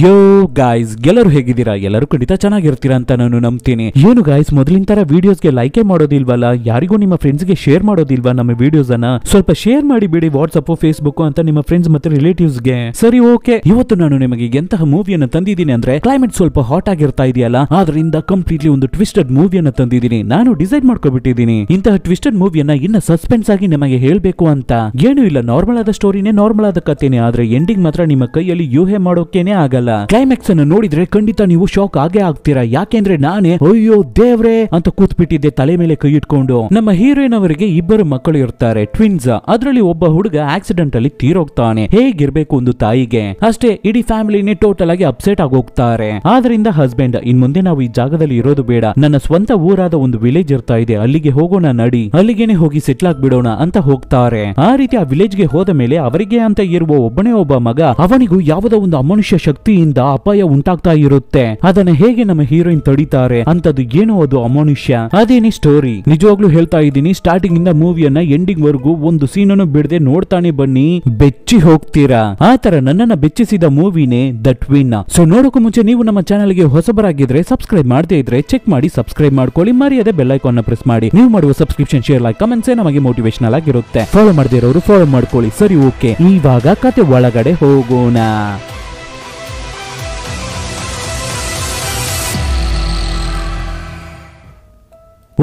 ಯೋ guys, ಎಲ್ಲರೂ ಹೇಗಿದ್ದೀರಾ? ಎಲ್ಲರೂ ಖಂಡಿತ ಚೆನ್ನಾಗಿರ್ತೀರಾ ಅಂತ ನಾನು ನಂಬ್ತೀನಿ. ಏನು ಗಾಯ್ಸ್, ಮೊದಲಿನ ತರ ವಿಡಿಯೋಸ್ಗೆ ಲೈಕೇ ಮಾಡೋದಿಲ್ವಲ್ಲ? ಯಾರಿಗೂ ನಿಮ್ಮ ಫ್ರೆಂಡ್ಸ್ಗೆ ಶೇರ್ ಮಾಡೋದಿಲ್ವಾ ನಮ್ಮ ವಿಡಿಯೋಸ್ ಅನ್ನ? ಸ್ವಲ್ಪ ಶೇರ್ ಮಾಡಿ ಬಿಡಿ ವಾಟ್ಸ್ಆಪ್, ಫೇಸ್ಬುಕ್ ಅಂತ ನಿಮ್ಮ ಫ್ರೆಂಡ್ಸ್ ಮತ್ತೆ ರಿಲೇಟಿವ್ಸ್ಗೆ. ಸರಿ, ಓಕೆ. ಇವತ್ತು ನಾನು ನಿಮಗೆ ಎಂತಹ ಮೂವಿಯನ್ನು ತಂದಿದ್ದೀನಿ ಅಂದ್ರೆ, ಕ್ಲೈಮೇಟ್ ಸ್ವಲ್ಪ ಹಾಟ್ ಆಗಿರ್ತಾ ಇದೆಯಲ್ಲ, ಆದ್ರಿಂದ ಕಂಪ್ಲೀಟ್ಲಿ ಒಂದು ಟ್ವಿಸ್ಟೆಡ್ ಮೂವಿಯನ್ನು ತಂದಿದ್ದೀನಿ. ನಾನು ಡಿಸೈಡ್ ಮಾಡ್ಕೊಬಿಟ್ಟಿದ್ದೀನಿ ಇಂತಹ ಟ್ವಿಸ್ಟೆಡ್ ಮೂವಿಯನ್ನ ಇನ್ನ ಸಸ್ಪೆನ್ಸ್ ಆಗಿ ನಿಮಗೆ ಹೇಳ್ಬೇಕು ಅಂತ. ಏನು ಇಲ್ಲ, ನಾರ್ಮಲ್ ಆದ ಸ್ಟೋರಿನೇ, ನಾರ್ಮಲ್ ಆದ ಕಥೆನೇ, ಆದ್ರೆ ಎಂಡಿಂಗ್ ಮಾತ್ರ ನಿಮ್ಮ ಕೈಯಲ್ಲಿ ಯೂಹೆ ಮಾಡೋಕೇನೆ ಆಗಲ್ಲ. ಕ್ಲೈಮ್ಯಾಕ್ಸ್ ಅನ್ನು ನೋಡಿದ್ರೆ ಖಂಡಿತ ನೀವು ಶಾಕ್ ಆಗೇ ಆಗ್ತೀರಾ. ಯಾಕೆಂದ್ರೆ ನಾನೇ ಅಯ್ಯೋ ದೇವ್ರೆ ಅಂತ ಕೂತ್ಬಿಟ್ಟಿದ್ದೆ ತಲೆ ಮೇಲೆ ಕೈ ಇಟ್ಕೊಂಡು. ನಮ್ಮ ಹೀರೋಯಿನ್ ಅವರಿಗೆ ಇಬ್ಬರು ಮಕ್ಕಳು ಇರ್ತಾರೆ, ಟ್ವಿನ್ಸ್. ಅದರಲ್ಲಿ ಒಬ್ಬ ಹುಡುಗ ಆಕ್ಸಿಡೆಂಟ್ ಅಲ್ಲಿ ತೀರೋಗ್ತಾನೆ. ಹೇಗಿರ್ಬೇಕು ಒಂದು ತಾಯಿಗೆ? ಅಷ್ಟೇ, ಇಡೀ ಫ್ಯಾಮಿಲಿನೇ ಟೋಟಲ್ ಆಗಿ ಅಪ್ಸೆಟ್ ಆಗೋಗ್ತಾರೆ. ಆದ್ರಿಂದ ಹಸ್ಬೆಂಡ್, ಇನ್ ಮುಂದೆ ನಾವು ಈ ಜಾಗದಲ್ಲಿ ಇರೋದು ಬೇಡ, ನನ್ನ ಸ್ವಂತ ಊರಾದ ಒಂದು ವಿಲೇಜ್ ಇರ್ತಾ ಇದೆ, ಅಲ್ಲಿಗೆ ಹೋಗೋಣ ನಡಿ, ಅಲ್ಲಿಗೇನೆ ಹೋಗಿ ಸೆಟ್ಲ್ ಆಗ್ಬಿಡೋಣ ಅಂತ ಹೋಗ್ತಾರೆ. ಆ ರೀತಿ ಆ ವಿಲೇಜ್ ಗೆ ಹೋದ ಮೇಲೆ ಅವರಿಗೆ ಅಂತ ಇರುವ ಒಬ್ಬನೇ ಒಬ್ಬ ಮಗ, ಅವನಿಗೂ ಯಾವುದೋ ಒಂದು ಅಮನುಷ್ಯ ಶಕ್ತಿಯಿಂದ ಅಪಾಯ ಉಂಟಾಗ್ತಾ ಇರುತ್ತೆ. ಅದನ್ನ ಹೇಗೆ ನಮ್ಮ ಹೀರೋಯಿನ್ ತಡಿತಾರೆ ಅಂತದ್ದು ಏನೋ ಅದು ಅಮನುಷ್ಯ. ಅದೇನಿ ಸ್ಟೋರಿ. ನಿಜವಾಗ್ಲೂ ಹೇಳ್ತಾ ಇದ್ದೀನಿ, ಸ್ಟಾರ್ಟಿಂಗ್ ಇಂದ ಮೂವಿಯನ್ನ ಎಂಡಿಂಗ್ ವರೆಗೂ ಒಂದು ಸೀನ್ ಅನ್ನು ಬಿಡದೆ ನೋಡ್ತಾನೆ ಬನ್ನಿ, ಬೆಚ್ಚಿ ಹೋಗ್ತೀರಾ. ಆ ತರ ನನ್ನನ್ನ ಬೆಚ್ಚಿಸಿದ ಮೂವಿನೇ ದ ಟ್ವಿನ್. ಸೊ ನೋಡೋಕು ಮುಂಚೆ ನೀವು ನಮ್ಮ ಚಾನೆಲ್ ಗೆ ಹೊಸಬರಾಗಿದ್ರೆ, ಸಬ್ಸ್ಕ್ರೈಬ್ ಮಾಡದೇ ಇದ್ರೆ ಚೆಕ್ ಮಾಡಿ ಸಬ್ಸ್ಕ್ರೈಬ್ ಮಾಡ್ಕೊಳ್ಳಿ, ಮರೆಯದೆ ಬೆಲ್ ಐಕಾನ್ ನ ಪ್ರೆಸ್ ಮಾಡಿ. ನೀವು ಮಾಡುವ ಸಬ್ಸ್ಕ್ರಿಪ್ಷನ್, ಶೇರ್, ಲೈಕ್, ಕಮೆಂಟ್ಸ್ ನಮಗೆ ಮೋಟಿವೇಶನಲ್ ಆಗಿರುತ್ತೆ. ಫಾಲೋ ಮಾಡದೇ ಇರೋರು ಫಾಲೋ ಮಾಡ್ಕೊಳ್ಳಿ. ಸರಿ, ಓಕೆ, ಇವಾಗ ಕತೆ ಒಳಗಡೆ ಹೋಗೋಣ.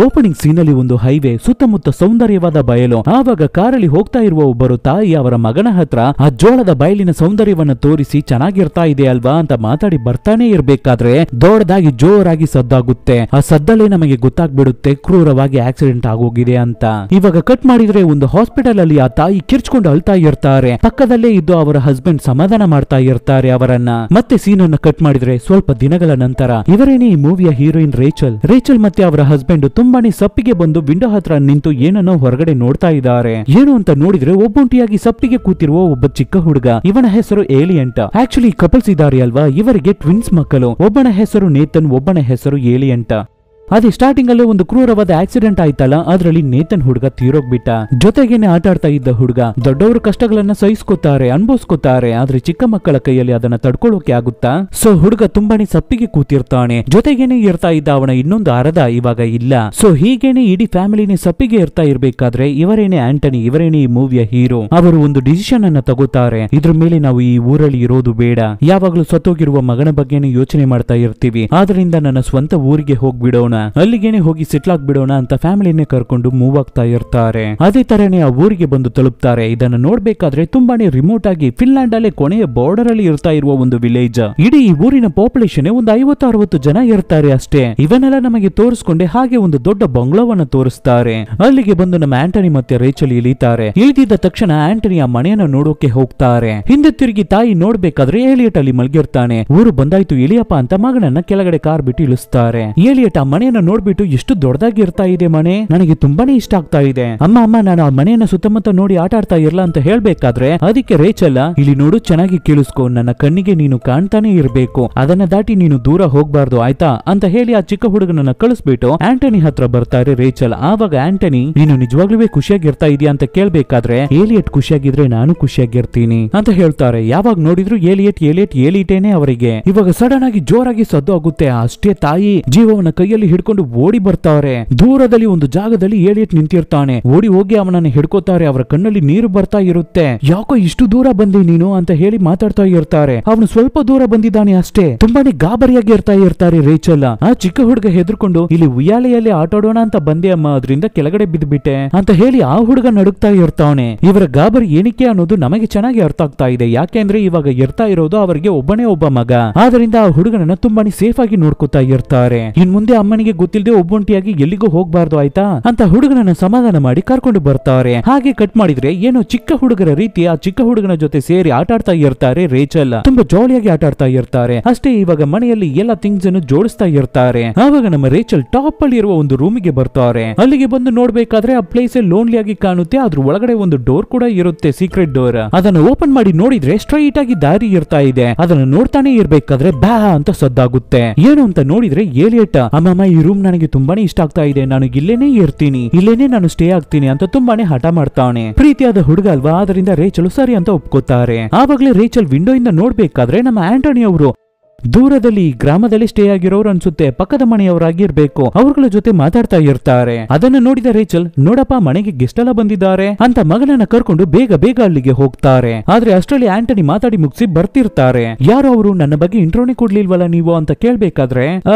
ಓಪನಿಂಗ್ ಸೀನ್ ಅಲ್ಲಿ ಒಂದು ಹೈವೇ, ಸುತ್ತಮುತ್ತ ಸೌಂದರ್ಯವಾದ ಬಯಲು. ಆವಾಗ ಕಾರಲ್ಲಿ ಹೋಗ್ತಾ ಇರುವ ಒಬ್ಬರು ತಾಯಿ ಅವರ ಮಗನ ಹತ್ರ ಆ ಜೋಳದ ಬಯಲಿನ ಸೌಂದರ್ಯವನ್ನ ತೋರಿಸಿ, ಚೆನ್ನಾಗಿರ್ತಾ ಇದೆ ಅಲ್ವಾ ಅಂತ ಮಾತಾಡಿ ಬರ್ತಾನೆ ಇರ್ಬೇಕಾದ್ರೆ ದೊಡ್ಡದಾಗಿ ಜೋರಾಗಿ ಸದ್ದಾಗುತ್ತೆ. ಆ ಸದ್ದಲ್ಲೇ ನಮಗೆ ಗೊತ್ತಾಗ್ಬಿಡುತ್ತೆ ಕ್ರೂರವಾಗಿ ಆಕ್ಸಿಡೆಂಟ್ ಆಗೋಗಿದೆ ಅಂತ. ಇವಾಗ ಕಟ್ ಮಾಡಿದ್ರೆ ಒಂದು ಹಾಸ್ಪಿಟಲ್ ಅಲ್ಲಿ ಆ ತಾಯಿ ಕಿರ್ಚ್ಕೊಂಡು ಅಳ್ತಾ ಇರ್ತಾರೆ. ಪಕ್ಕದಲ್ಲೇ ಇದ್ದು ಅವರ ಹಸ್ಬೆಂಡ್ ಸಮಾಧಾನ ಮಾಡ್ತಾ ಇರ್ತಾರೆ ಅವರನ್ನ. ಮತ್ತೆ ಸೀನ್ ಅನ್ನು ಕಟ್ ಮಾಡಿದ್ರೆ ಸ್ವಲ್ಪ ದಿನಗಳ ನಂತರ ಇವರೇನೇ ಈ ಮೂವಿಯ ಹೀರೋಯಿನ್ ರೇಚಲ್ ಮತ್ತೆ ಅವರ ಹಸ್ಬೆಂಡ್ ತುಂಬಾನೇ ಸಪ್ಪಿಗೆ ಬಂದು ವಿಂಡೋ ಹತ್ರ ನಿಂತು ಏನನ್ನೋ ಹೊರಗಡೆ ನೋಡ್ತಾ ಇದ್ದಾರೆ. ಏನು ಅಂತ ನೋಡಿದ್ರೆ, ಒಬ್ಬೊಂಟಿಯಾಗಿ ಸಪ್ಪಿಗೆ ಕೂತಿರುವ ಒಬ್ಬ ಚಿಕ್ಕ ಹುಡುಗ. ಇವನ ಹೆಸರು ಏಲಿಯಂಟ್. ಆಕ್ಚುಲಿ ಕಪಲ್ಸ್ ಇದ್ದಾರೆ ಅಲ್ವಾ, ಇವರಿಗೆ ಟ್ವಿನ್ಸ್ ಮಕ್ಕಳು. ಒಬ್ಬನ ಹೆಸರು ನೇತನ್, ಒಬ್ಬನ ಹೆಸರು ಏಲಿಯಂಟ್. ಅದೇ ಸ್ಟಾರ್ಟಿಂಗ್ ಅಲ್ಲೇ ಒಂದು ಕ್ರೂರವಾದ ಆಕ್ಸಿಡೆಂಟ್ ಆಯ್ತಲ್ಲ, ಅದರಲ್ಲಿ ನೇತನ್ ಹುಡುಗ ತೀರೋಗ್ಬಿಟ್ಟ. ಜೊತೆಗೇನೆ ಆಟ ಆಡ್ತಾ ಇದ್ದ ಹುಡುಗ. ದೊಡ್ಡವರು ಕಷ್ಟಗಳನ್ನ ಸಹಿಸ್ಕೋತಾರೆ, ಅನುಭವಿಸ್ಕೋತಾರೆ, ಆದ್ರೆ ಚಿಕ್ಕ ಮಕ್ಕಳ ಕೈಯಲ್ಲಿ ಅದನ್ನ ತಡ್ಕೊಳ್ಳೋಕೆ ಆಗುತ್ತಾ? ಸೊ ಹುಡುಗ ತುಂಬಾನೇ ಸಪ್ಪಿಗೆ ಕೂತಿರ್ತಾನೆ. ಜೊತೆಗೇನೆ ಇರ್ತಾ ಇದ್ದ ಅವನ ಇನ್ನೊಂದು ಅರದ ಇವಾಗ ಇಲ್ಲ. ಸೊ ಹೀಗೇನೆ ಇಡೀ ಫ್ಯಾಮಿಲಿನೇ ಸಪ್ಪಿಗೆ ಇರ್ತಾ ಇರ್ಬೇಕಾದ್ರೆ ಇವರೇನೆ ಆಂಟನಿ, ಇವರೇನೆ ಈ ಮೂವಿಯ ಹೀರೋ. ಅವರು ಒಂದು ಡಿಸಿಷನ್ ಅನ್ನ ತಗೋತಾರೆ. ಇದ್ರ ಮೇಲೆ ನಾವು ಈ ಊರಲ್ಲಿ ಇರೋದು ಬೇಡ, ಯಾವಾಗ್ಲೂ ಸತ್ತೋಗಿರುವ ಮಗನ ಬಗ್ಗೆನೇ ಯೋಚನೆ ಮಾಡ್ತಾ ಇರ್ತೀವಿ, ಆದ್ರಿಂದ ನನ್ನ ಸ್ವಂತ ಊರಿಗೆ ಹೋಗ್ಬಿಡೋಣ, ಅಲ್ಲಿಗೇನೆ ಹೋಗಿ ಸೆಟ್ಲ್ ಆಗ್ಬಿಡೋಣ ಅಂತ ಫ್ಯಾಮಿಲಿನೇ ಕರ್ಕೊಂಡು ಮೂವ್ ಆಗ್ತಾ ಇರ್ತಾರೆ. ಅದೇ ತರನೇ ಆ ಊರಿಗೆ ಬಂದು ತಲುಪ್ತಾರೆ. ಇದನ್ನ ನೋಡ್ಬೇಕಾದ್ರೆ ತುಂಬಾನೇ ರಿಮೋಟ್ ಆಗಿ ಫಿನ್ಲ್ಯಾಂಡ್ ಅಲ್ಲೇ ಕೊನೆಯ ಬಾರ್ಡರ್ ಅಲ್ಲಿ ಇರ್ತಾ ಇರುವ ಒಂದು ವಿಲೇಜ್. ಇಡೀ ಈ ಊರಿನ ಪಾಪ್ಯುಲೇಷನ್ ಒಂದು 50-60 ಜನ ಇರ್ತಾರೆ ಅಷ್ಟೇ. ಇವನ್ನೆಲ್ಲ ನಮಗೆ ತೋರಿಸ್ಕೊಂಡೆ ಹಾಗೆ ಒಂದು ದೊಡ್ಡ ಬಂಗ್ಲೋವನ್ನ ತೋರಿಸ್ತಾರೆ. ಅಲ್ಲಿಗೆ ಬಂದು ನಮ್ಮ ಆಂಟನಿ ಮತ್ತೆ ರೇಚಲ್ ಇಳಿತಾರೆ. ಇಳಿದಿದ್ದ ತಕ್ಷಣ ಆಂಟನಿ ಆ ಮನೆಯನ್ನ ನೋಡೋಕೆ ಹೋಗ್ತಾರೆ. ಹಿಂದೆ ತಿರುಗಿ ತಾಯಿ ನೋಡ್ಬೇಕಾದ್ರೆ ಏಲಿಯಟ್ ಅಲ್ಲಿ ಮಲಗಿರ್ತಾನೆ. ಊರು ಬಂದಾಯ್ತು ಇಳಿಯಪ್ಪ ಅಂತ ಮಗನನ್ನ ಕೆಳಗಡೆ ಕಾರ್ ಬಿಟ್ಟು ಇಳಿಸ್ತಾರೆ. ಏಲಿಯಟ್ ಆ ಮನೆಯನ್ನ ನೋಡ್ಬಿಟ್ಟು, ಎಷ್ಟು ದೊಡ್ಡದಾಗಿ ಇರ್ತಾ ಇದೆ ಮನೆ, ನನಗೆ ತುಂಬಾನೇ ಇಷ್ಟ ಆಗ್ತಾ ಇದೆ ಅಮ್ಮ, ನಾನು ಆ ಮನೆಯನ್ನ ಸುತ್ತಮುತ್ತ ನೋಡಿ ಆಟ ಆಡ್ತಾ ಇರಲ್ಲ ಅಂತ ಹೇಳ್ಬೇಕಾದ್ರೆ, ಅದಕ್ಕೆ ರೇಚಲ್, ಇಲ್ಲಿ ನೋಡು, ಚೆನ್ನಾಗಿ ಕೇಳಿಸ್ಕೊ, ನನ್ನ ಕಣ್ಣಿಗೆ ನೀನು ಕಾಣ್ತಾನೆ ಇರ್ಬೇಕು, ಅದನ್ನ ದಾಟಿ ನೀನು ದೂರ ಹೋಗ್ಬಾರ್ದು ಆಯ್ತಾ ಅಂತ ಹೇಳಿ ಆ ಚಿಕ್ಕ ಹುಡುಗನನ್ನ ಕಳಿಸ್ಬಿಟ್ಟು ಆಂಟನಿ ಹತ್ರ ಬರ್ತಾರೆ ರೇಚಲ್. ಆವಾಗ ಆಂಟನಿ, ನೀನು ನಿಜವಾಗ್ಲೂ ಖುಷಿಯಾಗಿರ್ತಾ ಇದೆಯಾ ಅಂತ ಕೇಳ್ಬೇಕಾದ್ರೆ, ಏಲಿಯಟ್ ಖುಷಿಯಾಗಿದ್ರೆ ನಾನು ಖುಷಿಯಾಗಿರ್ತೀನಿ ಅಂತ ಹೇಳ್ತಾರೆ. ಯಾವಾಗ ನೋಡಿದ್ರು ಏಲಿಯಟೇನೆ ಅವರಿಗೆ. ಇವಾಗ ಸಡನ್ ಆಗಿ ಜೋರಾಗಿ ಸದ್ದು ಆಗುತ್ತೆ. ಅಷ್ಟೇ ತಾಯಿ ಜೀವವನ್ನ ಕೈಯಲ್ಲಿ ಹಿಡ್ಕೊಂಡು ಓಡಿ ಬರ್ತಾರೆ. ದೂರದಲ್ಲಿ ಒಂದು ಜಾಗದಲ್ಲಿ ಏಲಿಯಟ್ ನಿಂತಿರ್ತಾನೆ. ಓಡಿ ಹೋಗಿ ಅವನನ್ನ ಹಿಡ್ಕೋತಾರೆ. ಅವರ ಕಣ್ಣಲ್ಲಿ ನೀರು ಬರ್ತಾ ಇರುತ್ತೆ. ಯಾಕೋ ಇಷ್ಟು ದೂರ ಬಂದಿ ನೀನು ಅಂತ ಹೇಳಿ ಮಾತಾಡ್ತಾ ಇರ್ತಾರೆ. ಅವನು ಸ್ವಲ್ಪ ದೂರ ಬಂದಿದ್ದಾನೆ ಅಷ್ಟೇ. ತುಂಬಾನೇ ಗಾಬರಿಯಾಗಿ ಇರ್ತಾರೆ ರೇಚಲ್. ಆ ಚಿಕ್ಕ ಹುಡುಗ ಹೆದರ್ಕೊಂಡು, ಇಲ್ಲಿ ಉಯ್ಯಾಲೆಯಲ್ಲಿ ಆಟಾಡೋಣ ಅಂತ ಬಂದೆ ಅಮ್ಮ, ಅದರಿಂದ ಕೆಳಗಡೆ ಬಿದ್ದುಬಿಟ್ಟೆ ಅಂತ ಹೇಳಿ ಆ ಹುಡುಗ ನಡುಗ್ತಾ ಇರ್ತಾನೆ. ಇವರ ಗಾಬರಿ ಏನಕ್ಕೆ ಅನ್ನೋದು ನಮಗೆ ಚೆನ್ನಾಗಿ ಅರ್ಥ ಆಗ್ತಾ ಇದೆ. ಯಾಕೆಂದ್ರೆ ಇವಾಗ ಇರ್ತಾ ಇರೋದು ಅವರಿಗೆ ಒಬ್ಬನೇ ಒಬ್ಬ ಮಗ, ಆದ್ರಿಂದ ಆ ಹುಡುಗನನ್ನ ತುಂಬಾನೇ ಸೇಫ್ ಆಗಿ ನೋಡ್ಕೋತಾ ಇರ್ತಾರೆ. ಇನ್ ಮುಂದೆ ಅಮ್ಮನಿಗೆ ಗೊತ್ತಿಲ್ಲದೆ ಒಬ್ಬೊಂಟಿಯಾಗಿ ಎಲ್ಲಿಗೂ ಹೋಗ್ಬಾರ್ದು ಆಯ್ತಾ ಅಂತ ಹುಡುಗನನ್ನ ಸಮಾಧಾನ ಮಾಡಿ ಕರ್ಕೊಂಡು ಬರ್ತಾರೆ. ಹಾಗೆ ಕಟ್ ಮಾಡಿದ್ರೆ ಏನೋ ಚಿಕ್ಕ ಹುಡುಗರ ರೀತಿ ಆ ಚಿಕ್ಕ ಹುಡುಗನ ಜೊತೆ ಸೇರಿ ಆಟ ಆಡ್ತಾ ಇರ್ತಾರೆ ರೇಚಲ್. ತುಂಬಾ ಜಾಲಿಯಾಗಿ ಆಟ ಆಡ್ತಾ ಇರ್ತಾರೆ ಅಷ್ಟೇ. ಇವಾಗ ಮನೆಯಲ್ಲಿ ಎಲ್ಲ ಥಿಂಗ್ಸ್ ಅನ್ನು ಜೋಡಿಸ್ತಾ ಇರ್ತಾರೆ. ಆವಾಗ ನಮ್ಮ ರೇಚಲ್ ಟಾಪ್ ಅಲ್ಲಿ ಇರುವ ಒಂದು ರೂಮಿಗೆ ಬರ್ತಾರೆ. ಅಲ್ಲಿಗೆ ಬಂದು ನೋಡ್ಬೇಕಾದ್ರೆ ಆ ಪ್ಲೇಸ್ ಲೋನ್ಲಿ ಆಗಿ ಕಾಣುತ್ತೆ. ಅದ್ರ ಒಳಗಡೆ ಒಂದು ಡೋರ್ ಕೂಡ ಇರುತ್ತೆ, ಸೀಕ್ರೆಟ್ ಡೋರ್. ಅದನ್ನು ಓಪನ್ ಮಾಡಿ ನೋಡಿದ್ರೆ ಸ್ಟ್ರೈಟ್ ಆಗಿ ದಾರಿ ಇರ್ತಾ ಇದೆ. ಅದನ್ನು ನೋಡ್ತಾನೆ ಇರ್ಬೇಕಾದ್ರೆ ಬ್ಯಾ ಅಂತ ಸದ್ದಾಗುತ್ತೆ. ಏನು ಅಂತ ನೋಡಿದ್ರೆ ಏಲಿಯಟ್, ಅಮ್ಮಮ್ಮ ಈ ರೂಮ್ ನನಗೆ ತುಂಬಾನೇ ಇಷ್ಟ ಆಗ್ತಾ ಇದೆ, ನಾನು ಇಲ್ಲೇನೇ ಇರ್ತೀನಿ, ಇಲ್ಲೇನೇ ನಾನು ಸ್ಟೇ ಆಗ್ತೀನಿ ಅಂತ ತುಂಬಾನೇ ಹಠ ಮಾಡ್ತಾನೆ. ಪ್ರೀತಿಯಾದ ಹುಡುಗ ಅಲ್ವಾ, ಆದ್ರಿಂದ ರೇಚಲ್ ಸರಿ ಅಂತ ಒಪ್ಕೋತಾರೆ. ಆವಾಗಲೇ ರೇಚಲ್ ವಿಂಡೋ ಇಂದ ನೋಡ್ಬೇಕಾದ್ರೆ ನಮ್ಮ ಆಂಟನಿ ಅವರು ದೂರದಲ್ಲಿ ಗ್ರಾಮದಲ್ಲಿ ಸ್ಟೇ ಆಗಿರೋರು ಅನ್ಸುತ್ತೆ, ಪಕ್ಕದ ಮನೆಯವರಾಗಿರ್ಬೇಕು, ಅವ್ರಗಳ ಜೊತೆ ಮಾತಾಡ್ತಾ ಇರ್ತಾರೆ. ಅದನ್ನ ನೋಡಿದ ರೇಚಲ್, ನೋಡಪ್ಪ ಮನೆಗೆ ಗೆಸ್ಟ್ ಎಲ್ಲ ಬಂದಿದ್ದಾರೆ ಅಂತ ಮಗನನ್ನ ಕರ್ಕೊಂಡು ಬೇಗ ಬೇಗ ಅಲ್ಲಿಗೆ ಹೋಗ್ತಾರೆ. ಆದ್ರೆ ಅಷ್ಟರಲ್ಲಿ ಆಂಟನಿ ಮಾತಾಡಿ ಮುಗಿಸಿ ಬರ್ತಿರ್ತಾರೆ. ಯಾರು ಅವರು, ನನ್ನ ಬಗ್ಗೆ ಇಂಟ್ರೋನೇ ಕೊಡ್ಲಿಲ್ವಲ್ಲ ನೀವು ಅಂತ ಕೇಳ್ಬೇಕಾದ್ರೆ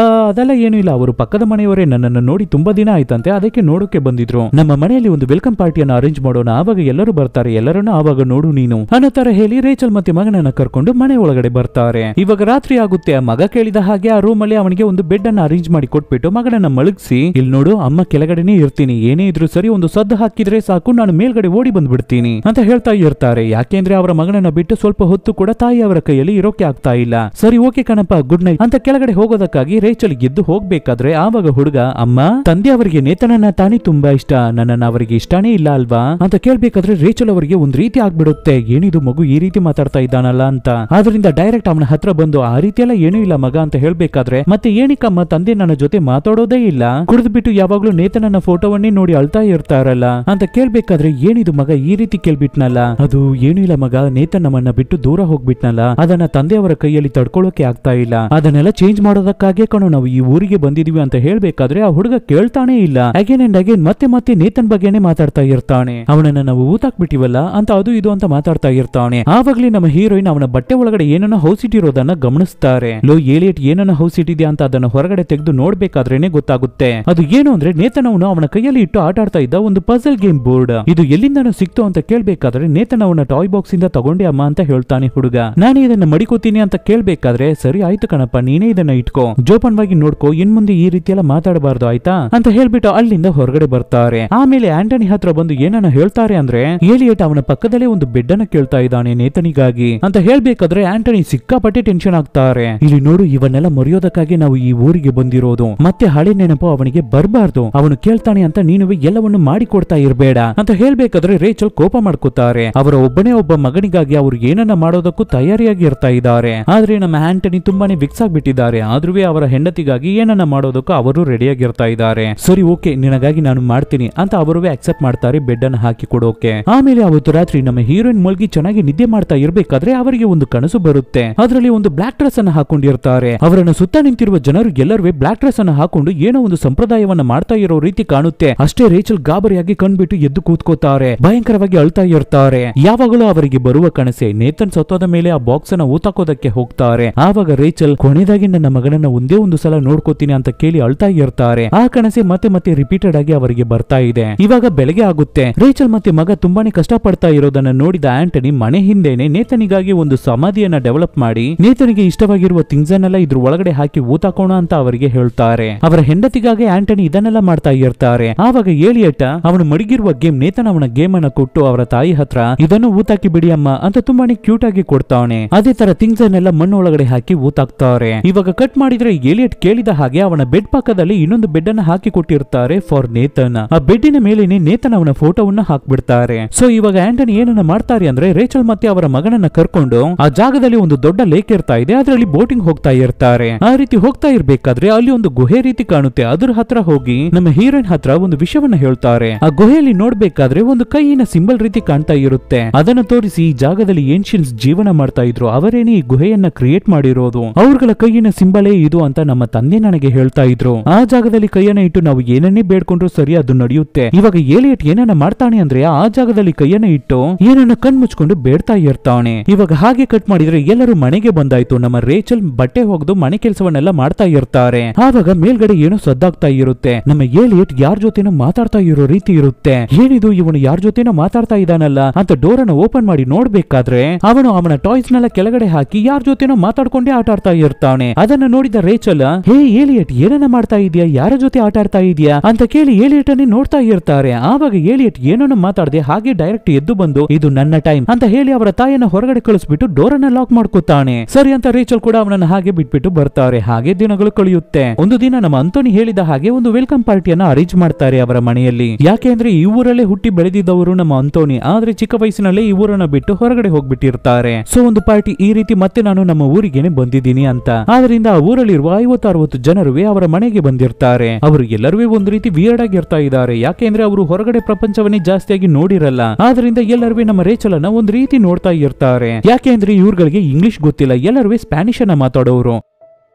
ಅದೆಲ್ಲ ಏನು ಇಲ್ಲ, ಅವರು ಪಕ್ಕದ ಮನೆಯವರೇ, ನನ್ನನ್ನು ನೋಡಿ ತುಂಬಾ ದಿನ ಆಯ್ತಂತೆ, ಅದಕ್ಕೆ ನೋಡೋಕೆ ಬಂದಿದ್ರು. ನಮ್ಮ ಮನೆಯಲ್ಲಿ ಒಂದು ವೆಲ್ಕಮ್ ಪಾರ್ಟಿಯನ್ನು ಅರೇಂಜ್ ಮಾಡೋಣ, ಆವಾಗ ಎಲ್ಲರೂ ಬರ್ತಾರೆ, ಎಲ್ಲರನ್ನು ಆವಾಗ ನೋಡು ನೀನು ಅನ್ನೋ ತರ ಹೇಳಿ ರೇಚಲ್ ಮತ್ತೆ ಮಗನನ್ನ ಕರ್ಕೊಂಡು ಮನೆ ಒಳಗಡೆ ಬರ್ತಾರೆ. ಇವಾಗ ರಾತ್ರಿ ಆಗುತ್ತೆ. ಆ ಮಗ ಕೇಳಿದ ಹಾಗೆ ಆ ರೂಮ್ ಅಲ್ಲಿ ಅವನಿಗೆ ಒಂದು ಬೆಡ್ ಅನ್ನ ಅರೇಂಜ್ ಮಾಡಿ ಕೊಟ್ಬಿಟ್ಟು ಮಗನನ್ನ ಮಲಗಿಸಿ, ಇಲ್ಲಿ ನೋಡು ಅಮ್ಮ ಕೆಳಗಡೆನೆ ಇರ್ತೀನಿ, ಏನೇ ಇದ್ರು ಸರಿ, ಒಂದು ಸದ್ದು ಹಾಕಿದ್ರೆ ಸಾಕು, ನಾನು ಮೇಲ್ಗಡೆ ಓಡಿ ಬಂದ್ಬಿಡ್ತೀನಿ ಅಂತ ಹೇಳ್ತಾ ಇರ್ತಾರೆ. ಯಾಕೆಂದ್ರೆ ಅವರ ಮಗನನ್ನ ಬಿಟ್ಟು ಸ್ವಲ್ಪ ಹೊತ್ತು ಕೂಡ ತಾಯಿ ಅವರ ಕೈಯಲ್ಲಿ ಇರೋಕೆ ಆಗ್ತಾ ಇಲ್ಲ. ಸರಿ ಓಕೆ ಕಣಪ್ಪ, ಗುಡ್ ನೈಟ್ ಅಂತ ಕೆಳಗಡೆ ಹೋಗೋದಕ್ಕಾಗಿ ರೇಚಲ್ ಗೆದ್ದು ಹೋಗ್ಬೇಕಾದ್ರೆ ಆವಾಗ ಹುಡುಗ, ಅಮ್ಮ ತಂದೆ ಅವರಿಗೆ ನೇತನನ್ನ ತಾನೇ ತುಂಬಾ ಇಷ್ಟ, ನನ್ನನ್ನ ಅವರಿಗೆ ಇಷ್ಟಾನೇ ಇಲ್ಲ ಅಲ್ವಾ ಅಂತ ಕೇಳ್ಬೇಕಾದ್ರೆ ರೇಚಲ್ ಅವರಿಗೆ ಒಂದ್ ರೀತಿ ಆಗ್ಬಿಡುತ್ತೆ, ಏನಿದು ಮಗು ಈ ರೀತಿ ಮಾತಾಡ್ತಾ ಇದ್ದಾನಲ್ಲ ಅಂತ. ಆದ್ರಿಂದ ಡೈರೆಕ್ಟ್ ಅವನ ಹತ್ರ ಬಂದು, ಆ ರೀತಿ ಎಲ್ಲ ಏನೂ ಇಲ್ಲ ಮಗ ಅಂತ ಹೇಳ್ಬೇಕಾದ್ರೆ, ಮತ್ತೆ ಏನಿಕಮ್ಮ ತಂದೆ ನನ್ನ ಜೊತೆ ಮಾತಾಡೋದೇ ಇಲ್ಲ, ಕುಡಿದು ಬಿಟ್ಟು ಯಾವಾಗ್ಲೂ ನೇತನನ್ನ ಫೋಟೋವನ್ನೇ ನೋಡಿ ಅಳ್ತಾ ಇರ್ತಾರಲ್ಲ ಅಂತ ಕೇಳ್ಬೇಕಾದ್ರೆ, ಏನಿದು ಮಗ ಈ ರೀತಿ ಕೇಳ್ಬಿಟ್ನಲ್ಲ, ಅದು ಏನೂ ಇಲ್ಲ ಮಗ, ನೇತನ್ ನಮ್ಮನ್ನ ಬಿಟ್ಟು ದೂರ ಹೋಗ್ಬಿಟ್ನಲ್ಲ, ಅದನ್ನ ತಂದೆಯವರ ಕೈಯಲ್ಲಿ ತಡ್ಕೊಳ್ಳೋಕೆ ಆಗ್ತಾ ಇಲ್ಲ, ಅದನ್ನೆಲ್ಲ ಚೇಂಜ್ ಮಾಡೋದಕ್ಕಾಗೆ ಕಣೋ ನಾವು ಈ ಊರಿಗೆ ಬಂದಿದೀವಿ ಅಂತ ಹೇಳ್ಬೇಕಾದ್ರೆ ಆ ಹುಡುಗ ಕೇಳ್ತಾನೆ ಇಲ್ಲ. ಅಗೇನ್ ಅಂಡ್ ಅಗೇನ್ ಮತ್ತೆ ಮತ್ತೆ ನೇತನ್ ಬಗ್ಗೆನೆ ಮಾತಾಡ್ತಾ ಇರ್ತಾನೆ. ಅವನನ್ನ ನಾವು ಊತಾಕ್ಬಿಟ್ಟಿವಲ್ಲ ಅಂತ ಅದು ಇದು ಅಂತ ಮಾತಾಡ್ತಾ ಇರ್ತಾನೆ. ಆವಾಗ್ಲೇ ನಮ್ಮ ಹೀರೋಯಿನ್ ಅವನ ಬಟ್ಟೆ ಒಳಗಡೆ ಏನನ್ನ ಹೌಸಿಟ್ಟಿರೋದನ್ನ ಗಮನಿಸ್ತಾರೆ. ಲೋ ಏಲಿಯಟ್ ಏನನ್ನ ಹೌಸಿಟ್ಟಿದ್ಯಾ ಅಂತ ಅದನ್ನ ಹೊರಗಡೆ ತೆಗೆದು ನೋಡ್ಬೇಕಾದ್ರೇನೆ ಗೊತ್ತಾಗುತ್ತೆ. ಅದು ಏನು ಅಂದ್ರೆ ನೇತನ್ ಅವನ ಕೈಯಲ್ಲಿ ಇಟ್ಟು ಆಟ ಆಡ್ತಾ ಇದ್ದ ಒಂದು ಪಜಲ್ ಗೇಮ್ ಬೋರ್ಡ್. ಇದು ಎಲ್ಲಿಂದನೂ ಸಿಕ್ತು ಅಂತ ಕೇಳ್ಬೇಕಾದ್ರೆ ನೇತನ್ ಅವನ ಟಾಯ್ ಬಾಕ್ಸ್ ಇಂದ ತಗೊಂಡೆ ಅಮ್ಮ ಅಂತ ಹೇಳ್ತಾನೆ ಹುಡುಗ. ನಾನೇ ಇದನ್ನ ಮಡಿಕೋತೀನಿ ಅಂತ ಕೇಳ್ಬೇಕಾದ್ರೆ, ಸರಿ ಆಯ್ತು ಕಣಪ್ಪ, ನೀನೇ ಇದನ್ನ ಇಟ್ಕೋ, ಜೋಪಾನವಾಗಿ ನೋಡ್ಕೋ, ಇನ್ ಮುಂದೆ ಈ ರೀತಿ ಎಲ್ಲ ಮಾತಾಡಬಾರ್ದು ಆಯ್ತಾ ಅಂತ ಹೇಳ್ಬಿಟ್ಟು ಅಲ್ಲಿಂದ ಹೊರಗಡೆ ಬರ್ತಾರೆ. ಆಮೇಲೆ ಆಂಟನಿ ಹತ್ರ ಬಂದು ಏನನ್ನ ಹೇಳ್ತಾರೆ ಅಂದ್ರೆ, ಏಲಿಯಟ್ ಅವನ ಪಕ್ಕದಲ್ಲೇ ಒಂದು ಬೆಡ್ ಅನ್ನ ಕೇಳ್ತಾ ಇದ್ದಾನೆ ನೇತನಿಗಾಗಿ ಅಂತ ಹೇಳ್ಬೇಕಾದ್ರೆ ಆಂಟನಿ ಸಿಕ್ಕಾಪಟ್ಟೆ ಟೆನ್ಷನ್ ಆಗ್ತಾರೆ. ಇಲ್ಲಿ ನೋಡು, ಇವನ್ನೆಲ್ಲ ಮರೆಯೋದಕ್ಕಾಗಿ ನಾವು ಈ ಊರಿಗೆ ಬಂದಿರೋದು, ಮತ್ತೆ ಹಳೆ ನೆನಪು ಅವನಿಗೆ ಬರಬಾರ್ದು, ಅವನು ಕೇಳ್ತಾನೆ ಅಂತ ನೀನು ಎಲ್ಲವನ್ನು ಮಾಡಿಕೊಡ್ತಾ ಇರ್ಬೇಡ ಅಂತ ಹೇಳ್ಬೇಕಾದ್ರೆ ರೇಚಲ್ ಕೋಪ ಮಾಡ್ಕೋತಾರೆ. ಅವರ ಒಬ್ಬನೇ ಒಬ್ಬ ಮಗನಿಗಾಗಿ ಅವರು ಏನನ್ನ ಮಾಡೋದಕ್ಕೂ ತಯಾರಿಯಾಗಿ ಇರ್ತಾ ಇದ್ದಾರೆ. ಆದ್ರೆ ನಮ್ಮ ಆಂಟನಿ ತುಂಬಾನೇ ವಿಕ್ಸ್ ಆಗ್ಬಿಟ್ಟಿದ್ದಾರೆ. ಆದ್ರೂ ಅವರ ಹೆಂಡತಿಗಾಗಿ ಏನನ್ನ ಮಾಡೋದಕ್ಕೂ ಅವರು ರೆಡಿಯಾಗಿರ್ತಾ ಇದ್ದಾರೆ. ಸರಿ ಓಕೆ, ನಿನಗಾಗಿ ನಾನು ಮಾಡ್ತೀನಿ ಅಂತ ಅವರು ಅಕ್ಸೆಪ್ಟ್ ಮಾಡ್ತಾರೆ ಬೆಡ್ ಅನ್ನು ಹಾಕಿ ಕೊಡೋಕೆ. ಆಮೇಲೆ ಅವತ್ತು ರಾತ್ರಿ ನಮ್ಮ ಹೀರೋಯಿನ್ ಮಲ್ಗಿ ಚೆನ್ನಾಗಿ ನಿದ್ದೆ ಮಾಡ್ತಾ ಇರ್ಬೇಕಾದ್ರೆ ಅವರಿಗೆ ಒಂದು ಕನಸು ಬರುತ್ತೆ. ಅದರಲ್ಲಿ ಒಂದು ಬ್ಲಾಕ್ ಡ್ರೆಸ್ ಅನ್ನು ಹಾಕೊಂಡಿರ್ತಾರೆ. ಅವರನ್ನು ಸುತ್ತ ನಿಂತಿರುವ ಜನರು ಎಲ್ಲರೂ ಬ್ಲಾಕ್ ಡ್ರೆಸ್ ಅನ್ನು ಹಾಕೊಂಡು ಏನೋ ಒಂದು ಸಂಪ್ರದಾಯವನ್ನ ಮಾಡ್ತಾ ಇರೋ ರೀತಿ ಕಾಣುತ್ತೆ. ಅಷ್ಟೇ ರೇಚಲ್ ಗಾಬರಿಯಾಗಿ ಕಂಡ್ಬಿಟ್ಟು ಎದ್ದು ಕೂತ್ಕೋತಾರೆ, ಭಯಂಕರವಾಗಿ ಅಳ್ತಾ ಇರ್ತಾರೆ. ಯಾವಾಗಲೂ ಅವರಿಗೆ ಬರುವ ಕನಸೆ, ನೇತನ್ ಸತ್ತೋದ ಮೇಲೆ ಆ ಬಾಕ್ಸ್ ಅನ್ನ ಊತಾಕೋದಕ್ಕೆ ಹೋಗ್ತಾರೆ. ಆವಾಗ ರೇಚಲ್ ಕೊನೆಯದಾಗಿ ನನ್ನ ಮಗನನ್ನ ಒಂದೇ ಒಂದು ಸಲ ನೋಡ್ಕೋತೀನಿ ಅಂತ ಕೇಳಿ ಅಳ್ತಾ ಇರ್ತಾರೆ. ಆ ಕನಸೆ ಮತ್ತೆ ಮತ್ತೆ ರಿಪೀಟೆಡ್ ಆಗಿ ಅವರಿಗೆ ಬರ್ತಾ ಇದೆ. ಇವಾಗ ಬೆಳಗ್ಗೆ ಆಗುತ್ತೆ. ರೇಚಲ್ ಮತ್ತೆ ಮಗ ತುಂಬಾನೇ ಕಷ್ಟ ಪಡ್ತಾ ಇರೋದನ್ನ ನೋಡಿದ ಆಂಟನಿ ಮನೆ ಹಿಂದೆನೆ ನೇತನಿಗಾಗಿ ಒಂದು ಸಮಾಧಿಯನ್ನ ಡೆವಲಪ್ ಮಾಡಿ ನೇತನಿಗೆ ಇಷ್ಟವಾಗಿರುವ ಥಿಂಗ್ಸ್ ಅನ್ನೆಲ್ಲ ಇದ್ರ ಒಳಗಡೆ ಹಾಕಿ ಊತಾಕೋಣ ಅಂತ ಅವರಿಗೆ ಹೇಳ್ತಾರೆ. ಅವರ ಹೆಂಡತಿಗಾಗಿ ಆಂಟನಿ ಇದನ್ನೆಲ್ಲ ಮಾಡ್ತಾ ಇರ್ತಾರೆ. ಆವಾಗ ಏಲಿಯಟ್ ಅವನು ಮಡಗಿರುವ ಗೇಮ್ ನೇತನ್ ಅವನ ಗೇಮ್ ಅನ್ನ ಕೊಟ್ಟು ಅವರ ತಾಯಿ ಹತ್ರ ಇದನ್ನು ಊತಾಕಿ ಬಿಡಿ ಅಮ್ಮ ಅಂತ ತುಂಬಾನೇ ಕ್ಯೂಟ್ ಆಗಿ ಕೊಡ್ತಾನೆ. ಅದೇ ತರ ಥಿಂಗ್ಸ್ ಅನ್ನೆಲ್ಲ ಮಣ್ಣು ಒಳಗಡೆ ಹಾಕಿ ಊತಾಕ್ತಾರೆ. ಇವಾಗ ಕಟ್ ಮಾಡಿದ್ರೆ ಏಲಿಯಟ್ ಕೇಳಿದ ಹಾಗೆ ಅವನ ಬೆಡ್ ಪಕ್ಕದಲ್ಲಿ ಇನ್ನೊಂದು ಬೆಡ್ ಅನ್ನ ಹಾಕಿ ಕೊಟ್ಟಿರ್ತಾರೆ ಫಾರ್ ನೇತನ್. ಆ ಬೆಡ್ಡಿನ ಮೇಲೇನೆ ನೇತನ್ ಅವನ ಫೋಟೋವನ್ನ ಹಾಕ್ಬಿಡ್ತಾರೆ. ಸೊ ಇವಾಗ ಆಂಟನಿ ಏನನ್ನ ಮಾಡ್ತಾರೆ ಅಂದ್ರೆ, ರೇಚಲ್ ಮತ್ತೆ ಅವರ ಮಗನನ್ನ ಕರ್ಕೊಂಡು ಆ ಜಾಗದಲ್ಲಿ ಒಂದು ದೊಡ್ಡ ಲೇಕ್ ಇರ್ತಾ ಇದೆ, ಅದರಲ್ಲಿ ಬೋಟಿಂಗ್ ಹೋಗ್ತಾ ಇರ್ತಾರೆ. ಆ ರೀತಿ ಹೋಗ್ತಾ ಇರ್ಬೇಕಾದ್ರೆ ಅಲ್ಲಿ ಒಂದು ಗುಹೆ ರೀತಿ ಕಾಣುತ್ತೆ. ಅದ್ರ ಹತ್ರ ಹೋಗಿ ನಮ್ಮ ಹೀರೋಯಿನ್ ಹತ್ರ ಒಂದು ವಿಷಯವನ್ನ ಹೇಳ್ತಾರೆ. ಆ ಗುಹೆಯಲ್ಲಿ ನೋಡ್ಬೇಕಾದ್ರೆ ಒಂದು ಕೈಯಿನ ಸಿಂಬಲ್ ರೀತಿ ಕಾಣ್ತಾ ಇರುತ್ತೆ. ಅದನ್ನ ತೋರಿಸಿ ಈ ಜಾಗದಲ್ಲಿ ಏನ್ಷಿಯನ್ಸ್ ಜೀವನ ಮಾಡ್ತಾ ಇದ್ರು, ಅವರೇನೆ ಈ ಗುಹೆಯನ್ನ ಕ್ರಿಯೇಟ್ ಮಾಡಿರೋದು, ಅವ್ರಗಳ ಕೈಯಿನ ಸಿಂಬಲೇ ಇದು ಅಂತ ನಮ್ಮ ತಂದೆ ನನಗೆ ಹೇಳ್ತಾ ಇದ್ರು. ಆ ಜಾಗದಲ್ಲಿ ಕೈಯನ್ನ ಇಟ್ಟು ನಾವು ಏನನ್ನೇ ಬೇಡ್ಕೊಂಡ್ರು ಸರಿ ಅದು ನಡೆಯುತ್ತೆ. ಇವಾಗ ಏಲಿಯಟ್ ಏನನ್ನ ಮಾಡ್ತಾನೆ ಅಂದ್ರೆ, ಆ ಜಾಗದಲ್ಲಿ ಕೈಯನ್ನ ಇಟ್ಟು ಏನನ್ನ ಕಣ್ ಮುಚ್ಕೊಂಡು ಬೇಡ್ತಾ ಇರ್ತಾನೆ. ಇವಾಗ ಹಾಗೆ ಕಟ್ ಮಾಡಿದ್ರೆ ಎಲ್ಲರೂ ಮನೆಗೆ ಬಂದಾಯ್ತು. ನಮ್ಮ ರೇಚಲ್ ಬಟ್ಟೆ ಹೋಗ್ದು ಮನೆ ಕೆಲಸವನ್ನೆಲ್ಲ ಮಾಡ್ತಾ ಇರ್ತಾರೆ. ಆವಾಗ ಮೇಲ್ಗಡೆ ಏನೋ ಸದ್ದಾಗ್ತಾ ಇರುತ್ತೆ. ನಮ್ಮ ಏಲಿಯಟ್ ಯಾರ ಜೊತೆನೋ ಮಾತಾಡ್ತಾ ಇರೋ ರೀತಿ ಇರುತ್ತೆ. ಏನಿದು, ಇವನು ಯಾರ ಜೊತೆನೋ ಮಾತಾಡ್ತಾ ಇದ್ದಾನಲ್ಲ ಅಂತ ಡೋರ್ ಅನ್ನ ಓಪನ್ ಮಾಡಿ ನೋಡ್ಬೇಕಾದ್ರೆ ಅವನು ಅವನ ಟಾಯ್ಸ್ ನೆಲ್ಲ ಕೆಳಗಡೆ ಹಾಕಿ ಯಾರ ಜೊತೆನೋ ಮಾತಾಡ್ಕೊಂಡೇ ಆಟ ಆಡ್ತಾ ಇರ್ತಾನೆ. ಅದನ್ನ ನೋಡಿದ ರೇಚಲ್, ಹೇ ಏಲಿಯಟ್ ಏನನ್ನ ಮಾಡ್ತಾ ಇದೀಯಾ, ಯಾರ ಜೊತೆ ಆಟ ಆಡ್ತಾ ಇದೀಯಾ ಅಂತ ಕೇಳಿ ಏಲಿಯಟ್ ಅನ್ನೇ ನೋಡ್ತಾ ಇರ್ತಾರೆ. ಆವಾಗ ಏಲಿಯಟ್ ಏನನ್ನ ಮಾತಾಡದೆ ಹಾಗೆ ಡೈರೆಕ್ಟ್ ಎದ್ದು ಬಂದು ಇದು ನನ್ನ ಟೈಮ್ ಅಂತ ಹೇಳಿ ಅವರ ತಾಯಿಯನ್ನ ಹೊರಗಡೆ ಕಳಿಸ್ಬಿಟ್ಟು ಡೋರ್ ಅನ್ನ ಲಾಕ್ ಮಾಡ್ಕೋತಾನೆ. ಸರಿ ಅಂತ ರೇಚಲ್ ಕೂಡ ಅವನನ್ನ ಹಾಗೆ ಬಿಟ್ಬಿಟ್ಟು ಬರ್ತಾರೆ. ಹಾಗೆ ದಿನಗಳು ಕಳೆಯುತ್ತೆ. ಒಂದು ದಿನ ನಮ್ಮ ಅಂತೋನಿ ಹೇಳಿದ ಹಾಗೆ ಒಂದು ವೆಲ್ಕಮ್ ಪಾರ್ಟಿಯನ್ನ ಅರೇಂಜ್ ಮಾಡ್ತಾರೆ ಅವರ ಮನೆಯಲ್ಲಿ. ಯಾಕೆ ಅಂದ್ರೆ ಈ ಊರಲ್ಲೇ ಹುಟ್ಟಿ ಬೆಳೆದಿದ್ದವರು ನಮ್ಮ ಅಂತೋನಿ, ಆದ್ರೆ ಚಿಕ್ಕ ವಯಸ್ಸಿನಲ್ಲೇ ಈ ಊರನ್ನ ಬಿಟ್ಟು ಹೊರಗಡೆ ಹೋಗ್ಬಿಟ್ಟಿರ್ತಾರೆ. ಸೊ ಒಂದು ಪಾರ್ಟಿ ಈ ರೀತಿ ಮತ್ತೆ ನಾನು ನಮ್ಮ ಊರಿಗೇನೆ ಬಂದಿದ್ದೀನಿ ಅಂತ. ಆದ್ರಿಂದ ಆ ಊರಲ್ಲಿರುವ 50-60 ಜನರು ಅವರ ಮನೆಗೆ ಬಂದಿರ್ತಾರೆ. ಅವರು ಎಲ್ಲರೂ ಒಂದು ರೀತಿ ವಿಯರ್ಡ್ ಆಗಿರ್ತಾ ಇದ್ದಾರೆ. ಯಾಕೆಂದ್ರೆ ಅವರು ಹೊರಗಡೆ ಪ್ರಪಂಚವನ್ನೇ ಜಾಸ್ತಿಯಾಗಿ ನೋಡಿರಲ್ಲ. ಆದ್ರಿಂದ ಎಲ್ಲರೂ ನಮ್ಮ ರೇಚಲನ್ನ ಒಂದು ರೀತಿ ನೋಡ್ತಾ ಇರ್ತಾರೆ. ಯಾಕೆಂದ್ರೆ ಇವ್ರುಗಳಿಗೆ ಇಂಗ್ಲಿಷ್ ಗೊತ್ತಿಲ್ಲ, ಎಲ್ಲರೂ ಸ್ಪ್ಯಾನಿಷ್ ಅನ್ನ ಮಾತಾಡೋರು.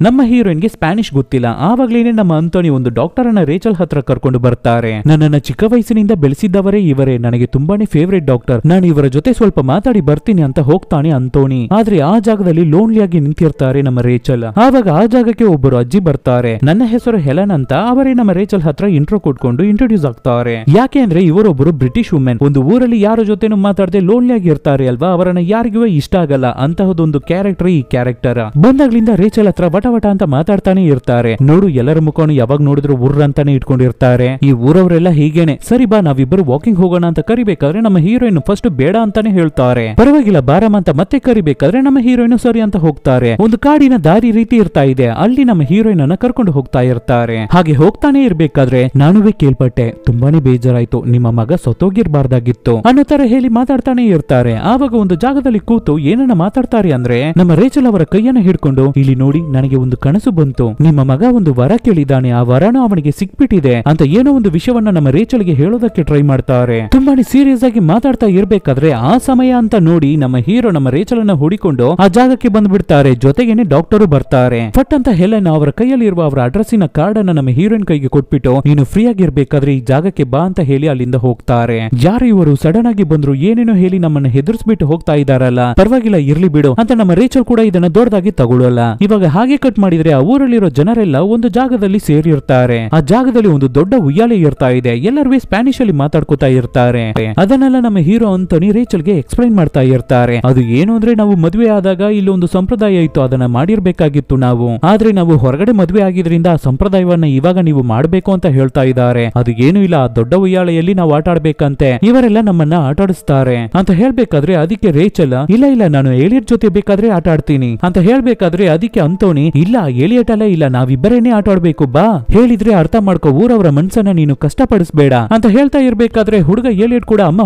ನಮ್ಮ ಹೀರೋಯಿನ್ಗೆ ಸ್ಪ್ಯಾನಿಷ್ ಗೊತ್ತಿಲ್ಲ. ಆವಾಗ್ಲೇನೆ ನಮ್ಮ ಅಂತೋನಿ ಒಂದು ಡಾಕ್ಟರ್ ಅನ್ನ ರೇಚಲ್ ಹತ್ರ ಕರ್ಕೊಂಡು ಬರ್ತಾರೆ. ನನ್ನನ್ನ ಚಿಕ್ಕ ವಯಸ್ಸಿನಿಂದ ಬೆಳೆಸಿದ್ದವರೇ ಇವರೇ, ನನಗೆ ತುಂಬಾನೇ ಫೇವರೇಟ್ ಡಾಕ್ಟರ್, ನಾನು ಇವರ ಜೊತೆ ಸ್ವಲ್ಪ ಮಾತಾಡಿ ಬರ್ತೀನಿ ಅಂತ ಹೋಗ್ತಾನೆ ಅಂತೋನಿ. ಆದ್ರೆ ಆ ಜಾಗದಲ್ಲಿ ಲೋನ್ಲಿಯಾಗಿ ನಿಂತಿರ್ತಾರೆ ನಮ್ಮ ರೇಚಲ್. ಆವಾಗ ಆ ಜಾಗಕ್ಕೆ ಒಬ್ಬರು ಅಜ್ಜಿ ಬರ್ತಾರೆ. ನನ್ನ ಹೆಸರು ಹೆಲನ್ ಅಂತ. ಅವರೇ ನಮ್ಮ ರೇಚಲ್ ಹತ್ರ ಇಂಟ್ರೋ ಕೊಟ್ಕೊಂಡು ಇಂಟ್ರೊಡ್ಯೂಸ್ ಆಗ್ತಾರೆ. ಯಾಕೆ ಅಂದ್ರೆ ಇವರೊಬ್ಬರು ಬ್ರಿಟಿಷ್ ವುಮೆನ್, ಒಂದು ಊರಲ್ಲಿ ಯಾರ ಜೊತೆನೂ ಮಾತಾಡದೆ ಲೋನ್ಲಿಯಾಗಿ ಇರ್ತಾರೆ ಅಲ್ವಾ, ಅವರನ್ನ ಯಾರಿಗೂ ಇಷ್ಟ ಆಗಲ್ಲ ಅಂತಹದೊಂದು ಕ್ಯಾರೆಕ್ಟರ್ ಈ ಕ್ಯಾರೆಕ್ಟರ್. ಬಂದಾಗ್ಲಿಂದ ರೇಚಲ್ ಹತ್ರ ವಟ ಅಂತ ಮಾತಾಡ್ತಾನೆ ಇರ್ತಾರೆ. ನೋಡು, ಎಲ್ಲರ ಮುಖವನ್ನು ಯಾವಾಗ ನೋಡಿದ್ರು ಊರ್ ಅಂತಾನೆ ಇಟ್ಕೊಂಡಿರ್ತಾರೆ. ಈ ಊರವರೆಲ್ಲ ಹೀಗೇನೆ. ಸರಿ ಬಾ, ನಾವಿಬ್ಬರು ವಾಕಿಂಗ್ ಹೋಗೋಣ ಅಂತ ಕರಿಬೇಕಾದ್ರೆ ನಮ್ಮ ಹೀರೋಯಿನ್ ಫಸ್ಟ್ ಬೇಡ ಅಂತಾನೆ ಹೇಳ್ತಾರೆ. ಪರವಾಗಿಲ್ಲ ಬಾರಮ್ಮ ಅಂತ ಮತ್ತೆ ಕರಿಬೇಕಾದ್ರೆ ನಮ್ಮ ಹೀರೋಯಿನ್ ಸರಿ ಅಂತ ಹೋಗ್ತಾರೆ. ಒಂದು ಕಾಡಿನ ದಾರಿ ರೀತಿ ಇರ್ತಾ ಇದೆ, ಅಲ್ಲಿ ನಮ್ಮ ಹೀರೋಯಿನ್ ಅನ್ನ ಕರ್ಕೊಂಡು ಹೋಗ್ತಾ ಇರ್ತಾರೆ. ಹಾಗೆ ಹೋಗ್ತಾನೆ ಇರ್ಬೇಕಾದ್ರೆ ನಾನುವೇ ಕೇಳ್ಪಟ್ಟೆ, ತುಂಬಾನೇ ಬೇಜಾರಾಯ್ತು, ನಿಮ್ಮ ಮಗ ಸತ್ತೋಗಿರ್ಬಾರ್ದಾಗಿತ್ತು ಅನ್ನೋ ತರ ಹೇಳಿ ಮಾತಾಡ್ತಾನೆ ಇರ್ತಾರೆ. ಆವಾಗ ಒಂದು ಜಾಗದಲ್ಲಿ ಕೂತು ಏನನ್ನ ಮಾತಾಡ್ತಾರೆ ಅಂದ್ರೆ ನಮ್ಮ ರೇಚಲ್ ಅವರ ಕೈಯನ್ನ ಹಿಡ್ಕೊಂಡು, ಇಲ್ಲಿ ನೋಡಿ, ನನಗೆ ಒಂದು ಕನಸು ಬಂತು, ನಿಮ್ಮ ಮಗ ಒಂದು ವರ ಕೇಳಿದಾನೆ, ಆ ವರನು ಅವನಿಗೆ ಸಿಕ್ಬಿಟ್ಟಿದೆ ಅಂತ ಏನೋ ಒಂದು ವಿಷಯವನ್ನ ನಮ್ಮ ರೇಚಲ್ಗೆ ಹೇಳೋದಕ್ಕೆ ಟ್ರೈ ಮಾಡ್ತಾರೆ. ತುಂಬಾನೇ ಸೀರಿಯಸ್ ಆಗಿ ಮಾತಾಡ್ತಾ ಇರ್ಬೇಕಾದ್ರೆ ಆ ಸಮಯ ಅಂತ ನೋಡಿ ನಮ್ಮ ಹೀರೋ ನಮ್ಮ ರೇಚಲನ್ನ ಹುಡಿಕೊಂಡು ಆ ಜಾಗಕ್ಕೆ ಬಂದ್ಬಿಡ್ತಾರೆ. ಜೊತೆಗೇನೆ ಡಾಕ್ಟರು ಬರ್ತಾರೆ. ಫಟ್ ಅಂತ ಹೆಲೆನ್ ಅವರ ಕೈಯಲ್ಲಿರುವ ಅವರ ಅಡ್ರೆಸ್ಸಿನ ಕಾರ್ಡ್ ಅನ್ನ ನಮ್ಮ ಹೀರೋಯಿನ್ ಕೈಗೆ ಕೊಟ್ಬಿಟ್ಟು, ನೀನು ಫ್ರೀ ಆಗಿರ್ಬೇಕಾದ್ರೆ ಈ ಜಾಗಕ್ಕೆ ಬಾ ಅಂತ ಹೇಳಿ ಅಲ್ಲಿಂದ ಹೋಗ್ತಾರೆ. ಯಾರು ಇವರು ಸಡನ್ ಆಗಿ ಬಂದ್ರು, ಏನೇನೋ ಹೇಳಿ ನಮ್ಮನ್ನ ಹೆದರ್ಸ್ಬಿಟ್ಟು ಹೋಗ್ತಾ ಇದಾರಲ್ಲ, ಪರವಾಗಿಲ್ಲ ಇರ್ಲಿ ಬಿಡು ಅಂತ ನಮ್ಮ ರೇಚಲ್ ಕೂಡ ಇದನ್ನ ದೊಡ್ಡದಾಗಿ ತಗೊಳ್ಳಲ್ಲ. ಇವಾಗ ಹಾಗೆ ಕಟ್ ಮಾಡಿದ್ರೆ ಆ ಊರಲ್ಲಿರೋ ಜನರೆಲ್ಲ ಒಂದು ಜಾಗದಲ್ಲಿ ಸೇರಿರ್ತಾರೆ. ಆ ಜಾಗದಲ್ಲಿ ಒಂದು ದೊಡ್ಡ ಉಯ್ಯಾಲೆ ಇರ್ತಾ ಇದೆ. ಎಲ್ಲರೂ ಸ್ಪ್ಯಾನಿಷ್ ಅಲ್ಲಿ ಮಾತಾಡ್ಕೋತಾ ಇರ್ತಾರೆ. ಅದನ್ನೆಲ್ಲ ನಮ್ಮ ಹೀರೋ ಅಂತೋನಿ ರೇಚಲ್ಗೆ ಎಕ್ಸ್ಪ್ಲೈನ್ ಮಾಡ್ತಾ ಇರ್ತಾರೆ. ಅದು ಏನು ಅಂದ್ರೆ, ನಾವು ಮದುವೆ ಆದಾಗ ಇಲ್ಲಿ ಒಂದು ಸಂಪ್ರದಾಯ ಇತ್ತು, ಅದನ್ನ ಮಾಡಿರ್ಬೇಕಾಗಿತ್ತು ನಾವು, ಆದ್ರೆ ನಾವು ಹೊರಗಡೆ ಮದುವೆ ಆಗಿದ್ರಿಂದ ಆ ಸಂಪ್ರದಾಯವನ್ನ ಇವಾಗ ನೀವು ಮಾಡ್ಬೇಕು ಅಂತ ಹೇಳ್ತಾ ಇದ್ದಾರೆ. ಅದು ಏನು ಇಲ್ಲ, ಆ ದೊಡ್ಡ ಉಯ್ಯಾಲೆಯಲ್ಲಿ ನಾವು ಆಟ ಆಡ್ಬೇಕಂತೆ, ಇವರೆಲ್ಲ ನಮ್ಮನ್ನ ಆಟ ಆಡಿಸ್ತಾರೆ ಅಂತ ಹೇಳ್ಬೇಕಾದ್ರೆ ಅದಕ್ಕೆ ರೇಚಲ್, ಇಲ್ಲ ಇಲ್ಲ ನಾನು ಏಲಿಯಟ್ ಜೊತೆ ಬೇಕಾದ್ರೆ ಆಟ ಆಡ್ತೀನಿ ಅಂತ ಹೇಳ್ಬೇಕಾದ್ರೆ ಅದಕ್ಕೆ ಅಂತೋನಿ, ಇಲ್ಲ ಏಲಿಯಟ್ ಅಲ್ಲ, ಇಲ್ಲ ನಾವಿಬ್ಬರೇನೆ ಆಟ ಆಡ್ಬೇಕು, ಬಾ ಹೇಳಿದ್ರೆ ಅರ್ಥ ಮಾಡ್ಕೋ, ಊರವರ ಮನ್ಸನ್ನ ನೀನು ಕಷ್ಟಪಡಿಸ್ಬೇಡ ಅಂತ ಹೇಳ್ತಾ ಇರ್ಬೇಕಾದ್ರೆ ಹುಡುಗ ಏಲಿಯಟ್ ಕೂಡ ಅಮ್ಮ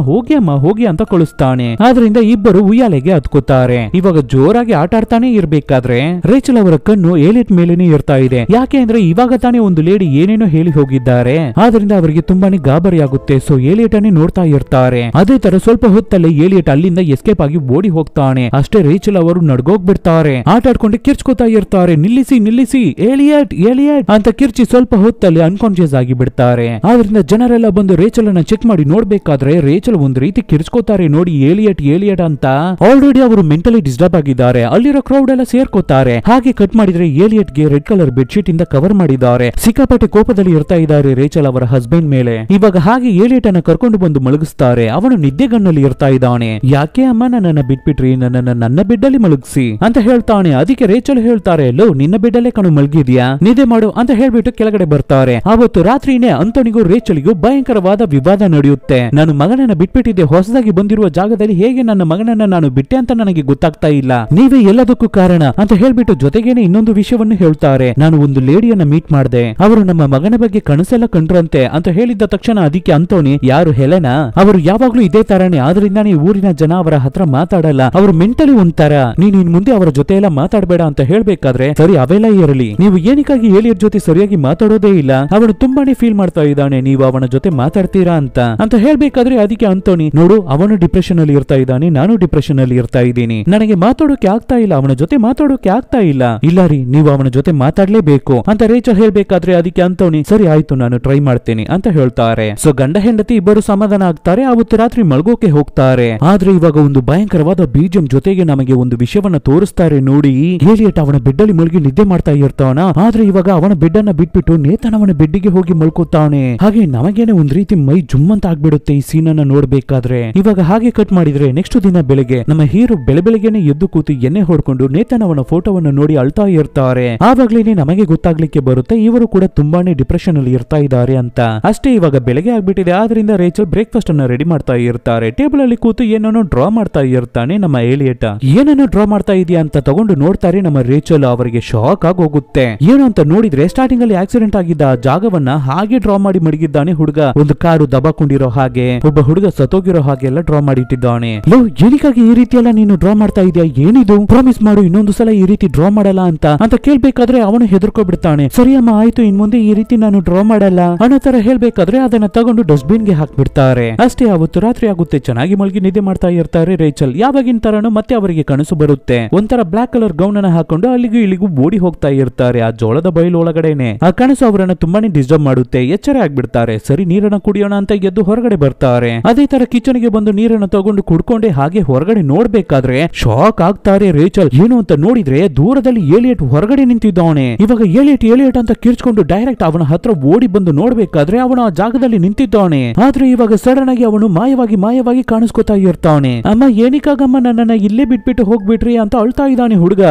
ಹೋಗಿ ಅಂತ ಕಳಿಸ್ತಾನೆ. ಆದ್ರಿಂದ ಇಬ್ಬರು ಉಯ್ಯಾಲೆಗೆ ಹತ್ಕೋತಾರೆ. ಇವಾಗ ಜೋರಾಗಿ ಆಟ ಆಡ್ತಾನೆ ಇರ್ಬೇಕಾದ್ರೆ ರೇಚಲ್ ಅವರ ಕಣ್ಣು ಏಲಿಯಟ್ ಮೇಲೇನೆ ಇರ್ತಾ ಇದೆ. ಯಾಕೆ ಅಂದ್ರೆ ಇವಾಗ ತಾನೇ ಒಂದು ಲೇಡಿ ಏನೇನೋ ಹೇಳಿ ಹೋಗಿದ್ದಾರೆ, ಆದ್ರಿಂದ ಅವರಿಗೆ ತುಂಬಾನೇ ಗಾಬರಿ ಆಗುತ್ತೆ. ಸೊ ಏಲಿಯಟ್ ಅನ್ನೇ ನೋಡ್ತಾ ಇರ್ತಾರೆ. ಅದೇ ತರ ಸ್ವಲ್ಪ ಹೊತ್ತಲ್ಲೇ ಏಲಿಯಟ್ ಅಲ್ಲಿಂದ ಎಸ್ಕೇಪ್ ಆಗಿ ಓಡಿ ಹೋಗ್ತಾನೆ. ಅಷ್ಟೇ ರೇಚಲ್ ಅವರು ನಡ್ಗೋಗ್ಬಿಡ್ತಾರೆ. ಆಟ ಆಡ್ಕೊಂಡು ಕಿರ್ಚ್ಕೋತಾ ಇರ್ತಾರೆ, ನಿಲ್ಲಿಸಿ ನಿಲ್ಲಿಸಿ ಏಲಿಯಟ್ ಏಲಿಯಟ್ ಅಂತ ಕಿರ್ಚಿ ಸ್ವಲ್ಪ ಹೊತ್ತಲ್ಲಿ ಅನ್ಕಾನ್ಶಿಯಸ್ ಆಗಿ ಬಿಡ್ತಾರೆ. ಆದ್ರಿಂದ ಜನರೆಲ್ಲ ಬಂದು ರೇಚಲ್ ಅನ್ನ ಚೆಕ್ ಮಾಡಿ ನೋಡ್ಬೇಕಾದ್ರೆ ರೇಚಲ್ ಒಂದ್ ರೀತಿ ಕಿರ್ಚ್ಕೋತಾರೆ, ನೋಡಿ ಏಲಿಯಟ್ ಏಲಿಯಟ್ ಅಂತ. ಆಲ್ರೆಡಿ ಅವರು ಮೆಂಟಲಿ ಡಿಸ್ಟರ್ಬ್ ಆಗಿದ್ದಾರೆ. ಅಲ್ಲಿರೋ ಕ್ರೌಡ್ ಎಲ್ಲ ಸೇರ್ಕೋತಾರೆ. ಹಾಗೆ ಕಟ್ ಮಾಡಿದ್ರೆ ಏಲಿಯಟ್ ಗೆ ರೆಡ್ ಕಲರ್ ಬೆಡ್ಶೀಟ್ ಇಂದ ಕವರ್ ಮಾಡಿದ್ದಾರೆ. ಸಿಕ್ಕಾಪಟ್ಟೆ ಕೋಪದಲ್ಲಿ ಇರ್ತಾ ಇದ್ದಾರೆ ರೇಚಲ್ ಅವರ ಹಸ್ಬೆಂಡ್ ಮೇಲೆ. ಇವಾಗ ಹಾಗೆ ಏಲಿಯಟ್ ಅನ್ನ ಕರ್ಕೊಂಡು ಬಂದು ಮಲಗಿಸ್ತಾರೆ. ಅವನು ನಿದ್ದೆಗಣ್ಣಲ್ಲಿ ಇರ್ತಾ ಇದ್ದಾನೆ. ಯಾಕೆ ಅಮ್ಮ ನನ್ನನ್ನ ಬಿಟ್ಬಿಟ್ರಿ, ನನ್ನ ಬೆಡ್ ಅಲ್ಲಿ ಮಲಗಿಸಿ ಅಂತ ಹೇಳ್ತಾನೆ. ಅದಕ್ಕೆ ರೇಚಲ್ ಹೇಳ್ತಾರೆ, ಲೋ ನಿನ್ನ ಬೆಡ್ ಅಲ್ಲೇ ಕಣು ಮಲಗಿದ್ಯಾ, ನಿದ್ದೆ ಮಾಡು ಅಂತ ಹೇಳ್ಬಿಟ್ಟು ಕೆಳಗಡೆ ಬರ್ತಾರೆ. ಅವತ್ತು ರಾತ್ರಿನೇ ಅಂತೋನಿಗೂ ರೇಚಲ್ಗೂ ಭಯಂಕರವಾದ ವಿವಾದ ನಡೆಯುತ್ತೆ. ನಾನು ಮಗನನ್ನ ಬಿಟ್ಬಿಟ್ಟಿದ್ದೆ, ಹೊಸದಾಗಿ ಬಂದಿರುವ ಜಾಗದಲ್ಲಿ ಹೇಗೆ ನನ್ನ ಮಗನನ್ನ ನಾನು ಬಿಟ್ಟೆ ಅಂತ ನನಗೆ ಗೊತ್ತಾಗ್ತಾ ಇಲ್ಲ, ನೀವೇ ಎಲ್ಲದಕ್ಕೂ ಕಾರಣ ಅಂತ ಹೇಳ್ಬಿಟ್ಟು ಜೊತೆಗೇನೆ ಇನ್ನೊಂದು ವಿಷಯವನ್ನು ಹೇಳ್ತಾರೆ. ನಾನು ಒಂದು ಲೇಡಿಯನ್ನ ಮೀಟ್ ಮಾಡಿದೆ, ಅವರು ನಮ್ಮ ಮಗನ ಬಗ್ಗೆ ಕನಸೆಲ್ಲ ಕಂಡ್ರಂತೆ ಅಂತ ಹೇಳಿದ್ದ ತಕ್ಷಣ ಅದಕ್ಕೆ ಅಂತೋನಿ, ಯಾರು ಹೆಲೆನಾ, ಅವರು ಯಾವಾಗ್ಲೂ ಇದೇ ತರಾನೇ, ಆದ್ರಿಂದಾನೇ ಊರಿನ ಜನ ಅವರ ಹತ್ರ ಮಾತಾಡಲ್ಲ, ಅವರು ಮೆಂಟಲಿ ಒಂಥರ, ನೀನು ಇನ್ ಮುಂದೆ ಅವರ ಜೊತೆ ಎಲ್ಲ ಮಾತಾಡಬೇಡ ಅಂತ ಹೇಳ್ಬೇಕಾದ್ರೆ ಸರಿ ಅವೆಲ್ಲ ಇರಲಿ, ನೀವು ಏನಕ್ಕಾಗಿ ಏಲಿಯಟ್ ಜೊತೆ ಸರಿಯಾಗಿ ಮಾತಾಡೋದೇ ಇಲ್ಲ, ಅವನು ತುಂಬಾನೇ ಫೀಲ್ ಮಾಡ್ತಾ ಇದ್ದಾನೆ, ನೀವು ಅವನ ಜೊತೆ ಮಾತಾಡ್ತೀರಾ ಅಂತ ಹೇಳ್ಬೇಕಾದ್ರೆ ಅದಕ್ಕೆ ಅಂತೋನಿ, ನೋಡು ಅವನು ಡಿಪ್ರೆಷನ್ ಅಲ್ಲಿ ಇರ್ತಾ ಇದ್ದಾನೆ, ನಾನು ಡಿಪ್ರೆಷನ್ ಅಲ್ಲಿ ಇರ್ತಾ ಇದ್ದೀನಿ, ನನಗೆ ಮಾತಾಡೋಕೆ ಆಗ್ತಾ ಇಲ್ಲ, ಅವನ ಜೊತೆ ಮಾತಾಡೋಕೆ ಆಗ್ತಾ ಇಲ್ಲ. ಇಲ್ಲ ರೀ, ನೀವು ಅವನ ಜೊತೆ ಮಾತಾಡ್ಲೇಬೇಕು ಅಂತ ರೇಚಲ್ ಹೇಳ್ಬೇಕಾದ್ರೆ ಅದಕ್ಕೆ ಅಂತೋನಿ, ಸರಿ ಆಯ್ತು ನಾನು ಟ್ರೈ ಮಾಡ್ತೇನೆ ಅಂತ ಹೇಳ್ತಾರೆ. ಸೊ ಗಂಡ ಹೆಂಡತಿ ಇಬ್ಬರು ಸಮಾಧಾನ ಆಗ್ತಾರೆ. ಅವತ್ತು ರಾತ್ರಿ ಮಲ್ಗೋಕೆ ಹೋಗ್ತಾರೆ. ಆದ್ರೆ ಇವಾಗ ಒಂದು ಭಯಂಕರವಾದ ಬೀಜಂ ಜೊತೆಗೆ ನಮಗೆ ಒಂದು ವಿಷಯವನ್ನ ತೋರಿಸ್ತಾರೆ. ನೋಡಿ, ಏಲಿಯಟ್ ಅವನ ಬೆಡ್ ಅಲ್ಲಿ ಮಲ್ಗಿ ನಿದ್ದೆ ಮಾಡ್ತಾ ಇರ್ತಾನ. ಆದ್ರೆ ಇವಾಗ ಅವನ ಬೆಡ್ ಅನ್ನ ಬಿಟ್ಬಿಟ್ಟು ನೇತನ್ ಅವನ ಬೆಡ್ಡಿಗೆ ಹೋಗಿ ಮಲ್ಕೋತಾನೆ. ಹಾಗೆ ನಮಗೇನೆ ಒಂದ್ ರೀತಿ ಮೈ ಜುಮ್ ಅಂತ ಆಗ್ಬಿಡುತ್ತೆ ಈ ಸೀನ್ ಅನ್ನ ನೋಡ್ಬೇಕಾದ್ರೆ. ಇವಾಗ ಹಾಗೆ ಕಟ್ ಮಾಡಿದ್ರೆ ನೆಕ್ಸ್ಟ್ ದಿನ ಬೆಳಗ್ಗೆ ನಮ್ಮ ಹೀರೋ ಬೆಳಬೆಳಗ್ಗೆನೆ ಎದ್ದು ಕೂತು ಎಣ್ಣೆ ಹೊಡ್ಕೊಂಡು ನೇತನ್ ಅವನ ಫೋಟೋವನ್ನು ನೋಡಿ ಅಳ್ತಾ ಇರ್ತಾರೆ. ಆವಾಗ್ಲೇನೆ ನಮಗೆ ಗೊತ್ತಾಗ್ಲಿಕ್ಕೆ ಬರುತ್ತೆ ಇವರು ಕೂಡ ತುಂಬಾನೇ ಡಿಪ್ರೆಷನ್ ಅಲ್ಲಿ ಇರ್ತಾ ಇದ್ದಾರೆ ಅಂತ. ಅಷ್ಟೇ ಇವಾಗ ಬೆಳಗ್ಗೆ ಆಗ್ಬಿಟ್ಟಿದೆ. ಆದ್ರಿಂದ ರೇಚಲ್ ಬ್ರೇಕ್ಫಾಸ್ಟ್ ಅನ್ನ ರೆಡಿ ಮಾಡ್ತಾ ಇರ್ತಾರೆ. ಟೇಬಲ್ ಅಲ್ಲಿ ಕೂತು ಏನೋ ಡ್ರಾ ಮಾಡ್ತಾ ಇರ್ತಾನೆ ನಮ್ಮ ಏಲಿಯಟ್. ಏನನ್ನು ಡ್ರಾ ಮಾಡ್ತಾ ಇದೆಯಾ ಅಂತ ತಗೊಂಡು ನೋಡ್ತಾರೆ ನಮ್ಮ ರೇಚಲ್. ಅವರಿಗೆ ಶಾಕ್ ಆಗಿ ಹೋಗುತ್ತೆ. ಏನು ಅಂತ ನೋಡಿದ್ರೆ ಸ್ಟಾರ್ಟಿಂಗ್ ಅಲ್ಲಿ ಆಕ್ಸಿಡೆಂಟ್ ಆಗಿದ್ದ ಜಾಗವನ್ನ ಹಾಗೆ ಡ್ರಾ ಮಾಡಿ ಮಡಗಿದ್ದಾನೆ ಹುಡುಗ. ಒಂದು ಕಾರು ದಬಾಕೊಂಡಿರೋ ಹಾಗೆ, ಒಬ್ಬ ಹುಡುಗ ಸತ್ತೋಗಿರೋ ಹಾಗೆ ಎಲ್ಲ ಡ್ರಾ ಮಾಡಿಟ್ಟಿದ್ದಾನೆ. ಲೋ, ಏನಕ್ಕಾಗಿ ಈ ರೀತಿ ಎಲ್ಲ ನೀನು ಡ್ರಾ ಮಾಡ್ತಾ ಇದೆಯಾ, ಏನಿದು, ಪ್ರಾಮಿಸ್ ಮಾಡು ಇನ್ನೊಂದು ಸಲ ಈ ರೀತಿ ಡ್ರಾ ಮಾಡಲ್ಲ ಅಂತ ಕೇಳ್ಬೇಕಾದ್ರೆ ಅವನು ಹೆದರ್ಕೊಬಿಡ್ತಾನೆ. ಸರಿ ಅಮ್ಮ ಆಯ್ತು, ಇನ್ ಮುಂದೆ ಈ ರೀತಿ ನಾನು ಡ್ರಾ ಮಾಡಲ್ಲ ಅನ್ನೋ ತರ ಹೇಳ್ಬೇಕಾದ್ರೆ ಅದನ್ನ ತಗೊಂಡು ಡಸ್ಟ್ಬಿನ್ ಗೆ ಹಾಕ್ಬಿಡ್ತಾರೆ. ಅಷ್ಟೇ ಅವತ್ತು ರಾತ್ರಿ ಆಗುತ್ತೆ. ಚೆನ್ನಾಗಿ ಮಲ್ಗಿ ನಿದ್ದೆ ಮಾಡ್ತಾ ಇರ್ತಾರೆ ರೇಚಲ್. ಯಾವಾಗಿನ ತರನು ಮತ್ತೆ ಅವರಿಗೆ ಕನಸು ಬರುತ್ತೆ. ಒಂಥರ ಬ್ಲಾಕ್ ಕಲರ್ ಗೌನ್ ಅನ್ನ ಹಾಕೊಂಡು ಅಲ್ಲಿಗೂ ಇಲ್ಲಿಗೂ ಮೂಲೆಗಳಿಗೂ ಓಡಿ ಹೋಗ್ತಾ ಇರ್ತಾರೆ ಆ ಜೋಳದ ಬಯಲು ಒಳಗಡೆನೆ. ಆ ಕನಸು ಅವರನ್ನ ತುಂಬಾನೇ ಡಿಸ್ಟರ್ಬ್ ಮಾಡುತ್ತೆ. ಎಚ್ಚರ ಆಗ್ಬಿಡ್ತಾರೆ. ಸರಿ ನೀರನ್ನ ಕುಡಿಯೋಣ ಅಂತ ಎದ್ದು ಹೊರಗಡೆ ಬರ್ತಾರೆ. ಅದೇ ತರ ಕಿಚನ್ ಗೆ ಬಂದು ನೀರನ್ನು ತಗೊಂಡು ಕುಡ್ಕೊಂಡೆ ಹಾಗೆ ಹೊರಗಡೆ ನೋಡ್ಬೇಕಾದ್ರೆ ಶಾಕ್ ಆಗ್ತಾರೆ ರೇಚಲ್. ಏನು ಅಂತ ನೋಡಿದ್ರೆ ದೂರದಲ್ಲಿ ಏಲಿಯಟ್ ಹೊರಗಡೆ ನಿಂತಿದ್ದಾನೆ. ಇವಾಗ ಏಲಿಯಟ್ ಅಂತ ಕಿರ್ಚ್ಕೊಂಡು ಡೈರೆಕ್ಟ್ ಅವನ ಹತ್ರ ಓಡಿ ಬಂದು ನೋಡ್ಬೇಕಾದ್ರೆ ಅವನು ಆ ಜಾಗದಲ್ಲಿ ನಿಂತಿದ್ದಾನೆ. ಆದ್ರೆ ಇವಾಗ ಸಡನ್ ಆಗಿ ಅವನು ಮಾಯವಾಗಿ ಕಾಣಿಸ್ಕೊತಾ ಇರ್ತಾನೆ. ಅಮ್ಮ ಏನಕ್ಕಾಗಮ್ಮ ನನ್ನನ್ನ ಇಲ್ಲೇ ಬಿಟ್ಬಿಟ್ಟು ಹೋಗ್ಬಿಟ್ರಿ ಅಂತ ಅಳ್ತಾ ಇದ್ದಾನೆ ಹುಡುಗ.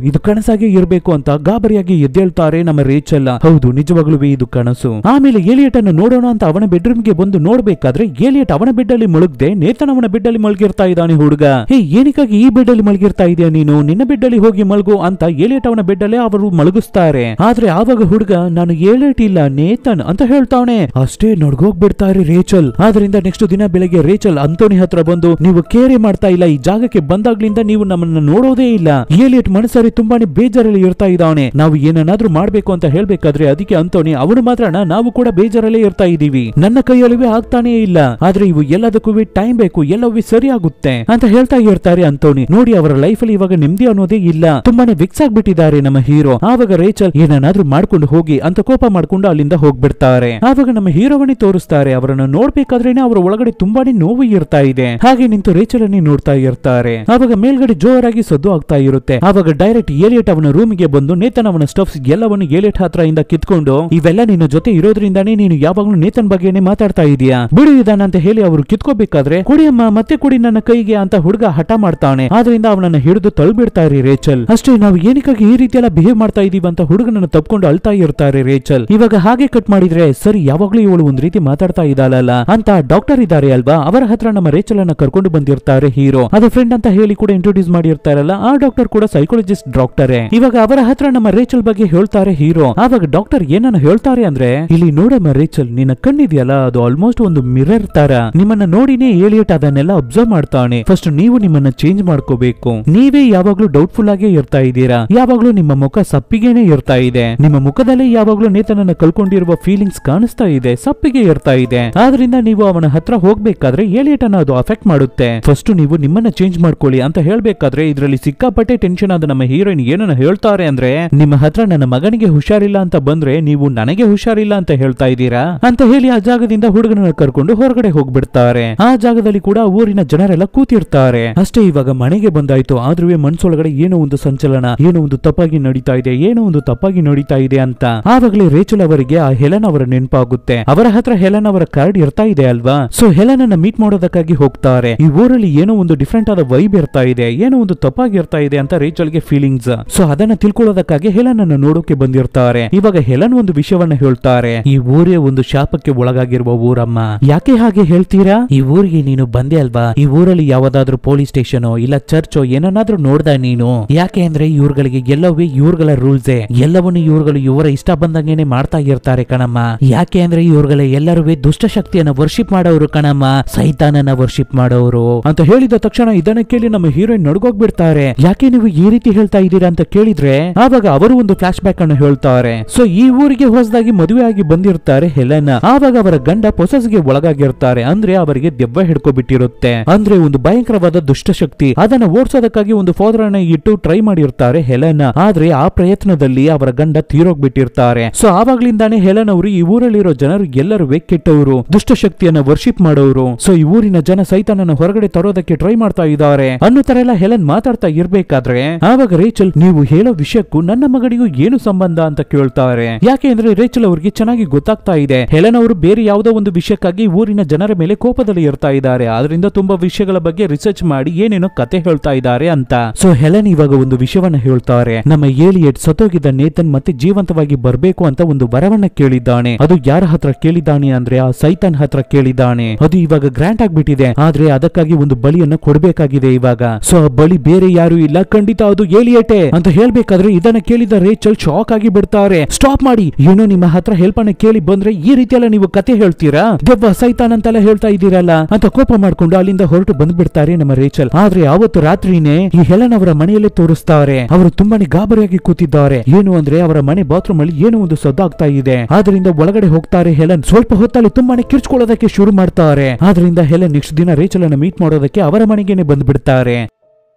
ಇದು ಕನಸಾಗೆ ಇರ್ಬೇಕು ಅಂತ ಗಾಬರಿಯಾಗಿ ಎದ್ದೇಳ್ತಾರೆ ನಮ್ಮ ರೇಚಲ್. ಹೌದು ನಿಜವಾಗ್ಲೂ ಇದು ಕನಸು. ಆಮೇಲೆ ಏಲಿಯಟ್ ಅನ್ನು ನೋಡೋಣ ಅಂತ ಅವನ ಬೆಡ್ರೂಮ್ ಗೆ ಬಂದು ನೋಡ್ಬೇಕಾದ್ರೆ ಏಲಿಯಟ್ ಅವನ ಬೆಡ್ ಅಲ್ಲಿ ಮಲಗದೆ ನೇತನ್ ಅವನ ಬೆಡ್ ಅಲ್ಲಿ ಮಲಗಿರ್ತಾ ಇದ್ದಾನೆ ಹುಡುಗ. ಹೇ ಏನಕ್ಕಾಗಿ ಈ ಬೆಡ್ ಅಲ್ಲಿ ಮಲಗಿರ್ತಾ ಇದೆಯಾ ನೀನು, ನಿನ್ನ ಬೆಡ್ ಅಲ್ಲಿ ಹೋಗಿ ಮಲಗು ಅಂತ ಏಲಿಯಟ್ ಅವನ ಬೆಡ್ ಅಲ್ಲೇ ಅವರು ಮಲಗಿಸ್ತಾರೆ. ಆದ್ರೆ ಆವಾಗ ಹುಡುಗ ನಾನು ಏಲಿಯಟ್ ಇಲ್ಲ ನೇತನ್ ಅಂತ ಹೇಳ್ತಾವನೆ. ಅಷ್ಟೇ ನಡ್ಗೋಗ್ಬಿಡ್ತಾರೆ ರೇಚಲ್. ಆದ್ರಿಂದ ನೆಕ್ಸ್ಟ್ ದಿನ ಬೆಳಗ್ಗೆ ರೇಚಲ್ ಅಂತೋನಿ ಹತ್ರ ಬಂದು ನೀವು ಕೇರೆ ಮಾಡ್ತಾ ಇಲ್ಲ, ಈ ಜಾಗಕ್ಕೆ ಬಂದಾಗ್ಲಿಂದ ನೀವು ನಮ್ಮನ್ನ ನೋಡೋದೇ ಇಲ್ಲ. ಏಲಿಯಟ್ ಮನಸ್ಸರಿ ತುಂಬಾನೇ ಬೇಜಾರಲ್ಲಿ ಇರ್ತಾ ಇದ್ದಾನೆ. ನಾವು ಏನನ್ನಾದ್ರೂ ಮಾಡ್ಬೇಕು ಅಂತ ಹೇಳ್ಬೇಕಾದ್ರೆ ಅದಕ್ಕೆ ಅಂತೋನಿ ಅವನು ಮಾತ್ರ ನಾವು ಕೂಡ ಬೇಜಾರಲ್ಲೇ ಇರ್ತಾ ಇದೀವಿ, ನನ್ನ ಕೈಯಲ್ಲಿವೆ ಆಗ್ತಾನೇ ಇಲ್ಲ, ಆದ್ರೆ ಇವು ಎಲ್ಲದಕ್ಕೂ ಟೈಮ್ ಬೇಕು, ಎಲ್ಲವೂ ಸರಿ ಆಗುತ್ತೆ ಅಂತ ಹೇಳ್ತಾ ಇರ್ತಾರೆ ಅಂತೋನಿ. ನೋಡಿ ಅವರ ಲೈಫ್ ಅಲ್ಲಿ ಇವಾಗ ನೆಮ್ಮದಿ ಅನ್ನೋದೇ ಇಲ್ಲ, ತುಂಬಾನೇ ವಿಕ್ಸ್ ಆಗ್ಬಿಟ್ಟಿದ್ದಾರೆ ನಮ್ಮ ಹೀರೋ. ಆವಾಗ ರೇಚಲ್ ಏನನ್ನಾದ್ರೂ ಮಾಡ್ಕೊಂಡು ಹೋಗಿ ಅಂತ ಕೋಪ ಮಾಡ್ಕೊಂಡು ಅಲ್ಲಿಂದ ಹೋಗ್ಬಿಡ್ತಾರೆ. ಆವಾಗ ನಮ್ಮ ಹೀರೋವನ್ನೇ ತೋರಿಸ್ತಾರೆ. ಅವರನ್ನು ನೋಡ್ಬೇಕಾದ್ರೇನೆ ಅವರ ಒಳಗಡೆ ತುಂಬಾನೇ ನೋವು ಇರ್ತಾ ಇದೆ. ಹಾಗೆ ನಿಂತು ರೇಚಲ್ ಅನ್ನೇ ನೋಡ್ತಾ ಇರ್ತಾರೆ. ಆವಾಗ ಮೇಲ್ಗಡೆ ಜೋರಾಗಿ ಸದ್ದು ಆಗ್ತಾ ಇರುತ್ತೆ. ಆವಾಗ ಡೈರೆಕ್ಟ್ ಏಲಿಯಟ್ ಅವನ ರೂಮ್ ಗೆ ಬಂದು ನೇತನ್ ಅವನ ಸ್ಟಫ್ಸ್ ಎಲ್ಲವನ್ನು ಏಲಿಯಟ್ ಹತ್ರ ಇಂದ ಕಿತ್ಕೊಂಡು ಇವೆಲ್ಲ ನಿನ್ನ ಜೊತೆ ಇರೋದ್ರಿಂದಾನೇ ನೀನು ಯಾವಾಗ್ಲೂ ನೇತನ್ ಬಗ್ಗೆನೇ ಮಾತಾಡ್ತಾ ಇದೀಯಾ, ಬಿಡು ಇದನ್ನ ಅಂತ ಹೇಳಿ ಅವರು ಕಿತ್ಕೋಬೇಕಾದ್ರೆ ಕುಡಿಯಮ್ಮ ಮತ್ತೆ ಕುಡಿ ನನ್ನ ಕೈಗೆ ಅಂತ ಹುಡುಗ ಹಠ ಮಾಡ್ತಾನೆ. ಆದ್ರಿಂದ ಅವನನ್ನ ಹಿಡಿದು ತಳ್ಬಿಡ್ತಾರೆ ರೇಚಲ್. ಅಷ್ಟೇ ನಾವು ಏನಕ್ಕಾಗಿ ಈ ರೀತಿ ಎಲ್ಲ ಬಿಹೇವ್ ಮಾಡ್ತಾ ಇದೀವಿ ಅಂತ ಹುಡುಗನನ್ನು ತಪ್ಕೊಂಡು ಅಳ್ತಾ ಇರ್ತಾರೆ ರೇಚಲ್. ಇವಾಗ ಹಾಗೆ ಕಟ್ ಮಾಡಿದ್ರೆ ಸರಿ ಯಾವಾಗ್ಲೂ ಇವಳು ಒಂದ್ ರೀತಿ ಮಾತಾಡ್ತಾ ಇದ್ದಾಳಲ್ಲ ಅಂತ ಡಾಕ್ಟರ್ ಇದ್ದಾರೆ ಅಲ್ವಾ, ಅವರ ಹತ್ರ ನಮ್ಮ ರೇಚಲ್ ಅನ್ನ ಕರ್ಕೊಂಡು ಬಂದಿರ್ತಾರೆ ಹೀರೋ. ಅದೇ ಫ್ರೆಂಡ್ ಅಂತ ಹೇಳಿ ಕೂಡ ಇಂಟ್ರೊಡ್ಯೂಸ್ ಮಾಡಿರ್ತಾರಲ್ಲ, ಆ ಡಾಕ್ಟರ್ ಕೂಡ ಸೈಕಾಲಜಿಸ್ಟ್ ಡಾಕ್ಟರೇ. ಇವಾಗ ಅವರ ಹತ್ರ ನಮ್ಮ ರೇಚಲ್ ಬಗ್ಗೆ ಹೇಳ್ತಾರೆ ಹೀರೋ. ಆವಾಗ ಡಾಕ್ಟರ್ ಏನನ್ನ ಹೇಳ್ತಾರೆ ಅಂದ್ರೆ, ಇಲ್ಲಿ ನೋಡಮ್ಮ ರೇಚಲ್, ನಿನ್ನ ಕಣ್ಣಿದೆಯಲ್ಲ ಅದು ಆಲ್ಮೋಸ್ಟ್ ಒಂದು ಮಿರರ್ ತರ, ನಿಮ್ಮನ್ನ ನೋಡಿನೇ ಏಲಿಯಟ್ ಅದನ್ನೆಲ್ಲ ಅಬ್ಸರ್ವ್ ಮಾಡ್ತಾನೆ. ಫಸ್ಟ್ ನೀವು ನಿಮ್ಮನ್ನ ಚೇಂಜ್ ಮಾಡ್ಕೋಬೇಕು. ನೀವೇ ಯಾವಾಗ್ಲೂ ಡೌಟ್ಫುಲ್ ಆಗೇ ಇರ್ತಾ ಇದ್ದೀರಾ, ಯಾವಾಗ್ಲೂ ನಿಮ್ಮ ಮುಖ ಸಪ್ಪಿಗೆನೆ ಇರ್ತಾ ಇದೆ, ನಿಮ್ಮ ಮುಖದಲ್ಲಿ ಯಾವಾಗ್ಲೂ ನೇತನನ್ನ ಕಳ್ಕೊಂಡಿರುವ ಫೀಲಿಂಗ್ಸ್ ಕಾಣಿಸ್ತಾ ಇದೆ, ಸಪ್ಪಿಗೆ ಇರ್ತಾ ಇದೆ. ಆದ್ರಿಂದ ನೀವು ಅವನ ಹತ್ರ ಹೋಗ್ಬೇಕಾದ್ರೆ ಏಲಿಯಟ್ ಅನ್ನ ಅದು ಅಫೆಕ್ಟ್ ಮಾಡುತ್ತೆ. ಫಸ್ಟ್ ನೀವು ನಿಮ್ಮನ್ನ ಚೇಂಜ್ ಮಾಡ್ಕೊಳ್ಳಿ ಅಂತ ಹೇಳ್ಬೇಕಾದ್ರೆ ಇದರಲ್ಲಿ ಸಿಕ್ಕಾಪಟ್ಟೆ ಟೆನ್ಷನ್ ಆದ ನಮ್ಮ ಹೀರೋಯಿನ್ ಏನನ್ನ ಹೇಳ್ತಾರೆ ಅಂದ್ರೆ, ನಿಮ್ಮ ಹತ್ರ ನನ್ನ ಮಗನಿಗೆ ಹುಷಾರಿಲ್ಲ ಅಂತ ಬಂದ್ರೆ ನೀವು ನನಗೆ ಹುಷಾರಿಲ್ಲ ಅಂತ ಹೇಳ್ತಾ ಇದ್ದೀರಾ ಅಂತ ಹೇಳಿ ಆ ಜಾಗದಿಂದ ಹುಡುಗನನ್ನ ಕರ್ಕೊಂಡು ಹೊರಗಡೆ ಹೋಗ್ಬಿಡ್ತಾರೆ. ಆ ಜಾಗದಲ್ಲಿ ಕೂಡ ಊರಿನ ಜನರೆಲ್ಲ ಕೂತಿರ್ತಾರೆ. ಅಷ್ಟೇ ಇವಾಗ ಮನೆಗೆ ಬಂದಾಯ್ತು. ಆದ್ರೂ ಮನ್ಸೊಳಗಡೆ ಏನೋ ಒಂದು ಸಂಚಲನ, ಏನೋ ಒಂದು ತಪ್ಪಾಗಿ ನಡೀತಾ ಇದೆ, ಏನೋ ಒಂದು ತಪ್ಪಾಗಿ ನಡೀತಾ ಇದೆ ಅಂತ. ಆವಾಗಲೇ ರೇಚಲ್ ಅವರಿಗೆ ಆ ಹೆಲನ್ ಅವರ ನೆನಪಾಗುತ್ತೆ. ಅವರ ಹತ್ರ ಹೆಲನ್ ಅವರ ಕಾರ್ಡ್ ಇರ್ತಾ ಇದೆ ಅಲ್ವಾ, ಸೊ ಹೆಲನ್ ಅನ್ನ ಮೀಟ್ ಮಾಡೋದಕ್ಕಾಗಿ ಹೋಗ್ತಾರೆ. ಈ ಊರಲ್ಲಿ ಏನೋ ಒಂದು ಡಿಫ್ರೆಂಟ್ ಆದ ವೈಬ್ ಇರ್ತಾ ಇದೆ, ಏನೋ ಒಂದು ತಪ್ಪಾಗಿರ್ತಾ ಇದೆ ಅಂತ ರೇಚಲ್ಗೆ ಫೀಲಿಂಗ್ಸ್. ಸೊ ಅದನ್ನ ತಿಳ್ಕೊಳ್ಳೋದಕ್ಕಾಗಿ ಹೆಲನ್ ಅನ್ನ ನೋಡೋಕೆ ಬಂದಿರ್ತಾರೆ. ಇವಾಗ ಹೆಲನ್ ಒಂದು ವಿಷಯವನ್ನ ಹೇಳ್ತಾರೆ, ಈ ಊರೇ ಒಂದು ಶಾಪಕ್ಕೆ ಒಳಗಾಗಿರುವ ಊರಮ್ಮ. ಯಾಕೆ ಹಾಗೆ ಹೇಳ್ತೀರಾ? ಈ ಊರಿಗೆ ನೀನು ಬಂದೆ ಅಲ್ವಾ, ಈ ಊರಲ್ಲಿ ಯಾವ್ದಾದ್ರು ಪೊಲೀಸ್ ಸ್ಟೇಷನೋ ಇಲ್ಲ ಚರ್ಚೋ ಏನನ್ನಾದ್ರೂ ನೋಡ್ದ ನೀನು? ಯಾಕೆ ಅಂದ್ರೆ ಇವ್ರುಗಳಿಗೆ ಎಲ್ಲವೇ ಇವ್ರುಗಳ ರೂಲ್ಸೇ, ಎಲ್ಲವನ್ನು ಇವ್ರುಗಳು ಇವರ ಇಷ್ಟ ಬಂದಂಗೇನೆ ಮಾಡ್ತಾ ಇರ್ತಾರೆ ಕಣಮ್ಮ. ಯಾಕೆ ಅಂದ್ರೆ ಇವ್ರುಗಳ ಎಲ್ಲರೂ ದುಷ್ಟ ಶಕ್ತಿಯನ್ನ ವರ್ಷಿಪ್ ಮಾಡೋರು ಕಣಮ್ಮ, ಸೈತಾನನ ವರ್ಷಿಪ್ ಮಾಡೋರು ಅಂತ ಹೇಳಿದ ತಕ್ಷಣ ಇದನ್ನ ಕೇಳಿ ನಮ್ಮ ಹೀರೋಯಿನ್ ನಡ್ಗೋಗ್ಬಿಡ್ತಾರೆ. ಯಾಕೆ ನೀವು ಈ ರೀತಿ ಹೇಳ್ತಾ ಇದ್ದೀರಾ ಅಂತ ಕೇಳಿದ್ರೆ ಆವಾಗ ಅವರು ಒಂದು ಫ್ಲಾಶ್ ಬ್ಯಾಕ್ ಅನ್ನು ಹೇಳ್ತಾರೆ. ಸೊ ಈ ಊರಿಗೆ ಹೊಸದಾಗಿ ಮದುವೆ ಆಗಿ ಬಂದಿರ್ತಾರೆ ಹೆಲನ್. ಆವಾಗ ಅವರ ಗಂಡ ಪೊಸಸ್ಗೆ ಒಳಗಾಗಿರ್ತಾರೆ, ಅಂದ್ರೆ ಅವರಿಗೆ ದೆವ್ವ ಹಿಡ್ಕೊಬಿಟ್ಟಿರುತ್ತೆ, ಅಂದ್ರೆ ಒಂದು ಭಯಂಕರವಾದ ದುಷ್ಟಶಕ್ತಿ. ಅದನ್ನ ಓಡಿಸೋದಕ್ಕಾಗಿ ಒಂದು ಫಾದರ್ ಅನ್ನ ಇಟ್ಟು ಟ್ರೈ ಮಾಡಿರ್ತಾರೆ ಹೆಲನ್. ಆದ್ರೆ ಆ ಪ್ರಯತ್ನದಲ್ಲಿ ಅವರ ಗಂಡ ತೀರೋಗ್ಬಿಟ್ಟಿರ್ತಾರೆ. ಸೊ ಆವಾಗ್ಲಿಂದಾನೇ ಹೆಲನ್ ಅವರು ಈ ಊರಲ್ಲಿರೋ ಜನರು ಎಲ್ಲರೂ ಕೆಟ್ಟವರು, ದುಷ್ಟಶಕ್ತಿಯನ್ನ ವರ್ಷಿಪ್ ಮಾಡೋರು. ಸೊ ಈ ಊರಿನ ಜನ ಸೈತಾನನ ಹೊರಗಡೆ ತರೋದಕ್ಕೆ ಟ್ರೈ ಮಾಡ್ತಾ ಇದ್ದಾರೆ ಅನ್ನೋ ತರ ಎಲ್ಲ ಹೆಲನ್ ಮಾತಾಡ್ತಾ ಇರ್ಬೇಕಾದ್ರೆ ಆವಾಗ ರೇಚಲ್ ನೀವು ಹೇಳೋ ವಿಷಯಕ್ಕೂ ನನ್ನ ಮಗನಿಗೂ ಏನು ಸಂಬಂಧ ಅಂತ ಕೇಳ್ತಾರೆ. ಯಾಕೆ ಅಂದ್ರೆ ರೇಚಲ್ ಅವ್ರಿಗೆ ಚೆನ್ನಾಗಿ ಗೊತ್ತಾಗ್ತಾ ಇದೆ ಹೆಲನ್ ಅವರು ಬೇರೆ ಯಾವುದೋ ಒಂದು ವಿಷಯಕ್ಕಾಗಿ ಊರಿನ ಜನರ ಮೇಲೆ ಕೋಪದಲ್ಲಿ ಇರ್ತಾ ಇದ್ದಾರೆ, ಆದ್ರಿಂದ ತುಂಬಾ ವಿಷಯಗಳ ಬಗ್ಗೆ ರಿಸರ್ಚ್ ಮಾಡಿ ಏನೇನೋ ಕತೆ ಹೇಳ್ತಾ ಇದ್ದಾರೆ ಅಂತ. ಸೊ ಹೆಲನ್ ಇವಾಗ ಒಂದು ವಿಷಯವನ್ನ ಹೇಳ್ತಾರೆ, ನಮ್ಮ ಏಲಿಯಟ್ ಸತ್ತೋಗಿದ್ದ ನೇತನ್ ಮತ್ತೆ ಜೀವಂತವಾಗಿ ಬರ್ಬೇಕು ಅಂತ ಒಂದು ವರವನ್ನ ಕೇಳಿದ್ದಾನೆ. ಅದು ಯಾರ ಹತ್ರ ಕೇಳಿದ್ದಾನೆ ಅಂದ್ರೆ ಆ ಸೈತಾನ್ ಹತ್ರ ಕೇಳಿದ್ದಾನೆ. ಅದು ಇವಾಗ ಗ್ರಾಂಟ್ ಆಗ್ಬಿಟ್ಟಿದೆ, ಆದ್ರೆ ಅದಕ್ಕಾಗಿ ಒಂದು ಬಲಿಯನ್ನ ಕೊಡ್ಬೇಕಾಗಿದೆ ಇವಾಗ. ಸೊ ಆ ಬಲಿ ಬೇರೆ ಯಾರು ಇಲ್ಲ, ಖಂಡಿತ ಅದು ಏಲಿಯಟೇ ಅಂತ ಹೇಳ್ಬೇಕಾದ್ರೆ ಇದನ್ನ ಕೇಳಿದ ರೇಚಲ್ ಶಾಕ್ ಆಗಿ ಬಿಡ್ತಾರೆ. ಸ್ಟಾಪ್ ಮಾಡಿ, ಏನೋ ನಿಮ್ಮ ಹತ್ರ ಹೆಲ್ಪ್ ಅನ್ನ ಕೇಳಿ ಬಂದ್ರೆ ಈ ರೀತಿ ಎಲ್ಲ ನೀವು ಕತೆ ಹೇಳ್ತೀರಾ, ದೆವ್ವ ಸೈತಾನ್ ಅಂತೆಲ್ಲ ಹೇಳ್ತಾ ಇದ್ದೀರಲ್ಲ ಅಂತ ಕೋಪ ಮಾಡ್ಕೊಂಡು ಅಲ್ಲಿಂದ ಹೊರಟು ಬಂದ್ಬಿಡ್ತಾರೆ ನಮ್ಮ ರೇಚಲ್. ಆದ್ರೆ ಅವತ್ತು ರಾತ್ರಿನೇ ಈ ಹೆಲನ್ ಅವರ ಮನೆಯಲ್ಲೇ ತೋರಿಸ್ತಾರೆ. ಅವರು ತುಂಬಾನೇ ಗಾಬರಿಯಾಗಿ ಕೂತಿದ್ದಾರೆ. ಏನು ಅಂದ್ರೆ ಅವರ ಮನೆ ಬಾತ್ರೂಮ್ ಅಲ್ಲಿ ಏನೋ ಒಂದು ಸದ್ದಾಗ್ತಾ ಇದೆ. ಆದ್ರಿಂದ ಒಳಗಡೆ ಹೋಗ್ತಾರೆ ಹೆಲನ್. ಸ್ವಲ್ಪ ಹೊತ್ತಲ್ಲಿ ತುಂಬಾನೇ ಕಿರ್ಚ್ಕೊಳ್ಳೋದಕ್ಕೆ ಶುರು ಮಾಡ್ತಾರೆ. ಆದ್ರಿಂದ ಹೆಲನ್ ನೆಕ್ಸ್ಟ್ ದಿನ ರೇಚಲ್ ಅನ್ನ ಮೀಟ್ ಮಾಡೋದಕ್ಕೆ ಅವರ ಮನೆಗೇನೆ ಬಂದ್ಬಿಡ್ತಾರೆ.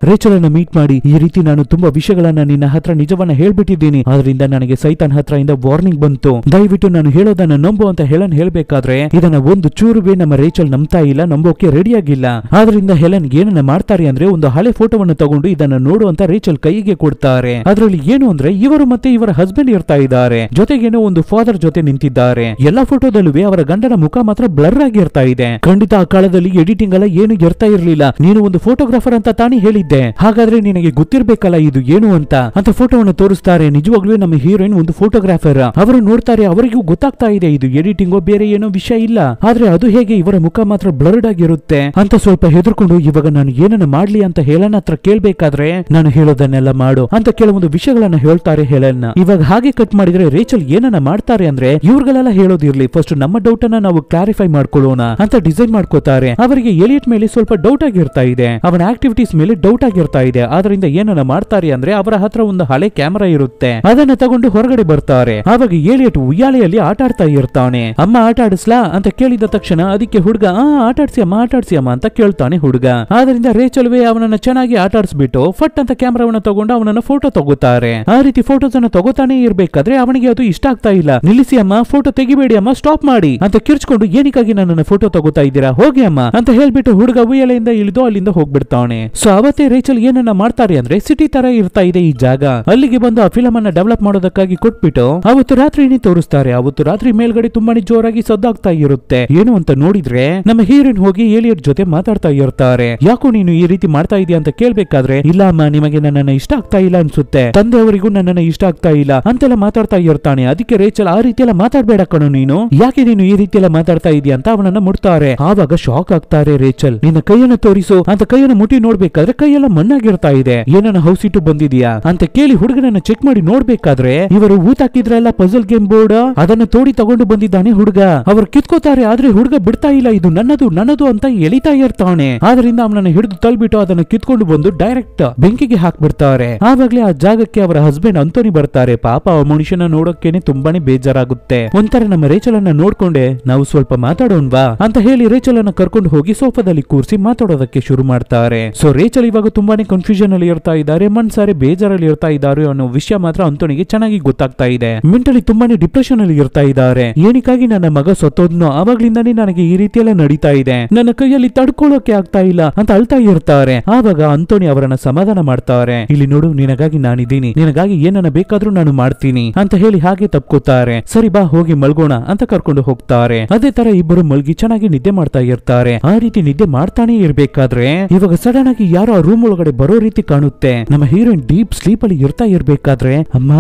ರೇಚಲ್ ಅನ್ನ ಮೀಟ್ ಮಾಡಿ ಈ ರೀತಿ ನಾನು ತುಂಬಾ ವಿಷಯಗಳನ್ನ ನಿನ್ನ ಹತ್ರ ನಿಜವನ್ನ ಹೇಳ್ಬಿಟ್ಟಿದ್ದೀನಿ, ಆದ್ರಿಂದ ನನಗೆ ಸೈತಾನ್ ಹತ್ರ ಇಂದ ವಾರ್ನಿಂಗ್ ಬಂತು, ದಯವಿಟ್ಟು ನಾನು ಹೇಳೋದನ್ನ ನಂಬು ಅಂತ ಹೆಲನ್ ಹೇಳ್ಬೇಕಾದ್ರೆ ಇದನ್ನ ಒಂದು ಚೂರುವೆ ನಮ್ಮ ರೇಚಲ್ ನಂಬ್ತಾ ಇಲ್ಲ, ನಂಬೋಕೆ ರೆಡಿ ಆಗಿಲ್ಲ. ಆದ್ರಿಂದ ಹೆಲನ್ ಏನನ್ನ ಮಾಡ್ತಾರೆ ಅಂದ್ರೆ ಒಂದು ಹಳೆ ಫೋಟೋವನ್ನು ತಗೊಂಡು ಇದನ್ನ ನೋಡು ಅಂತ ರೇಚಲ್ ಕೈಗೆ ಕೊಡ್ತಾರೆ. ಅದರಲ್ಲಿ ಏನು ಅಂದ್ರೆ ಇವರು ಮತ್ತೆ ಇವರ ಹಸ್ಬೆಂಡ್ ಇರ್ತಾ ಇದ್ದಾರೆ, ಜೊತೆಗೇನೋ ಒಂದು ಫಾದರ್ ಜೊತೆ ನಿಂತಿದ್ದಾರೆ. ಎಲ್ಲಾ ಫೋಟೋದಲ್ಲೂ ಅವರ ಗಂಡನ ಮುಖ ಮಾತ್ರ ಬ್ಲರ್ ಆಗಿ ಇರ್ತಾ ಇದೆ. ಖಂಡಿತ ಆ ಕಾಲದಲ್ಲಿ ಎಡಿಟಿಂಗ್ ಎಲ್ಲ ಏನು ಇರ್ತಾ ಇರ್ಲಿಲ್ಲ. ನೀನು ಒಂದು ಫೋಟೋಗ್ರಾಫರ್ ಅಂತ ತಾನೇ ಹೇಳಿದ್ದೆ, ಹಾಗಾದ್ರೆ ನಿನಗೆ ಗೊತ್ತಿರ್ಬೇಕಲ್ಲ ಇದು ಏನು ಅಂತ ಫೋಟೋವನ್ನು ತೋರಿಸ್ತಾರೆ. ನಿಜವಾಗ್ಲೂ ನಮ್ಮ ಹೀರೋಯಿನ್ ಒಂದು ಫೋಟೋಗ್ರಾಫರ್. ಅವರು ನೋಡ್ತಾರೆ, ಅವರಿಗೂ ಗೊತ್ತಾಗ್ತಾ ಇದೆ ಇದು ಎಡಿಟಿಂಗೋ ಬೇರೆ ಏನೋ ವಿಷಯ ಇಲ್ಲ, ಆದ್ರೆ ಅದು ಹೇಗೆ ಇವರ ಮುಖ ಮಾತ್ರ ಬ್ಲರ್ಡ್ ಆಗಿರುತ್ತೆ ಅಂತ ಸ್ವಲ್ಪ ಹೆದರ್ಕೊಂಡು ಇವಾಗ ನಾನು ಏನನ್ನ ಮಾಡ್ಲಿ ಅಂತ ಹೆಲನ್ ಹತ್ರ ಕೇಳ್ಬೇಕಾದ್ರೆ ನಾನು ಹೇಳೋದನ್ನೆಲ್ಲ ಮಾಡು ಅಂತ ಕೆಲವೊಂದು ವಿಷಯಗಳನ್ನ ಹೇಳ್ತಾರೆ ಹೆಲನ್. ಇವಾಗ ಹಾಗೆ ಕಟ್ ಮಾಡಿದ್ರೆ ರೇಚಲ್ ಏನನ್ನ ಮಾಡ್ತಾರೆ ಅಂದ್ರೆ ಇವ್ರಿಗೆಲ್ಲ ಹೇಳೋದಿರ್ಲಿ, ಫಸ್ಟ್ ನಮ್ಮ ಡೌಟ್ ಅನ್ನ ನಾವು ಕ್ಲಾರಿಫೈ ಮಾಡ್ಕೊಳ್ಳೋಣ ಅಂತ ಡಿಸೈನ್ ಮಾಡ್ಕೋತಾರೆ. ಅವರಿಗೆ ಎಲಿಯಟ್ ಮೇಲೆ ಸ್ವಲ್ಪ ಡೌಟ್ ಆಗಿರ್ತಾ ಇದೆ, ಅವನ ಆಕ್ಟಿವಿಟೀಸ್ ಮೇಲೆ ಡೌಟ್ ಆಗಿರ್ತಾ ಇದೆ. ಆದ್ರಿಂದ ಏನನ್ನ ಮಾಡ್ತಾರೆ ಅಂದ್ರೆ ಅವರ ಹತ್ರ ಒಂದು ಹಳೆ ಕ್ಯಾಮೆರಾ ಇರುತ್ತೆ, ಅದನ್ನ ತಗೊಂಡು ಹೊರಗಡೆ ಬರ್ತಾರೆ. ಆವಾಗ ಎಲಿಯಟ್ ಉಯ್ಯಾಲೆಯಲ್ಲಿ ಆಟ ಆಡ್ತಾ ಇರ್ತಾನೆ. ಅಮ್ಮ ಆಟ ಆಡಿಸ್ಲಾ ಅಂತ ಕೇಳಿದ ತಕ್ಷಣ ಅದಕ್ಕೆ ಹುಡುಗ ಆಟ ಆಡ್ಸಿ ಅಮ್ಮ ಅಂತ ಕೇಳ್ತಾನೆ ಹುಡುಗ. ಆದ್ರಿಂದ ರೇಚಲ್ವೇ ಅವನನ್ನ ಚೆನ್ನಾಗಿ ಆಟ ಆಡಿಸ್ಬಿಟ್ಟು ಫಟ್ ಅಂತ ಕ್ಯಾಮೆರಾವನ್ನ ತಗೊಂಡು ಅವನನ್ನ ಫೋಟೋ ತಗೋತಾರೆ. ಆ ರೀತಿ ಫೋಟೋಸ್ ಅನ್ನ ತಗೋತಾನೆ ಇರ್ಬೇಕಾದ್ರೆ ಅವನಿಗೆ ಅದು ಇಷ್ಟ ಆಗ್ತಾ ಇಲ್ಲ. ನಿಲ್ಲಿಸಿ ಅಮ್ಮ, ಫೋಟೋ ತೆಗಿಬೇಡಿ ಅಮ್ಮ, ಸ್ಟಾಪ್ ಮಾಡಿ ಅಂತ ಕಿರ್ಚ್ಕೊಂಡು ಏನಕ್ಕಾಗಿ ನನ್ನ ಫೋಟೋ ತಗೋತಾ ಇದ್ದೀರಾ, ಹೋಗಿ ಅಮ್ಮ ಅಂತ ಹೇಳ್ಬಿಟ್ಟು ಹುಡುಗ ಉಯ್ಯಾಲೆಯಿಂದ ಇಳಿದು ಅಲ್ಲಿಂದ ಹೋಗ್ಬಿಡ್ತಾನೆ. ಸೊ ಅವತ್ತೇ ರೇಚಲ್ ಏನನ್ನ ಮಾಡ್ತಾರೆ ಅಂದ್ರೆ ಸಿಟಿ ತರ ಇರ್ತಾ ಇದೆ ಈ ಜಾಗ, ಅಲ್ಲಿಗೆ ಬಂದು ಆ ಫಿಲಂ ಅನ್ನ ಡೆವಲಪ್ ಮಾಡೋದಕ್ಕಾಗಿ ಕೊಟ್ಬಿಟ್ಟು ಅವತ್ತು ರಾತ್ರಿನೇ ತೋರಿಸ್ತಾರೆ. ಅವತ್ತು ರಾತ್ರಿ ಮೇಲ್ಗಡೆ ತುಂಬಾನೇ ಜೋರಾಗಿ ಸದ್ದಾಗ್ತಾ ಇರುತ್ತೆ. ಏನು ಅಂತ ನೋಡಿದ್ರೆ ನಮ್ಮ ಹೀರೋಯಿನ್ ಹೋಗಿ ಎಲಿಯಟ್ ಜೊತೆ ಮಾತಾಡ್ತಾ ಇರ್ತಾರೆ. ಯಾಕೋ ನೀನು ಈ ರೀತಿ ಮಾಡ್ತಾ ಇದೀಯ ಅಂತ ಕೇಳ್ಬೇಕಾದ್ರೆ ಇಲ್ಲ ಅಮ್ಮ, ನಿಮಗೆ ನನ್ನನ್ನ ಇಷ್ಟ ಆಗ್ತಾ ಇಲ್ಲ ಅನ್ಸುತ್ತೆ, ತಂದೆಯವರಿಗೂ ನನ್ನನ್ನ ಇಷ್ಟ ಆಗ್ತಾ ಇಲ್ಲ ಅಂತೆಲ್ಲ ಮಾತಾಡ್ತಾ ಇರ್ತಾನೆ. ಅದಕ್ಕೆ ರೇಚಲ್ ಆ ರೀತಿ ಎಲ್ಲ ಮಾತಾಡ್ಬೇಡ ಕಣೋ ನೀನು, ಯಾಕೆ ನೀನು ಈ ರೀತಿ ಎಲ್ಲ ಮಾತಾಡ್ತಾ ಇದೀಯ ಅಂತ ಅವನನ್ನ ಮುಟ್ತಾರೆ. ಆವಾಗ ಶಾಕ್ ಆಗ್ತಾರೆ ರೇಚಲ್. ನಿನ್ನ ಕೈಯನ್ನ ತೋರಿಸು ಅಂತ ಕೈಯನ್ನ ಮುಟ್ಟಿ ನೋಡ್ಬೇಕಾದ್ರೆ ಕೈಯೆಲ್ಲ ಮಣ್ಣಾಗಿರ್ತಾ ಇದೆ. ಏನನ್ನ ಹೌಸಿಟ್ಟು ಬಂದಿದ್ಯಾ ಅಂತ ಕೇಳಿ ಹುಡುಗನನ್ನ ಚೆಕ್ ಮಾಡಿ ನೋಡ್ಬೇಕಾದ್ರೆ ಇವರು ಊತಾಕಿದ್ರಲ್ಲ ಪಜಲ್ ಗೇಮ್ ಬೋರ್ಡ್, ಅದನ್ನ ತೋಡಿ ತಗೊಂಡು ಬಂದಿದ್ದಾನೆ ಹುಡುಗ. ಅವರು ಕಿತ್ಕೋತಾರೆ, ಆದ್ರೆ ಹುಡುಗ ಬಿಡ್ತಾ ಇಲ್ಲ, ಇದು ನನ್ನದು ನನ್ನದು ಅಂತ ಎಳಿತಾ ಇರ್ತಾನೆ. ಆದ್ರಿಂದ ಅವನನ್ನ ಹಿಡಿದು ತಳ್ಬಿಟ್ಟು ಅದನ್ನ ಕಿತ್ಕೊಂಡು ಬಂದು ಡೈರೆಕ್ಟ್ ಬೆಂಕಿಗೆ ಹಾಕ್ಬಿಡ್ತಾರೆ. ಆವಾಗ್ಲೇ ಆ ಜಾಗಕ್ಕೆ ಅವರ ಹಸ್ಬೆಂಡ್ ಅಂತೋನಿ ಬರ್ತಾರೆ. ಪಾಪ ಆ ಮನುಷ್ಯನ ನೋಡೋಕೆನೆ ತುಂಬಾನೇ ಬೇಜಾರಾಗುತ್ತೆ. ಒಂಥರ ನಮ್ಮ ರೇಚಲ್ ಅನ್ನ ನೋಡ್ಕೊಂಡೆ ನಾವು ಸ್ವಲ್ಪ ಮಾತಾಡೋಣವಾ ಅಂತ ಹೇಳಿ ರೇಚಲ್ ಅನ್ನ ಕರ್ಕೊಂಡು ಹೋಗಿ ಸೋಫಾದಲ್ಲಿ ಕೂರಿಸಿ ಮಾತಾಡೋದಕ್ಕೆ ಶುರು ಮಾಡ್ತಾರೆ. ಸೊ ರೇಚಲ್ ಇವಾಗ ತುಂಬಾನೇ ಕನ್ಫ್ಯೂಷನ್ ಅಲ್ಲಿ ಇರ್ತಾ ಇದ್ದಾರೆ, ಮನ್ಸಾರೆ ಬೇಜಾರಲ್ಲಿ ಇರ್ತಾ ಇದ್ದಾರೆ ಅನ್ನೋ ವಿಷಯ ಮಾತ್ರ ಅಂತೋನಿಗೆ ಚೆನ್ನಾಗಿ ಗೊತ್ತಾಗ್ತಾ ಇದೆ. ಮೆಂಟಲಿ ತುಂಬಾನೇ ಡಿಪ್ರೆಷನ್ ಅಲ್ಲಿ ಇರ್ತಾ ಇದ್ದಾರೆ. ಏನಕ್ಕಾಗಿ ನನ್ನ ಮಗ ಸತ್ತೋದ್ನೋ ಆವಾಗ್ಲಿಂದಾನೇ ನನಗೆ ಈ ರೀತಿ ಎಲ್ಲ ನಡೀತಾ ಇದೆ, ನನ್ನ ಕೈಯಲ್ಲಿ ತಡ್ಕೊಳ್ಳೋಕೆ ಆಗ್ತಾ ಇಲ್ಲ ಅಂತ ಅಳ್ತಾ ಇರ್ತಾರೆ. ಆವಾಗ ಅಂತೋನಿ ಅವರನ್ನ ಸಮಾಧಾನ ಮಾಡ್ತಾರೆ. ಇಲ್ಲಿ ನೋಡು, ನಿನಗಾಗಿ ನಾನಿದ್ದೀನಿ, ನಿನಗಾಗಿ ಏನನ್ನ ಬೇಕಾದ್ರೂ ನಾನು ಮಾಡ್ತೀನಿ ಅಂತ ಹೇಳಿ ಹಾಗೆ ತಪ್ಕೋತಾರೆ. ಸರಿ ಬಾ ಹೋಗಿ ಮಲ್ಗೋಣ ಅಂತ ಕರ್ಕೊಂಡು ಹೋಗ್ತಾರೆ. ಅದೇ ತರ ಇಬ್ಬರು ಮಲ್ಗಿ ಚೆನ್ನಾಗಿ ನಿದ್ದೆ ಮಾಡ್ತಾ ಇರ್ತಾರೆ. ಆ ರೀತಿ ನಿದ್ದೆ ಮಾಡ್ತಾನೆ ಇರ್ಬೇಕಾದ್ರೆ ಇವಾಗ ಸಡನ್ ಆಗಿ ಯಾರೋ ಆ ರೂಮ್ ಒಳಗಡೆ ಬರೋ ರೀತಿ ಕಾಣುತ್ತೆ. ನಮ್ಮ ಹೀರೋಯಿನ್ ಡೀಪ್ ಸ್ಲೀಪ್ ಅಲ್ಲಿ ಇರ್ತಾ ಇರ್ಬೇಕಾದ್ರೆ ಅಮ್ಮ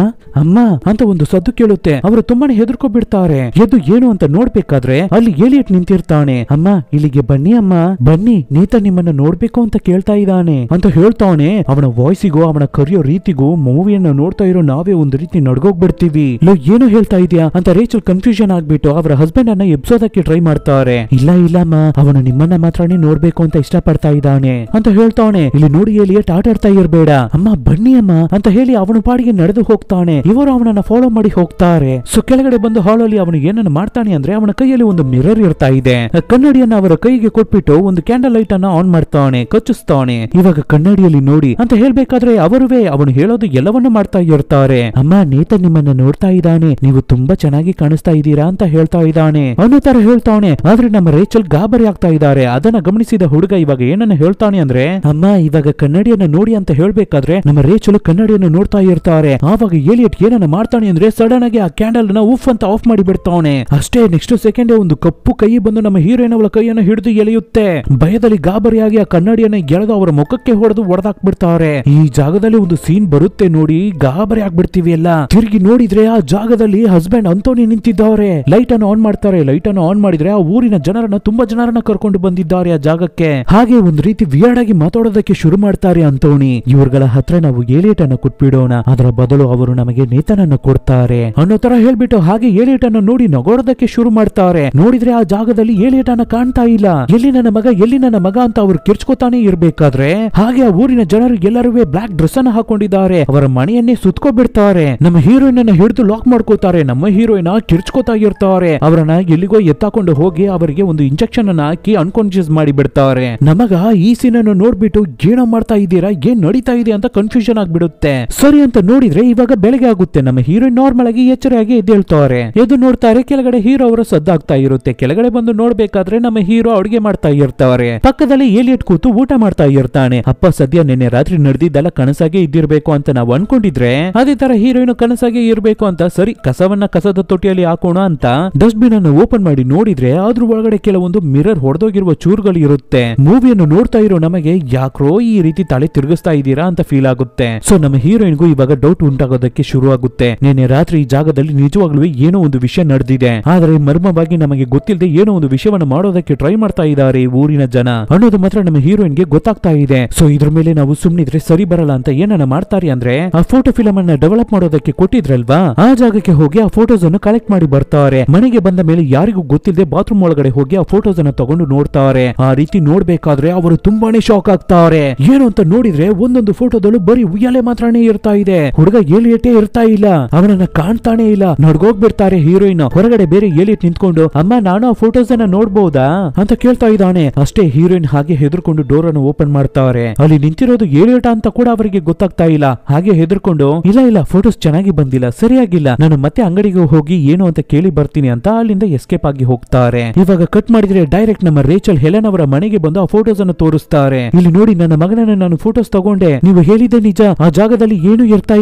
ಅಮ್ಮ ಅಂತ ಒಂದು ಸದ್ದು ಕೇಳುತ್ತೆ. ಅವರು ತುಂಬಾನೇ ಹೆದರ್ಕೊ ಬಿಡ್ತಾರೆ. ಎದ್ದು ಏನು ಅಂತ ನೋಡ್ಬೇಕಾದ್ರೆ ಅಲ್ಲಿ ಎಲಿಯಟ್ ನಿಂತಿರ್ತಾನೆ. ಅಮ್ಮ ಇಲ್ಲಿಗೆ ಬನ್ನಿ ಅಮ್ಮ, ಬನ್ನಿ, ನೀತ ನಿಮ್ಮನ್ನ ನೋಡ್ಬೇಕು ಅಂತ ಕೇಳ್ತಾ ಇದ್ದಾನೆ ಅಂತ ಹೇಳ್ತಾನೆ. ಅವನ ವಾಯ್ಸಿಗೂ ಅವನ ಕರೆಯೋ ರೀತಿಗೂ ಮೂವಿಯನ್ನ ನೋಡ್ತಾ ಇರೋ ನಾವೇ ಒಂದು ರೀತಿ ನಡ್ಗೋಗ್ಬಿಡ್ತೀವಿ. ಏನು ಹೇಳ್ತಾ ಇದೆಯಾ ಅಂತ ರೇಚಲ್ ಕನ್ಫ್ಯೂಷನ್ ಆಗ್ಬಿಟ್ಟು ಅವರ ಹಸ್ಬೆಂಡ್ ಅನ್ನ ಎಬ್ಸೋದಕ್ಕೆ ಟ್ರೈ ಮಾಡ್ತಾರೆ. ಇಲ್ಲ ಇಲ್ಲಮ್ಮ, ಅವನು ನಿಮ್ಮನ್ನ ಮಾತ್ರನೇ ನೋಡ್ಬೇಕು ಅಂತ ಇಷ್ಟ ಪಡ್ತಾ ಇದ್ದಾನೆ ಅಂತ ಹೇಳ್ತಾನೆ. ಇಲ್ಲಿ ನೋಡಿ ಎಲಿಯಟ್ ಆಟ ಆಡ್ತಾ ಇರ್ಬೇಡ ಅಮ್ಮ, ಬನ್ನಿ ಅಮ್ಮ ಅಂತ ಹೇಳಿ ಅವನ ಪಾಡಿಗೆ ನಡೆದು ಹೋಗ್ತಾನೆ. ಇವರು ಅವನನ್ನ ಫಾಲೋ ಮಾಡಿ ಹೋಗ್ತಾರೆ. ಸೊ ಕೆಳಗಡೆ ಬಂದು ಹಾಲ್ ಅಲ್ಲಿ ಅವನು ಏನನ್ನ ಮಾಡ್ತಾನೆ ಅಂದ್ರೆ ಅವನ ಕೈಯಲ್ಲಿ ಒಂದು ಮಿರರ್ ಇರ್ತಾ ಇದೆ. ಕನ್ನಡಿಯನ್ನ ಅವರ ಕೈಗೆ ಕೊಟ್ಬಿಟ್ಟು ಒಂದು ಕ್ಯಾಂಡಲ್ ಲೈಟ್ ಅನ್ನ ಆನ್ ಮಾಡ್ತಾನೆ, ಕಚ್ಚಿಸ್ತಾನೆ. ಇವಾಗ ಕನ್ನಡಿಯಲ್ಲಿ ನೋಡಿ ಅಂತ ಹೇಳ್ಬೇಕಾದ್ರೆ ಅವರುವೇ ಅವನು ಹೇಳೋದು ಎಲ್ಲವನ್ನೂ ಮಾಡ್ತಾ ಇರ್ತಾರೆ. ಅಮ್ಮ ನೇತ ನಿಮ್ಮನ್ನ ನೋಡ್ತಾ ಇದ್ದಾನೆ, ನೀವು ತುಂಬಾ ಚೆನ್ನಾಗಿ ಕಾಣಿಸ್ತಾ ಇದ್ದೀರಾ ಅಂತ ಹೇಳ್ತಾ ಇದ್ದಾನೆ ಅನ್ನೋ ತರ ಹೇಳ್ತಾನೆ. ಆದ್ರೆ ನಮ್ಮ ರೇಚಲ್ ಗಾಬರಿ ಆಗ್ತಾ ಇದ್ದಾರೆ. ಅದನ್ನ ಗಮನಿಸಿದ ಹುಡುಗ ಇವಾಗ ಏನನ್ನ ಹೇಳ್ತಾನೆ ಅಂದ್ರೆ ಅಮ್ಮ ಇವಾಗ ಕನ್ನಡಿಯನ್ನ ನೋಡಿ ಅಂತ ಹೇಳ್ಬೇಕಾದ್ರೆ ನಮ್ಮ ರೇಚಲ್ ಕನ್ನಡಿಯನ್ನು ನೋಡ್ತಾ ಇರ್ತಾರೆ. ಆವಾಗ ಎಲಿಯಟ್ ಏನನ್ನ ಮಾಡ್ತಾನೆ ಅಂದ್ರೆ ಸಡನ್ ಆಗಿ ಆ ಕ್ಯಾಂಡಲ್ ನ ಉಫ್ ಅಂತ ಆಫ್ ಮಾಡಿ ಬಿಡ್ತಾನೆ. ಅಷ್ಟೇ ನೆಕ್ಸ್ಟ್ ಸೆಕೆಂಡ್ ಒಂದು ಕಪ್ಪು ಕೈ ಬಂದು ನಮ್ಮ ಹೀರೋಯಿನ್ ಅವಳ ಕೈಯನ್ನು ಹಿಡಿದು ಎಳೆಯುತ್ತೆ. ಭಯದಲ್ಲಿ ಗಾಬರಿಯಾಗಿ ಆ ಕನ್ನಡಿಯನ್ನ ಎಳೆದು ಅವರ ಮುಖಕ್ಕೆ ಹೊಡೆದು ಹೊಡೆದಾಕ್ಬಿಡ್ತಾರೆ. ಈ ಜಾಗದಲ್ಲಿ ಒಂದು ಸೀನ್ ಬರುತ್ತೆ ನೋಡಿ, ಗಾಬರಿ ಆಗ್ಬಿಡ್ತೀವಿ ಎಲ್ಲ. ತಿರುಗಿ ನೋಡಿದ್ರೆ ಆ ಜಾಗದಲ್ಲಿ ಹಸ್ಬೆಂಡ್ ಅಂತೋನಿ ನಿಂತಿದ್ದಾರೆ. ಲೈಟ್ ಅನ್ನು ಆನ್ ಮಾಡ್ತಾರೆ. ಲೈಟ್ ಅನ್ನು ಆನ್ ಮಾಡಿದ್ರೆ ಆ ಊರಿನ ಜನರನ್ನ ತುಂಬಾ ಜನರನ್ನ ಕರ್ಕೊಂಡು ಬಂದಿದ್ದಾರೆ ಆ ಜಾಗಕ್ಕೆ. ಹಾಗೆ ಒಂದು ರೀತಿ ವಿಯರ್ಡ್ ಆಗಿ ಮಾತಾಡೋದಕ್ಕೆ ಶುರು ಮಾಡ್ತಾರೆ ಅಂತೋನಿ. ಇವ್ರಗಳ ಹತ್ರ ನಾವು ಎಲಿಯಟ್ ಅನ್ನು ಕೊಟ್ಬಿಡೋಣ, ಅದರ ಬದಲು ಅವರು ನಮಗೆ ನೇತನನ್ನು ಕೊಡ್ತಾರೆ ಅನ್ನೋ ತರ ಹೇಳ್ಬಿಟ್ಟು ಹಾಗೆ ಎಲಿಯಟ್ ಅನ್ನು ನೋಡಿ ನಗೋಡೋದಕ್ಕೆ ಶುರು ಮಾಡ್ತಾರೆ. ನೋಡಿದ್ರೆ ಆ ಜಾಗದಲ್ಲಿ ಎಲಿಯಟ್ ಅನ್ನ ಕಾಣ್ತಾ ಇಲ್ಲ. ಎಲ್ಲಿ ನನ್ನ ಮಗ, ಎಲ್ಲಿ ನನ್ನ ಮಗ ಅಂತ ಅವ್ರು ಕಿರ್ಚ್ಕೋತಾನೆ ಇರ್ಬೇಕಾದ್ರೆ ಹಾಗೆ ಆ ಊರಿನ ಜನರು ಎಲ್ಲರೂ ಬ್ಲಾಕ್ ಡ್ರೆಸ್ ಅನ್ನ ಹಾಕೊಂಡಿದ್ದಾರೆ. ಅವರ ಮನೆಯನ್ನೇ ಸುತ್ಕೊಬಿಡ್ತಾರೆ. ನಮ್ಮ ಹೀರೋಯಿನ್ ಅನ್ನ ಹಿಡಿದು ಲಾಕ್ ಮಾಡ್ಕೋತಾರೆ. ನಮ್ಮ ಹೀರೋಯಿನ್ ಕಿರ್ಚ್ಕೋತಾ ಇರ್ತಾರೆ. ಅವರನ್ನ ಎಲ್ಲಿಗೋ ಎತ್ತಾಕೊಂಡು ಹೋಗಿ ಅವರಿಗೆ ಒಂದು ಇಂಜೆಕ್ಷನ್ ಅನ್ನ ಹಾಕಿ ಅನ್ಕಾನ್ಶಿಯಸ್ ಮಾಡಿ ಬಿಡ್ತಾರೆ. ನಮಗ ಈ ಸೀನ್ ಅನ್ನು ನೋಡ್ಬಿಟ್ಟು ಏನೋ ಮಾಡ್ತಾ ಇದ್ದೀರಾ, ಏನ್ ನಡೀತಾ ಇದೆ ಅಂತ ಕನ್ಫ್ಯೂಷನ್ ಆಗ್ಬಿಡುತ್ತೆ. ಸರಿ ಅಂತ ನೋಡಿದ್ರೆ ಇವಾಗ ಬೆಳಗ್ಗೆ ಆಗುತ್ತೆ. ನಮ್ಮ ಹೀರೋಯಿನ್ ನಾರ್ಮಲ್ ಆಗಿ ಎಚ್ಚರಿಯಾಗಿ ಎದ್ದೇಳ್ತಾರೆ. ಎದ್ದು ನೋಡ್ತಾರೆ, ಕೆಳಗಡೆ ಹೀರೋ ಅವರ ಸದ್ದಾಗ್ತಾ ಇರುತ್ತೆ. ಕೆಳಗಡೆ ಬಂದು ನೋಡ್ಬೇಕಾದ್ರೆ ನಮ್ಮ ಹೀರೋ ಅಡುಗೆ ಮಾಡ್ತಾ ಇರ್ತಾರೆ. ಪಕ್ಕದಲ್ಲಿ ಏಲಿಯಟ್ ಕೂತು ಊಟ ಮಾಡ್ತಾ ಇರ್ತಾನೆ. ಅಪ್ಪ ಸದ್ಯ ನಿನ್ನೆ ರಾತ್ರಿ ನಡೆದಿದ್ದೆಲ್ಲ ಕನಸಾಗೆ ಇದ್ದಿರ್ಬೇಕು ಅಂತ ನಾವು ಅನ್ಕೊಂಡಿದ್ರೆ ಅದೇ ತರ ಹೀರೋಯಿನ್ ಕನಸಾಗೆ ಇರ್ಬೇಕು ಅಂತ ಸರಿ ಕಸವನ್ನ ಕಸದ ತೊಟ್ಟಿಯಲ್ಲಿ ಹಾಕೋಣ ಅಂತ ಡಸ್ಟ್ ಬಿನ್ ಅನ್ನು ಓಪನ್ ಮಾಡಿ ನೋಡಿದ್ರೆ ಅದ್ರ ಒಳಗಡೆ ಕೆಲವೊಂದು ಮಿರರ್ ಹೊಡೆದೋಗಿರುವ ಚೂರುಗಳು ಇರುತ್ತೆ. ಮೂವಿಯನ್ನು ನೋಡ್ತಾ ಇರೋ ನಮಗೆ ಯಾಕ್ರೋ ಈ ರೀತಿ ತಲೆ ತಿರುಗಿಸ್ತಾ ಇದ್ದೀರಾ ಅಂತ ಫೀಲ್ ಆಗುತ್ತೆ. ಸೊ ನಮ್ಮ ಹೀರೋಯಿನ್ಗೂ ಇವಾಗ ಡೌಟ್ ಉಂಟಾಗೋದಕ್ಕೆ ಶುರು ಆಗುತ್ತೆ. ನಿನ್ನೆ ರಾತ್ರಿ ಈ ಜಾಗದಲ್ಲಿ ನಿಜವಾಗ್ಲೂ ಏನೋ ಒಂದು ವಿಷಯ ನಡೆದಿದೆ, ಆದ್ರೆ ಮರ್ಮವಾಗಿ ನಮಗೆ ಗೊತ್ತಿಲ್ಲದೆ ಏನೋ ಒಂದು ವಿಷಯವನ್ನು ಮಾಡೋದಕ್ಕೆ ಟ್ರೈ ಮಾಡ್ತಾ ಇದ್ದಾರೆ ಊರಿನ ಜನ ಅನ್ನೋದು ಮಾತ್ರ ನಮ್ಮ ಹೀರೋಯಿನ್ಗೆ ಗೊತ್ತಾಗ್ತಾ ಇದೆ. ಸೊ ಇದ್ರ ಮೇಲೆ ನಾವು ಸುಮ್ನಿದ್ರೆ ಸರಿ ಬರಲ್ಲ ಅಂತ ಏನನ್ನ ಮಾಡ್ತಾರೆ ಅಂದ್ರೆ ಆ ಫೋಟೋ ಫಿಲಮ್ ಅನ್ನ ಡೆವಲಪ್ ಮಾಡೋದಕ್ಕೆ ಕೊಟ್ಟಿದ್ರಲ್ವಾ, ಆ ಜಾಗಕ್ಕೆ ಹೋಗಿ ಆ ಫೋಟೋಸ್ ಅನ್ನು ಕಲೆಕ್ಟ್ ಮಾಡಿ ಬರ್ತಾರೆ. ಮನೆಗೆ ಬಂದ ಮೇಲೆ ಯಾರಿಗೂ ಗೊತ್ತಿಲ್ಲದೆ ಬಾತ್ರೂಮ್ ಒಳಗಡೆ ಹೋಗಿ ಆ ಫೋಟೋಸ್ ಅನ್ನ ತಗೊಂಡು ನೋಡ್ತಾರೆ. ಆ ರೀತಿ ನೋಡ್ಬೇಕಾದ್ರೆ ಅವರು ತುಂಬಾನೇ ಶಾಕ್ ಆಗ್ತಾರೆ. ಏನು ಅಂತ ನೋಡಿದ್ರೆ ಒಂದೊಂದು ಫೋಟೋದಲ್ಲೂ ಬರೀ ಉಯ್ಯಾಲೆ ಮಾತ್ರನೇ ಇರ್ತಾ ಇದೆ. ಹುಡುಗ ಏಲಿಯಟೇ ಇರ್ತಾ ಇಲ್ಲ, ಅವನನ್ನ ಕಾಣ್ತಾನೆ ಇಲ್ಲ. ನಡ್ಗೋಗ್ಬಿಡ್ತಾರೆ ಹೀರೋಯಿನ್. ಹೊರಗಡೆ ಬೇರೆ ಏಲಿಯಟ್ ನಿಂತ್ಕೊಂಡು ಅಮ್ಮ ನಾನು ಆ ಫೋಟೋಸ್ ಅನ್ನ ನೋಡ್ಬೋದಾ ಅಂತ ಕೇಳ್ತಾ ಇದ್ದಾನೆ. ಅಷ್ಟೇ ಹೀರೋಯಿನ್ ಹಾಗೆ ಹೆದರ್ಕೊಂಡು ಡೋರ್ ಅನ್ನು ಓಪನ್ ಮಾಡ್ತಾರೆ. ಅಲ್ಲಿ ನಿಂತಿರೋದು ಏಲಿಯಟ್ ಅಂತ ಕೂಡ ಅವರಿಗೆ ಗೊತ್ತಾಗ್ತಾ ಇಲ್ಲ. ಹಾಗೆ ಹೆದರ್ಕೊಂಡು ಇಲ್ಲ ಫೋಟೋಸ್ ಚೆನ್ನಾಗಿ ಬಂದಿಲ್ಲ, ಸರಿಯಾಗಿಲ್ಲ, ನಾನು ಮತ್ತೆ ಅಂಗಡಿಗೆ ಹೋಗಿ ಏನು ಅಂತ ಕೇಳಿ ಬರ್ತೀನಿ ಅಂತ ಅಲ್ಲಿಂದ ಎಸ್ಕೇಪ್ ಆಗಿ ಹೋಗ್ತಾರೆ. ಇವಾಗ ಕಟ್ ಮಾಡಿದ್ರೆ ಡೈರೆಕ್ಟ್ ನಮ್ಮ ರೇಚಲ್ ಹೆಲೆನ್ ಅವರ ಮನೆಗೆ ಬಂದು ಆ ಫೋಟೋಸ್ ಅನ್ನು ತೋರಿಸ್ತಾರೆ. ಇಲ್ಲಿ ನೋಡಿ ನನ್ನ ಮಗನನ್ನ ನಾನು ಫೋಟೋಸ್ ತಗೊಂಡೆ, ನೀವು ಹೇಳಿದೆ ನಿಜ, ಆ ಜಾಗದಲ್ಲಿ ಏನು ಇರ್ತಾ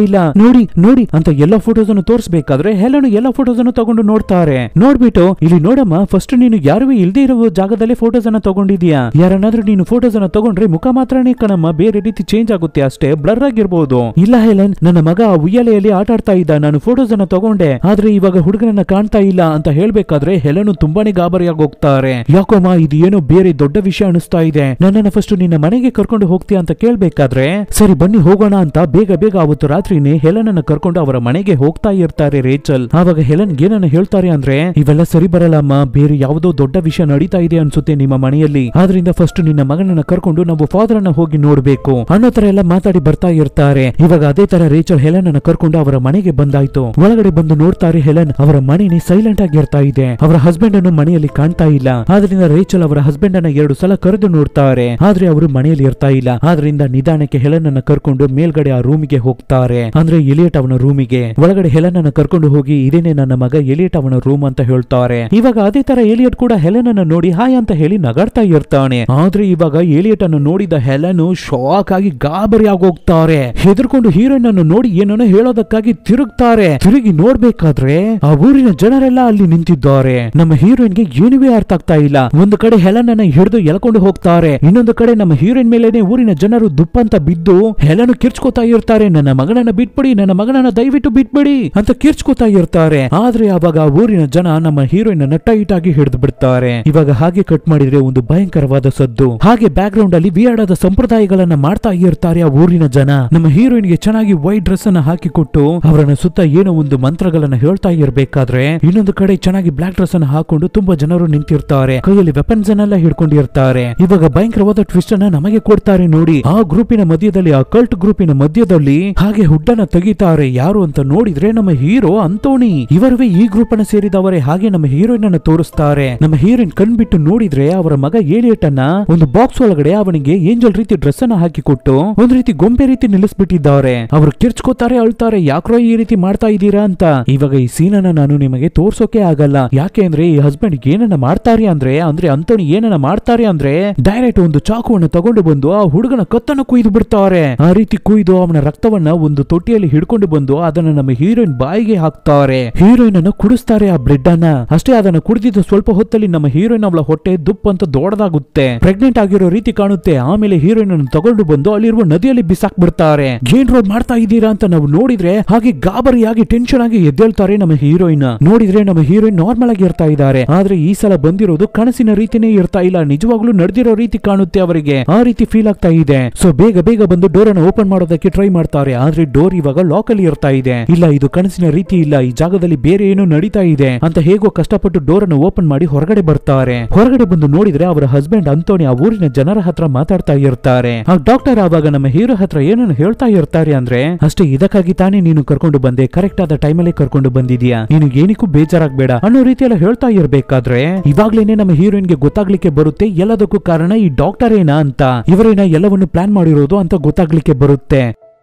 ಇಲ್ಲ, ನೋಡಿ ನೋಡಿ ಅಂತ ಎಲ್ಲ ಫೋಟೋಸ್ ಅನ್ನು ತೋರಿಸಬೇಕಾದ್ರೆ ಹೆಲೆನ್ ಎಲ್ಲ ಫೋಟೋಸ್ ಅನ್ನು ತಗೊಂಡು ನೋಡ್ತಾರೆ. ನೋಡ್ಬಿಟ್ಟು ಇಲ್ಲಿ ನೋಡಮ್ಮ, ಫಸ್ಟ್ ನೀನು ಯಾರು ಇಲ್ದೇ ಇರೋ ಜಾಗದಲ್ಲಿ ಫೋಟೋಸ್ ಅನ್ನ ತಗೊಂಡಿದ್ಯಾ, ಯಾರನ್ನಾದ್ರೂ ನೀನು ಫೋಟೋಸ್ ಅನ್ನ ತಗೊಂಡ್ರೆ ಮುಖ ಮಾತ್ರನೇ ಕಣಮ್ಮ, ಬೇರೆ ರೀತಿ ಚೇಂಜ್ ಆಗುತ್ತೆ ಅಷ್ಟೇ, ಬ್ಲರ್ ಆಗಿರ್ಬೋದು. ಇಲ್ಲ ಹೆಲೆನ್, ನನ್ನ ಮಗ ಆ ಉಯ್ಯಾಲೆಯಲ್ಲಿ ಆಟ ಆಡ್ತಾ ಇದ್ದ, ನಾನು ಫೋಟೋಸ್ ಅನ್ನ ತಗೊಂಡೆ, ಆದ್ರೆ ಇವಾಗ ಹುಡುಗನನ್ನ ಕಾಣ್ತಾ ಇಲ್ಲ ಅಂತ ಹೇಳ್ಬೇಕಾದ್ರೆ ಹೆಲೆನ್ ತುಂಬಾನೇ ಗಾಬರಿಯಾಗಿ ಹೋಗ್ತಾರೆ. ಯಾಕೋಮ್ಮ ಇದು ಏನೋ ಬೇರೆ ದೊಡ್ಡ ವಿಷಯ ಅನಿಸ್ತಾ ಇದೆ, ನನ್ನನ್ನ ಫಸ್ಟ್ ನಿನ್ನ ಮನೆಗೆ ಕರ್ಕೊಂಡು ಹೋಗ್ತೀಯ ಅಂತ ಕೇಳ್ಬೇಕಾದ್ರೆ ಸರಿ ಬನ್ನಿ ಹೋಗೋಣ ಅಂತ ಬೇಗ ಅವತ್ತು ರಾತ್ರಿನೇ ಹೆಲೆನ್ ಅನ್ನ ಕರ್ಕೊಂಡು ಅವರ ಮನೆಗೆ ಹೋಗ್ತಾ ಇರ್ತಾರೆ ರೇಚಲ್. ಆವಾಗ ಹೆಲೆನ್ ಏನನ್ನ ಹೇಳ್ತಾರೆ ಅಂದ್ರೆ ಇವೆಲ್ಲ ಸರಿ ಬರಲ್ಲಮ್ಮ, ಬೇರೆ ಯಾವುದೋ ದೊಡ್ಡ ವಿಷಯ ನಡೀತಾ ಇದೆ ಅನ್ಸುತ್ತೆ ನಿಮ್ಮ ಮನೆಯಲ್ಲಿ, ಆದ್ರಿಂದ ಫಸ್ಟ್ ನಿನ್ನ ಮಗನನ್ನ ಕರ್ಕೊಂಡು ನಾವು ಫಾದರ್ ಅನ್ನ ಹೋಗಿ ನೋಡ್ಬೇಕು ಅನ್ನೋ ತರ ಎಲ್ಲ ಮಾತಾಡಿ ಬರ್ತಾ ಇರ್ತಾರೆ. ಇವಾಗ ಅದೇ ತರ ರೇಚಲ್ ಹೆಲೆನ್ ಅನ್ನ ಕರ್ಕೊಂಡು ಅವರ ಮನೆಗೆ ಬಂದಾಯ್ತು. ಒಳಗಡೆ ಬಂದು ನೋಡ್ತಾರೆ ಹೆಲೆನ್ ಅವರ ಮನೆನೇ ಸೈಲೆಂಟ್ ಆಗಿರ್ತಾ ಇದೆ. ಅವರ ಹಸ್ಬೆಂಡ್ ಅನ್ನು ಮನೆಯಲ್ಲಿ ಕಾಣ್ತಾ ಇಲ್ಲ. ಆದ್ರಿಂದ ರೇಚಲ್ ಅವರ ಹಸ್ಬೆಂಡ್ ಅನ್ನ 2 ಸಲ ಕರೆದು ನೋಡ್ತಾರೆ, ಆದ್ರೆ ಅವರು ಮನೆಯಲ್ಲಿ ಇರ್ತಾ ಇಲ್ಲ. ಆದ್ರಿಂದ ನಿಧಾನಕ್ಕೆ ಹೆಲೆನ್ ಅನ್ನ ಕರ್ಕೊಂಡು ಮೇಲ್ಗಡೆ ಆ ರೂಮಿಗೆ ಹೋಗ್ತಾರೆ, ಅಂದ್ರೆ ಎಲಿಯಟ್ ಅವನ ರೂಮಿಗೆ. ಒಳಗಡೆ ಹೆಲೆನ್ ಅನ್ನ ಕರ್ಕೊಂಡು ಹೋಗಿ ಇದೇನೆ ನನ್ನ ಮಗ ಎಲಿಯಟ್ ಅವನ ರೂಮ್ ಅಂತ ಹೇಳ್ತಾರೆ. ಇವಾಗ ಅದೇ ತರ ಎಲಿಯಟ್ ಕೂಡ ಹೆಲೆನ್ ಅನ್ನ ನೋಡಿ ಹಾಯ್ ಅಂತ ಹೇಳಿ ನಗಾಡ್ತಾ ಇರ್ತಾನೆ. ಆದ್ರೆ ಇವಾಗ ಎಲಿಯಟ್ ಅನ್ನು ನೋಡಿದ ಹೆಲೆನ್ ಶಾಕ್ ಆಗಿ ಗಾಬರಿ ಆಗೋಗ್ತಾರೆ. ಹೆದರ್ಕೊಂಡು ಹೀರೋಯಿನ್ ಅನ್ನು ನೋಡಿ ಏನೋ ಹೇಳೋದಕ್ಕಾಗಿ ತಿರುಗ್ತಾರೆ. ತಿರುಗಿ ನೋಡ್ಬೇಕಾದ್ರೆ ಆ ಊರಿನ ಜನರೆಲ್ಲ ಅಲ್ಲಿ ನಿಂತಿದ್ದಾರೆ. ನಮ್ಮ ಹೀರೋಯಿನ್ಗೆ ಏನೂ ಅರ್ಥ ಆಗ್ತಾ ಇಲ್ಲ. ಒಂದು ಕಡೆ ಹೆಲೆನ್ ಅನ್ನ ಹಿಡಿದು ಎಳ್ಕೊಂಡು ಹೋಗ್ತಾರೆ, ಇನ್ನೊಂದು ಕಡೆ ನಮ್ಮ ಹೀರೋಯಿನ್ ಮೇಲೆನೆ ಊರಿನ ಜನರು ದುಪ್ಪಂತ ಬಿದ್ದು ಹೆಲೆನ್ ಕಿರ್ಚ್ಕೋತಾ ಇರ್ತಾರೆ, ನನ್ನ ಮಗನನ್ನ ಬಿಟ್ಬಿಡಿ, ನನ್ನ ಮಗನನ್ನ ದಯವಿಟ್ಟು ಬಿಟ್ಬಿಡಿ ಅಂತ ಕಿರ್ಚ್ಕೋತಾ ಇರ್ತಾರೆ. ಆದ್ರೆ ಅವಾಗ ಊರಿನ ಜನ ನಮ್ಮ ಹೀರೋಯಿನ್ ಅನ್ನ ಟೈಟ್ ಆಗಿ ಹಿಡಿದು ಬಿಡ್ತಾರೆ. ಇವಾಗ ಹಾಗೆ ಕಟ್ ಮಾಡಿದ್ರೆ ಒಂದು ಭಯಂಕರವಾದ ಸದ್ದು, ಹಾಗೆ ಬ್ಯಾಕ್ ಗ್ರೌಂಡ್ ಅಲ್ಲಿ ವಿಯಾಡಾದ ಸಂಪ್ರದಾಯಗಳನ್ನ ಮಾಡ್ತಾ ಇರ್ತಾರೆ ಆ ಊರಿನ ಜನ. ನಮ್ಮ ಹೀರೋಯಿನ್ ಗೆ ಚೆನ್ನಾಗಿ ವೈಟ್ ಡ್ರೆಸ್ ಅನ್ನ ಹಾಕಿಕೊಟ್ಟು ಅವರನ್ನ ಸುತ್ತ ಏನೋ ಒಂದು ಮಂತ್ರಗಳನ್ನ ಹೇಳ್ತಾ ಇರ್ಬೇಕಾದ್ರೆ ಇನ್ನೊಂದು ಕಡೆ ಚೆನ್ನಾಗಿ ಬ್ಲಾಕ್ ಡ್ರೆಸ್ ಅನ್ನ ಹಾಕೊಂಡು ತುಂಬಾ ಜನರು ನಿಂತಿರ್ತಾರೆ, ಕೈಯಲ್ಲಿ ವೆಪನ್ಸ್ ಅನ್ನೆಲ್ಲ ಹಿಡ್ಕೊಂಡಿರ್ತಾರೆ. ಇವಾಗ ಭಯಂಕರವಾದ ಟ್ವಿಸ್ಟ್ ಅನ್ನ ನಮಗೆ ಕೊಡ್ತಾರೆ ನೋಡಿ. ಆ ಗ್ರೂಪಿನ ಮಧ್ಯದಲ್ಲಿ, ಆ ಕಲ್ಟ್ ಗ್ರೂಪಿನ ಮಧ್ಯದಲ್ಲಿ ಹಾಗೆ ಹುಡ್ಡನ್ನ ತೆಗಿತಾರೆ. ಯಾರು ಅಂತ ನೋಡಿದ್ರೆ ನಮ್ಮ ಹೀರೋ ಅಂತೋಣಿ. ಇವರುವೇ ಈ ಗ್ರೂಪ್ ಅನ್ನ ಸೇರಿದವರೇ. ಹಾಗೆ ನಮ್ಮ ಹೀರೋಯಿನ್ ಅನ್ನ ತೋರಿಸ್ತಾರೆ. ನಮ್ಮ ಹೀರೋಯಿನ್ ಕಣ್ಬಿಟ್ಟು ನೋಡಿದ್ರೆ ಅವರ ಮಗ ಏಲಿಯಟ್ ಅನ್ನ ಒಂದು ಬಾಕ್ಸ್ ಒಳಗಡೆ ಅವನಿಗೆ ಏಂಜಲ್ ರೀತಿ ಡ್ರೆಸ್ ಅನ್ನ ಹಾಕಿಕೊಟ್ಟು ಒಂದ್ ರೀತಿ ಗೊಂಬೆ ರೀತಿ ನಿಲ್ಲಿಸ್ಬಿಟ್ಟಿದ್ದಾರೆ. ಅವರು ಕಿರ್ಚ್ಕೋತಾರೆ, ಅಳ್ತಾರೆ, ಯಾಕ್ರೋ ಈ ರೀತಿ ಮಾಡ್ತಾ ಇದ್ದೀರಾ ಅಂತ. ಇವಾಗ ಈ ಸೀನ್ ಅನ್ನ ನಾನು ನಿಮಗೆ ತೋರ್ಸೋಕೆ ಆಗಲ್ಲ, ಯಾಕೆ ಅಂದ್ರೆ ಈ ಹಸ್ಬೆಂಡ್ ಏನನ್ನ ಮಾಡ್ತಾರೆ ಅಂದ್ರೆ ಅಂತೋಣಿ ಏನನ್ನ ಮಾಡ್ತಾರೆ ಅಂದ್ರೆ ಡೈರೆಕ್ಟ್ ಒಂದು ಚಾಕುವನ್ನು ತಗೊಂಡು ಬಂದು ಆ ಹುಡುಗನ ಕತ್ತನ್ನು ಕುಯ್ದು ಬಿಡ್ತಾರೆ. ಆ ರೀತಿ ಕುಯ್ದು ಅವನ ರಕ್ತವನ್ನ ಒಂದು ತೊಟ್ಟಿಯಲ್ಲಿ ಹಿಡ್ಕೊಂಡು ಬಂದು ಅದನ್ನ ನಮ್ಮ ಹೀರೋಯಿನ್ ಬಾಯಿಗೆ ಹಾಕ್ತಾರೆ. ಹೀರೋಯಿನ್ ಅನ್ನು ಕುಡಿಸ್ತಾರೆ ಆ ಬ್ರೆಡ್ ಅನ್ನ. ಅಷ್ಟೇ ಅದನ್ನ ಕುಡಿದಿದ್ದು ಸ್ವಲ್ಪ ಹೊತ್ತಲ್ಲಿ ನಮ್ಮ ಹೀರೋಯಿನ್ ಅವಳ ಹೊಟ್ಟೆ ದುಪ್ಪ ಅಂತ ದೊಡ್ಡದಾಗುತ್ತೆ, ಪ್ರೆಗ್ನೆಂಟ್ ಆಗಿರೋ ರೀತಿ ಕಾಣುತ್ತೆ. ಆಮೇಲೆ ಹೀರೋಯಿನ್ ಅನ್ನು ತಗೊಂಡು ಬಂದು ಅಲ್ಲಿರುವ ನದಿಯಲ್ಲಿ ಬಿಸಾಕ್ ಬಿಡ್ತಾರೆ. ಏನ್ ರೋಡ್ ಮಾಡ್ತಾ ಇದ್ದೀರಾ ಅಂತ ನಾವು ನೋಡಿದ್ರೆ ಹಾಗೆ ಗಾಬರಿಯಾಗಿ ಟೆನ್ಷನ್ ಆಗಿ ಎದ್ದೇಳ್ತಾರೆ ನಮ್ಮ ಹೀರೋಯಿನ್. ನೋಡಿದ್ರೆ ನಮ್ಮ ಹೀರೋಯಿನ್ ನಾರ್ಮಲ್ ಆಗಿ ಇರ್ತಾ ಇದ್ದಾರೆ, ಆದ್ರೆ ಈ ಸಲ ಬಂದಿರೋದು ಕನಸಿನ ರೀತಿನೇ ಇರ್ತಾ ಇಲ್ಲ, ನಿಜವಾಗ್ಲೂ ನಡೆದಿರೋ ರೀತಿ ಕಾಣುತ್ತೆ ಅವರಿಗೆ. ಆ ರೀತಿ ಫೀಲ್ ಆಗ್ತಾ ಇದೆ. ಸೊ ಬೇಗ ಬಂದು ಡೋರ್ ಅನ್ನು ಓಪನ್ ಮಾಡೋದಕ್ಕೆ ಟ್ರೈ ಮಾಡ್ತಾರೆ, ಆದ್ರೆ ಡೋರ್ ಇವಾಗ ಲಾಕ್ ಅಲ್ಲಿ ಇರ್ತಾ ಇದೆ. ಇಲ್ಲ ಇದು ಕನಸಿನ ರೀತಿ ಇಲ್ಲ, ಈ ಜಾಗದಲ್ಲಿ ಬೇರೆ ಏನೋ ನಡೀತಾ ಇದೆ ಅಂತ ಹೇಗೋ ಕಷ್ಟಪಟ್ಟು ಡೋರ್ ಅನ್ನು ಓಪನ್ ಮಾಡಿ ಹೊರಗಡೆ ಬರ್ತಾರೆ. ಹೊರಗಡೆ ಬಂದು ನೋಡಿದ್ರೆ ಅವರ ಹಸ್ಬೆಂಡ್ ಅಂತೋಣಿ ಆ ಊರಿನ ಜನರ ಹತ್ರ ಮಾತಾಡ್ತಾ ಇರ್ತಾರೆ. ಆ ಡಾಕ್ಟರ್ ಆವಾಗ ನಮ್ಮ ಹೀರೋ ಹತ್ರ ಏನನ್ನು ಹೇಳ್ತಾ ಇರ್ತಾರೆ ಅಂದ್ರೆ ಅಷ್ಟೇ, ಇದಕ್ಕಾಗಿ ತಾನೇ ನೀನು ಕರ್ಕೊಂಡು ಬಂದೆ, ಕರೆಕ್ಟ್ ಆದ ಟೈಮಲ್ಲಿ ಕರ್ಕೊಂಡು ಬಂದಿದ್ಯಾ, ನೀನು ಏನಕ್ಕೂ ಬೇಜಾರಾಗಬೇಡ ಅನ್ನೋ ರೀತಿಯೆಲ್ಲ ಹೇಳ್ತಾ ಇರ್ಬೇಕಾದ್ರೆ ಇವಾಗ್ಲೇನೆ ನಮ್ಮ ಹೀರೋಯಿನ್ ಗೆ ಗೊತ್ತಾಗ್ಲಿಕ್ಕೆ ಬರುತ್ತೆ ಎಲ್ಲದಕ್ಕೂ ಕಾರಣ ಈ ಡಾಕ್ಟರ್ ಏನಾ ಅಂತ. ಇವರೇ ಹೀರೋಯಿನ್ ಎಲ್ಲವನ್ನು ಪ್ಲಾನ್ ಮಾಡಿರೋದು ಅಂತ ಗೊತ್ತಾಗ್ಲಿಕ್ಕೆ ಬರುತ್ತೆ.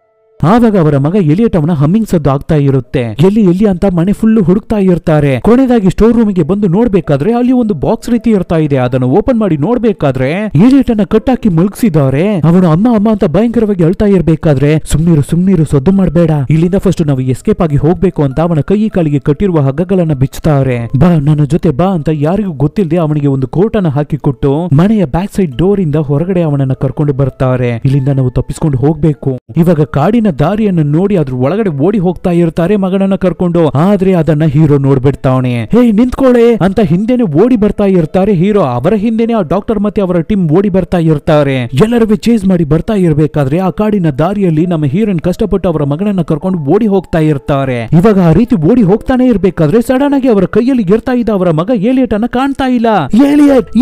ಆವಾಗ ಅವರ ಮಗ ಎಲಿಯಟ್ ಅವನ ಹಮ್ಮಿಂಗ್ ಸದ್ದು ಆಗ್ತಾ ಇರುತ್ತೆ. ಎಲ್ಲಿ ಎಲ್ಲಿ ಅಂತ ಮನೆ ಫುಲ್ಲು ಹುಡುಕ್ತಾ ಇರ್ತಾರೆ. ಕೊನೆದಾಗಿ ಸ್ಟೋರ್ ರೂಮಿಗೆ ಬಂದು ನೋಡ್ಬೇಕಾದ್ರೆ ಅಲ್ಲಿ ಒಂದು ಬಾಕ್ಸ್ ರೀತಿ ಇರ್ತಾ ಇದೆ. ಅದನ್ನು ಓಪನ್ ಮಾಡಿ ನೋಡ್ಬೇಕಾದ್ರೆ ಎಲಿಯಟ್ ಅನ್ನ ಕಟ್ಟಾಕಿ ಮಲಗಿಸಿದ್ದಾರೆ. ಅವನು ಅಮ್ಮ ಅಮ್ಮ ಅಂತ ಭಯಂಕರವಾಗಿ ಅಳ್ತಾ ಇರ್ಬೇಕಾದ್ರೆ ಸುಮ್ನೀರು ಸದ್ದು ಮಾಡಬೇಡ, ಇಲ್ಲಿಂದ ಫಸ್ಟ್ ನಾವು ಎಸ್ಕೇಪ್ ಆಗಿ ಹೋಗ್ಬೇಕು ಅಂತ ಅವನ ಕೈ ಕಾಲಿಗೆ ಕಟ್ಟಿರುವ ಹಗ್ಗಗಳನ್ನ ಬಿಚ್ಚುತ್ತಾರೆ. ಬಾ ನನ್ನ ಜೊತೆ ಬಾ ಅಂತ ಯಾರಿಗೂ ಗೊತ್ತಿಲ್ಲದೆ ಅವನಿಗೆ ಒಂದು ಕೋಟ್ ಅನ್ನ ಹಾಕಿಕೊಟ್ಟು ಮನೆಯ ಬ್ಯಾಕ್ ಸೈಡ್ ಡೋರ್ ಇಂದ ಹೊರಗಡೆ ಅವನನ್ನ ಕರ್ಕೊಂಡು ಬರ್ತಾರೆ. ಇಲ್ಲಿಂದ ನಾವು ತಪ್ಪಿಸ್ಕೊಂಡು ಹೋಗ್ಬೇಕು. ಇವಾಗ ಕಾಡಿನ ದಾರಿಯನ್ನು ನೋಡಿ ಅದ್ರ ಒಳಗಡೆ ಓಡಿ ಹೋಗ್ತಾ ಇರ್ತಾರೆ ಮಗನನ್ನ ಕರ್ಕೊಂಡು. ಆದ್ರೆ ಅದನ್ನ ಹೀರೋ ನೋಡ್ಬಿಡ್ತಾವನೆ. ಹೇ ನಿಂತ್ಕೊಳ್ಳೆ ಅಂತ ಹಿಂದೆನೆ ಓಡಿ ಬರ್ತಾ ಇರ್ತಾರೆ ಹೀರೋ. ಅವರ ಹಿಂದೆನೆ ಆ ಡಾಕ್ಟರ್ ಮತ್ತೆ ಅವರ ಟೀಮ್ ಓಡಿ ಬರ್ತಾ ಇರ್ತಾರೆ. ಎಲ್ಲರೂ ಚೇಸ್ ಮಾಡಿ ಬರ್ತಾ ಇರ್ಬೇಕಾದ್ರೆ ಆ ಕಾಡಿನ ದಾರಿಯಲ್ಲಿ ನಮ್ಮ ಹೀರೋಯಿನ್ ಕಷ್ಟಪಟ್ಟು ಅವರ ಮಗನನ್ನ ಕರ್ಕೊಂಡು ಓಡಿ ಹೋಗ್ತಾ ಇರ್ತಾರೆ. ಇವಾಗ ಆ ರೀತಿ ಓಡಿ ಹೋಗ್ತಾನೆ ಇರ್ಬೇಕಾದ್ರೆ ಸಡನ್ ಆಗಿ ಅವರ ಕೈಯಲ್ಲಿ ಇರ್ತಾ ಇದ್ದ ಅವರ ಮಗ ಏಲಿಯಟ್ ಅನ್ನ ಕಾಣ್ತಾ ಇಲ್ಲ.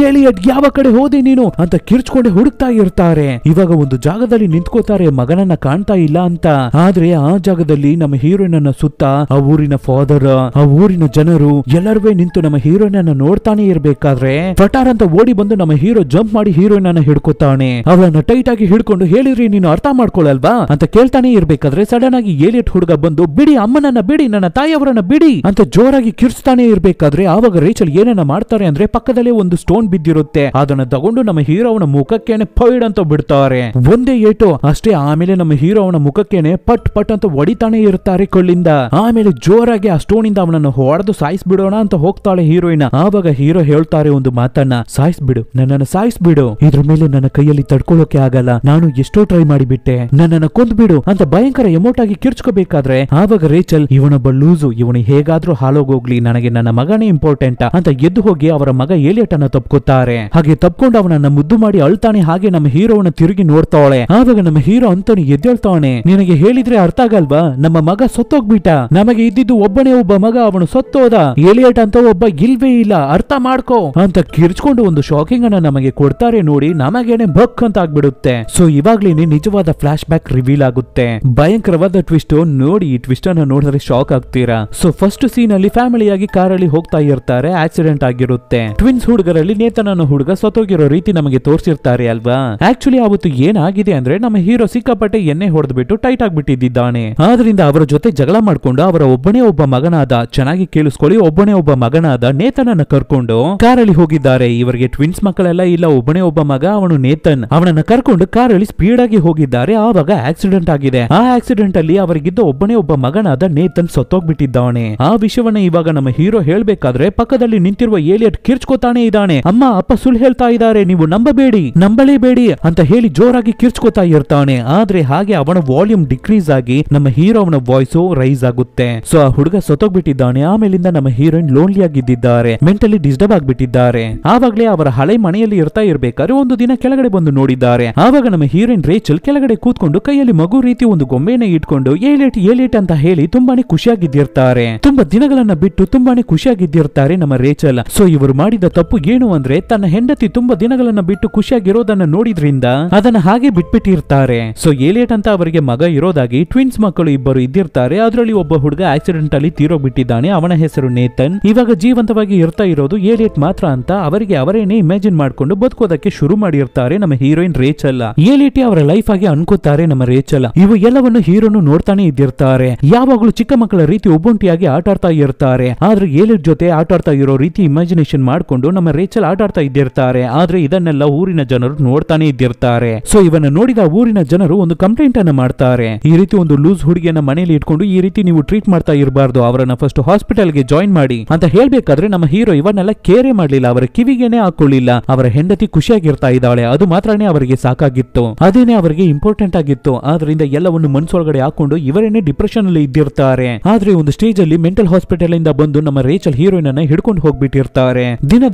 ಏಲಿಯಟ್ ಯಾವ ಕಡೆ ಹೋದೆ ನೀನು ಅಂತ ಕಿರ್ಚ್ಕೊಂಡೆ ಹುಡುಕ್ತಾ ಇರ್ತಾರೆ. ಇವಾಗ ಒಂದು ಜಾಗದಲ್ಲಿ ನಿಂತ್ಕೋತಾರೆ ಮಗನನ್ನ ಕಾಣ್ತಾ ಇಲ್ಲ ಅಂತ. ಆದ್ರೆ ಆ ಜಾಗದಲ್ಲಿ ನಮ್ಮ ಹೀರೋಯಿನ್ ಅನ್ನ ಸುತ್ತ ಆ ಊರಿನ ಫಾದರ್, ಆ ಊರಿನ ಜನರು ಎಲ್ಲರೂ ನಿಂತು ನಮ್ಮ ಹೀರೋಯಿನ್ ಅನ್ನ ನೋಡ್ತಾನೆ ಇರ್ಬೇಕಾದ್ರೆ ಫಟಾರ್ ಅಂತ ಓಡಿ ಬಂದು ನಮ್ಮ ಹೀರೋ ಜಂಪ್ ಮಾಡಿ ಹೀರೋಯಿನ್ ಅನ್ನ ಹಿಡ್ಕೊತಾನೆ. ಅವಳನ್ನ ಟೈಟ್ ಆಗಿ ಹಿಡ್ಕೊಂಡು ಹೇಳಿದ್ರಿ ನೀನು ಅರ್ಥ ಮಾಡ್ಕೊಳ್ಳಲ್ವಾ ಅಂತ ಕೇಳ್ತಾನೆ ಇರ್ಬೇಕಾದ್ರೆ ಸಡನ್ ಆಗಿ ಏಲಿಯಟ್ ಹುಡುಗ ಬಂದು ಬಿಡಿ ಅಮ್ಮನನ್ನ ಬಿಡಿ, ನನ್ನ ತಾಯಿಯವರನ್ನ ಬಿಡಿ ಅಂತ ಜೋರಾಗಿ ಕಿರ್ಚ್ತಾನೆ ಇರ್ಬೇಕಾದ್ರೆ ಆವಾಗ ರೇಚಲ್ ಏನನ್ನ ಮಾಡ್ತಾರೆ ಅಂದ್ರೆ ಪಕ್ಕದಲ್ಲೇ ಒಂದು ಸ್ಟೋನ್ ಬಿದ್ದಿರುತ್ತೆ. ಅದನ್ನ ತಗೊಂಡು ನಮ್ಮ ಹೀರೋ ಅವನ ಮುಖಕ್ಕೇನೆ ಪೈಡ್ ಅಂತ ಬಿಡ್ತಾರೆ. ಒಂದೇ ಏಟು ಅಷ್ಟೇ. ಆಮೇಲೆ ನಮ್ಮ ಹೀರೋ ಅವನ ಮುಖಕ್ಕೇನೆ ಪಟ್ ಪಟ್ ಅಂತ ಹೊಡಿತಾನೆ ಇರ್ತಾರೆ ಕೊಳ್ಳಿಂದ. ಆಮೇಲೆ ಜೋರಾಗಿ ಆ ಸ್ಟೋನ್ ಇಂದ ಅವನನ್ನು ಹೊಡೆದು ಸಾಯಿಸ್ಬಿಡೋಣ ಅಂತ ಹೋಗ್ತಾಳೆ ಹೀರೋಯಿನ್. ಆವಾಗ ಹೀರೋ ಹೇಳ್ತಾರೆ ಒಂದು ಮಾತನ್ನ, ಸಾಯಿಸ್ಬಿಡು, ನನ್ನನ್ನು ಸಾಯಿಸ್ಬಿಡು, ಇದ್ರ ಮೇಲೆ ನನ್ನ ಕೈಯಲ್ಲಿ ತಡ್ಕೊಳ್ಳೋಕೆ ಆಗಲ್ಲ, ನಾನು ಎಷ್ಟೋ ಟ್ರೈ ಮಾಡಿಬಿಟ್ಟೆ, ನನ್ನನ್ನು ಕೊಂದ್ಬಿಡು ಅಂತ ಭಯಂಕರ ಎಮೋಟ್ ಆಗಿ ಕಿರ್ಚ್ಕೋಬೇಕಾದ್ರೆ ಆವಾಗ ರೇಚಲ್ ಇವನೊಬ್ಬ ಲೂಸು, ಇವನು ಹೇಗಾದ್ರೂ ಹಾಳೋಗೋಗ್ಲಿ, ನನಗೆ ನನ್ನ ಮಗನೇ ಇಂಪಾರ್ಟೆಂಟ್ ಅಂತ ಎದ್ದು ಹೋಗಿ ಅವರ ಮಗ ಏಲಿಯಟ್ ಅನ್ನ ತಪ್ಕೋತಾರೆ. ಹಾಗೆ ತಪ್ಕೊಂಡು ಅವನನ್ನ ಮುದ್ದು ಮಾಡಿ ಅಳ್ತಾನೆ. ಹಾಗೆ ನಮ್ಮ ಹೀರೋವನ್ನ ತಿರುಗಿ ನೋಡ್ತಾಳೆ. ಆವಾಗ ನಮ್ಮ ಹೀರೋ ಅಂತಾನೆ ಎದ್ದೇಳ್ತಾನೆ. ನಿನಗೆ ಹೇಳಿದ್ರೆ ಅರ್ಥ ಆಗಲ್ವಾ, ನಮ್ಮ ಮಗ ಸತ್ತೋಗ್ಬಿಟ್ಟ, ನಮಗೆ ಇದ್ದಿದ್ದು ಒಬ್ಬನೇ ಒಬ್ಬ ಮಗ, ಅವನು ಸತ್ತೋದ, ಏಲಿಯಟ್ ಅಂತ ಒಬ್ಬ ಇಲ್ವೇ ಇಲ್ಲ, ಅರ್ಥ ಮಾಡ್ಕೋ ಅಂತ ಕಿರ್ಚ್ಕೊಂಡು ಒಂದು ಶಾಕಿಂಗ್ ಅನ್ನ ನಮಗೆ ಕೊಡ್ತಾರೆ. ನೋಡಿ ನಮಗೇನೆ ಬಕ್ ಅಂತ ಆಗ್ಬಿಡುತ್ತೆ. ಸೊ ಇವಾಗ್ಲೇನೆ ನಿಜವಾದ ಫ್ಲಾಶ್ ಬ್ಯಾಕ್ ರಿವೀಲ್ ಆಗುತ್ತೆ. ಭಯಂಕರವಾದ ಟ್ವಿಸ್ಟ್. ನೋಡಿ ಈ ಟ್ವಿಸ್ಟ್ ಅನ್ನ ನೋಡಿದ್ರೆ ಶಾಕ್ ಆಗ್ತೀರಾ. ಸೊ ಫಸ್ಟ್ ಸೀನ್ ಅಲ್ಲಿ ಫ್ಯಾಮಿಲಿಯಾಗಿ ಕಾರಲ್ಲಿ ಹೋಗ್ತಾ ಇರ್ತಾರೆ. ಆಕ್ಸಿಡೆಂಟ್ ಆಗಿರುತ್ತೆ. ಟ್ವಿನ್ಸ್ ಹುಡುಗರಲ್ಲಿ ನೇತನ್ ಅನ್ನೋ ಹುಡುಗ ಸತ್ತೋಗಿರೋ ರೀತಿ ನಮಗೆ ತೋರಿಸಿರ್ತಾರೆ ಅಲ್ವಾ. ಆಕ್ಚುಲಿ ಅವತ್ತು ಏನಾಗಿದೆ ಅಂದ್ರೆ ನಮ್ಮ ಹೀರೋ ಸಿಕ್ಕಾಪಟ್ಟೆ ಎಣ್ಣೆ ಹೊಡೆದ್ಬಿಟ್ಟು ಟೈಟ್ ಆಗ್ಬಿಟ್ಟಿದ್ದಾನೆ. ಆದ್ರಿಂದ ಅವರ ಜೊತೆ ಜಗಳ ಮಾಡ್ಕೊಂಡು ಅವರ ಒಬ್ಬನೇ ಒಬ್ಬ ಮಗನಾದ, ಚೆನ್ನಾಗಿ ಕೇಳಿಸ್ಕೊಳ್ಳಿ, ಒಬ್ಬನೇ ಒಬ್ಬ ಮಗನಾದ ನೇತನ್ ಅನ್ನ ಕರ್ಕೊಂಡು ಕಾರಲ್ಲಿ ಹೋಗಿದ್ದಾರೆ. ಇವರಿಗೆ ಟ್ವಿನ್ಸ್ ಮಕ್ಕಳೆಲ್ಲ ಇಲ್ಲ, ಒಬ್ಬನೇ ಒಬ್ಬ ಮಗ, ಅವನು ನೇತನ್. ಅವನನ್ನ ಕರ್ಕೊಂಡು ಕಾರಲ್ಲಿ ಸ್ಪೀಡ್ ಆಗಿ ಹೋಗಿದ್ದಾರೆ. ಆವಾಗ ಆಕ್ಸಿಡೆಂಟ್ ಆಗಿದೆ. ಆ ಆಕ್ಸಿಡೆಂಟ್ ಅಲ್ಲಿ ಅವರಿಗಿದ್ದ ಒಬ್ಬನೇ ಒಬ್ಬ ಮಗನಾದ ನೇತನ್ ಸತ್ತೋಗ್ಬಿಟ್ಟಿದ್ದಾನೆ. ಆ ವಿಷಯವನ್ನ ಇವಾಗ ನಮ್ಮ ಹೀರೋ ಹೇಳ್ಬೇಕಾದ್ರೆ ಪಕ್ಕದಲ್ಲಿ ನಿಂತಿರುವ ಏಲಿಯಟ್ ಕಿರ್ಚ್ಕೋತಾನೆ ಇದ್ದಾನೆ. ಅಮ್ಮ ಅಪ್ಪ ಸುಳ್ಳು ಹೇಳ್ತಾ ಇದ್ದಾರೆ, ನೀವು ನಂಬಲೇಬೇಡಿ ಅಂತ ಹೇಳಿ ಜೋರಾಗಿ ಕಿರ್ಚ್ಕೋತಾ ಇರ್ತಾನೆ. ಆದ್ರೆ ಹಾಗೆ ಅವನ ವಾಲ್ಯೂಮ್ ಡಿಕ್ರೀಸ್ ಆಗಿ ನಮ್ಮ ಹೀರೋ ಅವನ ವಾಯ್ಸ್ ರೈಸ್ ಆಗುತ್ತೆ. ಸೊ ಆ ಹುಡುಗ ಸತ್ತೋಗ್ಬಿಟ್ಟಿದ್ದಾನೆ. ಆಮೇಲಿಂದ ನಮ್ಮ ಹೀರೋಯಿನ್ ಲೋನ್ಲಿ ಆಗಿದ್ದಾರೆ, ಮೆಂಟಲಿ ಡಿಸ್ಟರ್ಬ್ ಆಗ್ಬಿಟ್ಟಿದ್ದಾರೆ. ಆವಾಗ್ಲೇ ಅವರ ಹಳೆ ಮನೆಯಲ್ಲಿ ಇರ್ತಾ ಇರ್ಬೇಕಾದ್ರೆ ಒಂದು ದಿನ ಕೆಳಗಡೆ ಬಂದು ನೋಡಿದ್ದಾರೆ. ಆವಾಗ ನಮ್ಮ ಹೀರೋಯಿನ್ ರೇಚಲ್ ಕೆಳಗಡೆ ಕೂತ್ಕೊಂಡು ಕೈಯಲ್ಲಿ ಮಗು ರೀತಿ ಒಂದು ಗೊಂಬೆನ ಇಟ್ಕೊಂಡು ಏಲಿಯಟ್ ಅಂತ ಹೇಳಿ ತುಂಬಾನೇ ಖುಷಿಯಾಗಿದ್ದಿರ್ತಾರೆ. ತುಂಬಾ ದಿನಗಳನ್ನ ಬಿಟ್ಟು ತುಂಬಾನೇ ಖುಷಿಯಾಗಿದ್ದಿರ್ತಾರೆ ನಮ್ಮ ರೇಚಲ್. ಸೊ ಇವರು ಮಾಡಿದ ತಪ್ಪು ಏನು ಅಂದ್ರೆ ತನ್ನ ಹೆಂಡತಿ ತುಂಬಾ ದಿನಗಳನ್ನ ಬಿಟ್ಟು ಖುಷಿಯಾಗಿರೋದನ್ನ ನೋಡಿದ್ರಿಂದ ಅದನ್ನ ಹಾಗೆ ಬಿಟ್ಬಿಟ್ಟಿರ್ತಾರೆ. ಸೊ ಏಲಿಯಟ್ ಅಂತ ಅವರಿಗೆ ಮಗ ಇರೋದಾಗಿ ಟ್ವಿನ್ಸ್ ಮಕ್ಕಳು ಇಬ್ಬರು ಇದ್ದಿರ್ತಾರೆ. ಅದರಲ್ಲಿ ಒಬ್ಬ ಹುಡುಗ ಆಕ್ಸಿಡೆಂಟ್ ಅಲ್ಲಿ ತೀರೋಗ್ಬಿಟ್ಟಿದ್ದಾನೆ. ಅವನ ಹೆಸರು ನೇತನ್. ಇವಾಗ ಜೀವಂತವಾಗಿ ಇರ್ತಾ ಇರೋದು ಏಲಿಯಟ್ ಮಾತ್ರ ಅಂತ ಅವರಿಗೆ ಅವರೇನೆ ಇಮ್ಯಾಜಿನ್ ಮಾಡ್ಕೊಂಡು ಬದುಕೋದಕ್ಕೆ ಶುರು ಮಾಡಿರ್ತಾರೆ ನಮ್ಮ ಹೀರೋಯಿನ್ ರೇಚಲ್. ಏಲಿಯಟ್ ಅವರ ಲೈಫ್ ಆಗಿ ಅನ್ಕೋತಾರೆ ನಮ್ಮ ರೇಚಲ್. ಇವು ಎಲ್ಲವನ್ನು ಹೀರೋನು ನೋಡ್ತಾನೆ ಇದ್ದಿರ್ತಾರೆ. ಯಾವಾಗಲೂ ಚಿಕ್ಕ ಮಕ್ಕಳ ರೀತಿ ಒಬ್ಬೊಂಟಿಯಾಗಿ ಆಟ ಆಡ್ತಾ ಇರ್ತಾರೆ. ಆದ್ರೆ ಏಲಿಯಟ್ ಜೊತೆ ಆಟ ಆಡ್ತಾ ಇರೋ ರೀತಿ ಇಮ್ಯಾಜಿನೇಷನ್ ಮಾಡ್ಕೊಂಡು ನಮ್ಮ ರೇಚಲ್ ಆಟ ಆಡ್ತಾ ಇದ್ದಿರ್ತಾರೆ. ಆದ್ರೆ ಇದನ್ನೆಲ್ಲ ಊರಿನ ಜನರು ನೋಡ್ತಾನೆ ಇದ್ದಿರ್ತಾರೆ. ಸೊ ಇವನ್ನ ನೋಡಿದ ಊರಿನ ಜನರು ಒಂದು ಕಂಪ್ಲೇಂಟ್ ಅನ್ನ ಮಾಡ್ತಾರೆ. ಈ ರೀತಿ ಒಂದು ಲೂಸ್ ಹುಡುಗಿಯನ್ನ ಮನೆಯಲ್ಲಿ ಇಟ್ಕೊಂಡು ಈ ರೀತಿ ನೀವು ಟ್ರೀಟ್ ಮಾಡ್ತಾ ಇರಬಾರ್ದು, ಅವರನ್ನ ಫಸ್ಟ್ ಹಾಸ್ಪಿಟಲ್ ಗೆ ಜಾಯಿನ್ ಮಾಡಿ ಅಂತ ಹೇಳ್ಬೇಕಾದ್ರೆ ನಮ್ಮ ಹೀರೋ ಇವನ್ನೆಲ್ಲ ಕೇರೆ ಮಾಡ್ಲಿಲ್ಲ, ಅವರ ಕಿವಿಗೇನೆ ಹಾಕೊಳ್ಳಿಲ್ಲ. ಅವರ ಹೆಂಡತಿ ಖುಷಿಯಾಗಿರ್ತಾ ಇದ್ದಾಳೆ, ಅದು ಮಾತ್ರನೇ ಅವರಿಗೆ ಸಾಕಾಗಿತ್ತು, ಅದೇನೆ ಅವರಿಗೆ ಇಂಪಾರ್ಟೆಂಟ್ ಆಗಿತ್ತು. ಆದ್ರಿಂದ ಎಲ್ಲವನ್ನು ಮನಸ್ಸೊಳಗಡೆ ಹಾಕೊಂಡು ಇವರೇನೆ ಡಿಪ್ರೆಷನ್ ಅಲ್ಲಿ ಇದ್ದಿರ್ತಾರೆ. ಆದ್ರೆ ಒಂದು ಸ್ಟೇಜ್ ಅಲ್ಲಿ ಮೆಂಟಲ್ ಹಾಸ್ಪಿಟಲ್ ಇಂದ ಬಂದು ನಮ್ಮ ರೇಚಲ್ ಹೀರೋಯಿನ್ ಅನ್ನ ಹಿಡ್ಕೊಂಡು ಹೋಗ್ಬಿಟ್ಟಿರ್ತಾರೆ.